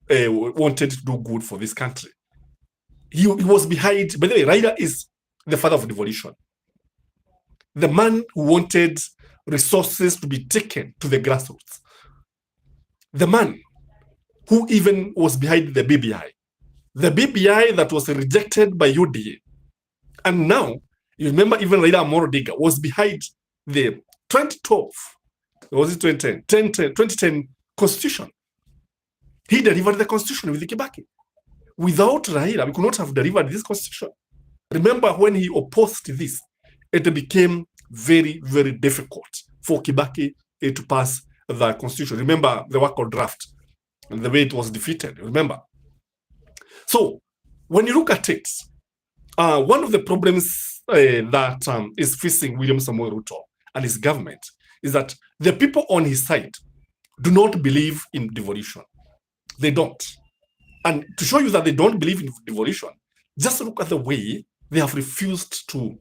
wanted to do good for this country. He was behind, by the way, Raila is the father of devolution. The man who wanted resources to be taken to the grassroots. The man who even was behind the BBI. The BBI that was rejected by UDA. And now, you remember even Raila Odinga was behind the 2012, was it 2010 constitution. He delivered the constitution with Kibaki. Without Raila, we could not have delivered this constitution. Remember when he opposed this, it became very, very difficult for Kibaki to pass the constitution. Remember the work of draft and the way it was defeated, remember? So, when you look at it, one of the problems that is facing William Samoei Ruto and his government is that the people on his side do not believe in devolution. They don't. And to show you that they don't believe in devolution, just look at the way they have refused to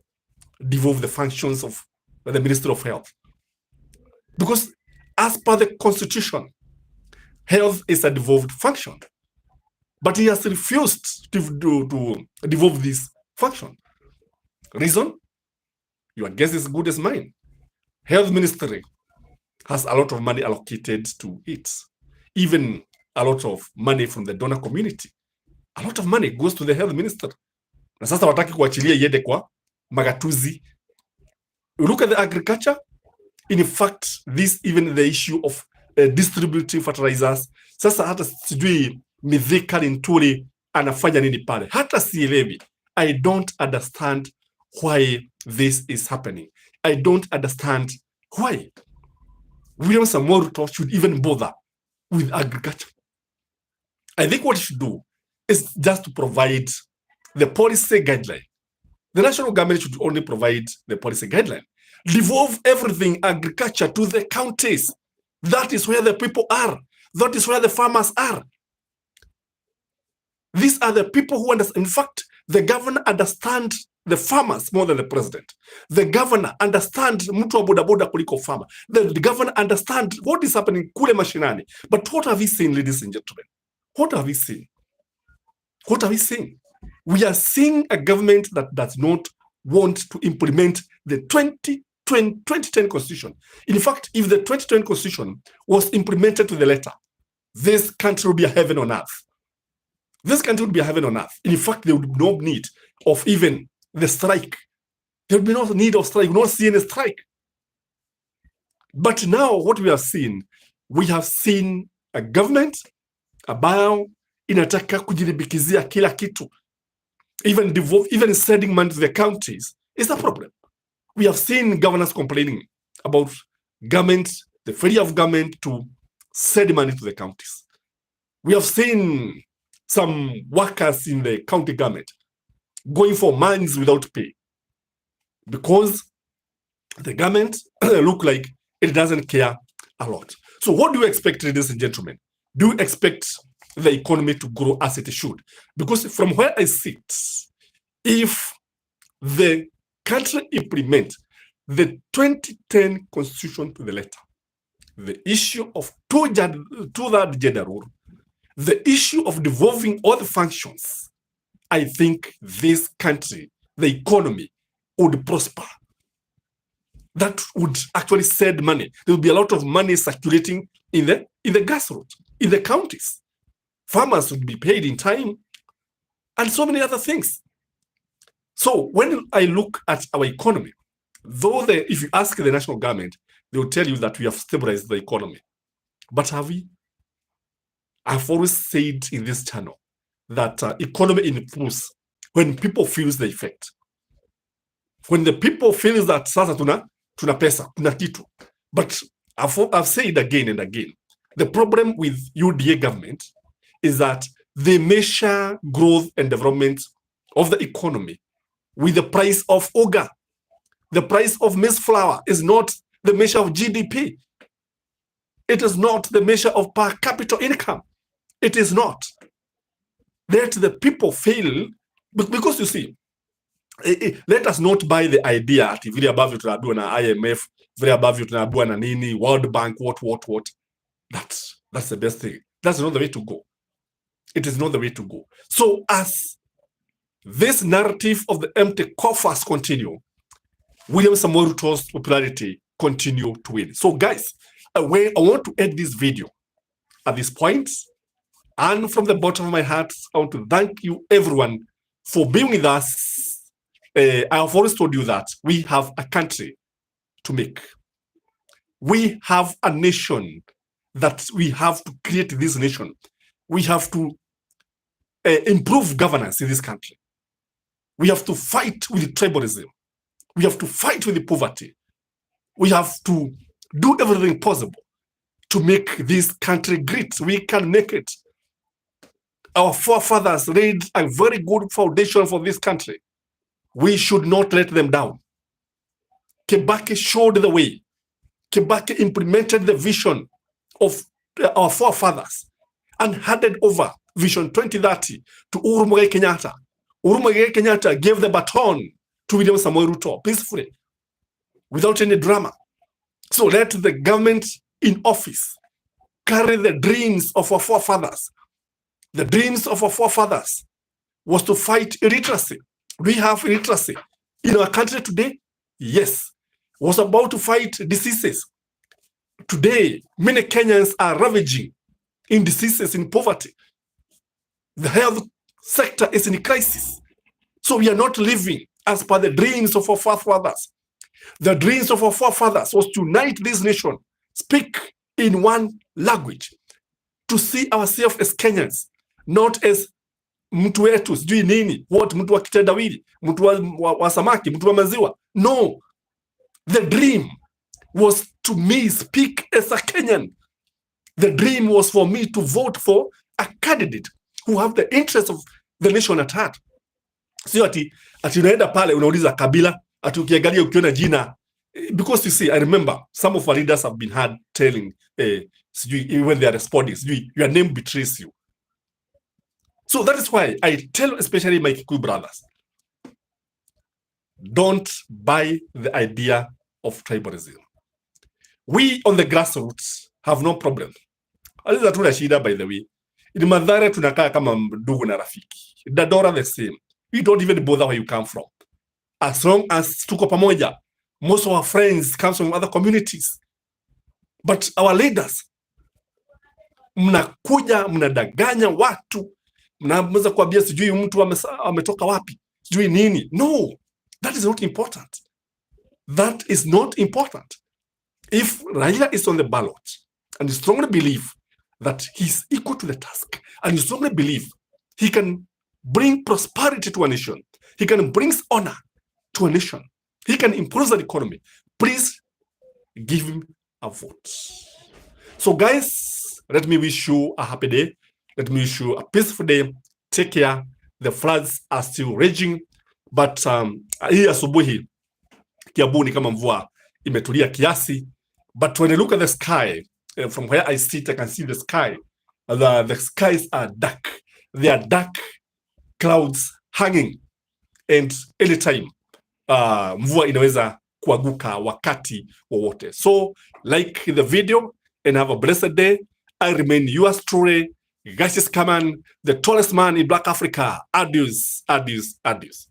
devolve the functions of the Minister of Health. Because as per the Constitution, health is a devolved function. But he has refused to devolve this function. Reason? Your guess is as good as mine. Health Ministry has a lot of money allocated to it. Even a lot of money from the donor community. A lot of money goes to the health minister. Na sasa wataki kuachilia iende kwa magatuzi. You look at the agriculture, in fact, even the issue of distributing fertilizers. Sasa hata sijui Mithika Linturi anafanya nini pale. Hata sielewi. I don't understand why this is happening. I don't understand why William Samoei Ruto should even bother with agriculture. I think what he should do is just to provide the policy guideline. The national government should only provide the policy guideline. Devolve everything, agriculture, to the counties. That is where the people are. That is where the farmers are. These are the people who understand. In fact, the governor understands the farmers more than the president. The governor understands mtu wa bodaboda kuliko farmer. The governor understands what is happening kule mashinani. But what have we seen, ladies and gentlemen? What have we seen? What are we seeing? We are seeing a government that does not want to implement the 2010 constitution. In fact, if the 2010 constitution was implemented to the letter, this country would be a heaven on earth. This country would be a heaven on earth. In fact, there would be no need of even the strike. There would be no need of strike. We will not see any strike. But now what we have seen a government ambayo inataka kujiribikizia kila kitu. Even sending money to the counties is a problem. We have seen governors complaining about government, the failure of government to send money to the counties. We have seen some workers in the county government going for months without pay because the government look like it doesn't care a lot. So what do you expect, ladies and gentlemen? Do you expect the economy to grow as it should? Because from where I sit, if the country implement the 2010 constitution to the letter, the issue of two-third gender rule, the issue of devolving all the functions, I think this country, the economy, would prosper. That would actually send money. There would be a lot of money circulating in the grassroots, in the counties. Farmers would be paid in time, and so many other things. So when I look at our economy, though if you ask the national government, they will tell you that we have stabilized the economy. But have we? I've always said in this channel that economy improves when people feel the effect. When the people feel that sasa tuna pesa, tuna kitu. But I've said again and again, the problem with UDA government is that they measure growth and development of the economy with the price of oga. The price of maize flour is not the measure of GDP. It is not the measure of per capita income. It is not. Let the people feel, because you see, let us not buy the idea ati vile ambavyo tunaambiwa na IMF, vile ambavyo tunaambiwa na nini, World Bank, what. That's the best thing. That's not the way to go. It is not the way to go. So as this narrative of the empty coffers continue, William Samoei Ruto's popularity continue to win. So guys, I want to end this video at this point. And from the bottom of my heart, I want to thank you everyone for being with us. I have always told you that we have a country to make. We have a nation that we have to create this nation. We have to improve governance in this country. We have to fight with tribalism. We have to fight with the poverty. We have to do everything possible to make this country great. We can make it. Our forefathers laid a very good foundation for this country. We should not let them down. Kibaki showed the way. Kibaki implemented the vision of our forefathers and handed over Vision 2030 to Uhuru Muigai Kenyatta. Uhuru Muigai Kenyatta gave the baton to William Samoei Ruto peacefully, without any drama. So let the government in office carry the dreams of our forefathers. The dreams of our forefathers was to fight illiteracy. We have illiteracy in our country today. Yes. Was about to fight diseases. Today, many Kenyans are ravaging in diseases, in poverty. The health sector is in crisis. So we are not living as per the dreams of our forefathers. The dreams of our forefathers was to unite this nation, speak in one language, to see ourselves as Kenyans, not as mtu wetu sijui nini, what mtu wa kitendawili, mtu wa samaki, mtu wa maziwa. No, the dream was to me speak as a Kenyan. The dream was for me to vote for a candidate who have the interest of the nation at heart. Sio ati unaenda pale unauliza kabila, ati ukiangalia ukiona jina. Because you see, I remember some of our leaders have been heard telling, when they are responding, your name betrays you. So that is why I tell especially my Kikuyu brothers, don't buy the idea of tribalism. We on the grassroots have no problem. Aliza tuna shida, by the way. In Mathare tunakaa kama ndugu na rafiki. Dadora the same. We don't even bother where you come from. As long as tuko pamoja. Most of our friends come from other communities. But our leaders, mnakuja, mnadanganya watu, mnaweza kuambia sijui mtu ametoka wapi, sijui nini. No, that is not important. That is not important. If Raila is on the ballot and you strongly believe that he's equal to the task, and you strongly believe he can bring prosperity to a nation, he can bring honor to a nation, he can improve the economy, please give him a vote. So guys, let me wish you a happy day. Let me wish you a peaceful day. Take care. The floods are still raging, but hii asubuhi Kiambu ni kama mvua imetulia kiasi. But when I look at the sky, from where I sit, I can see the sky. The skies are dark. They are dark clouds hanging. And anytime, mvua inaweza kuanguka wakati wowote. So, like the video and have a blessed day. I remain yours truly, Gachie Skyman, the tallest man in Black Africa. Adios, adios, adios.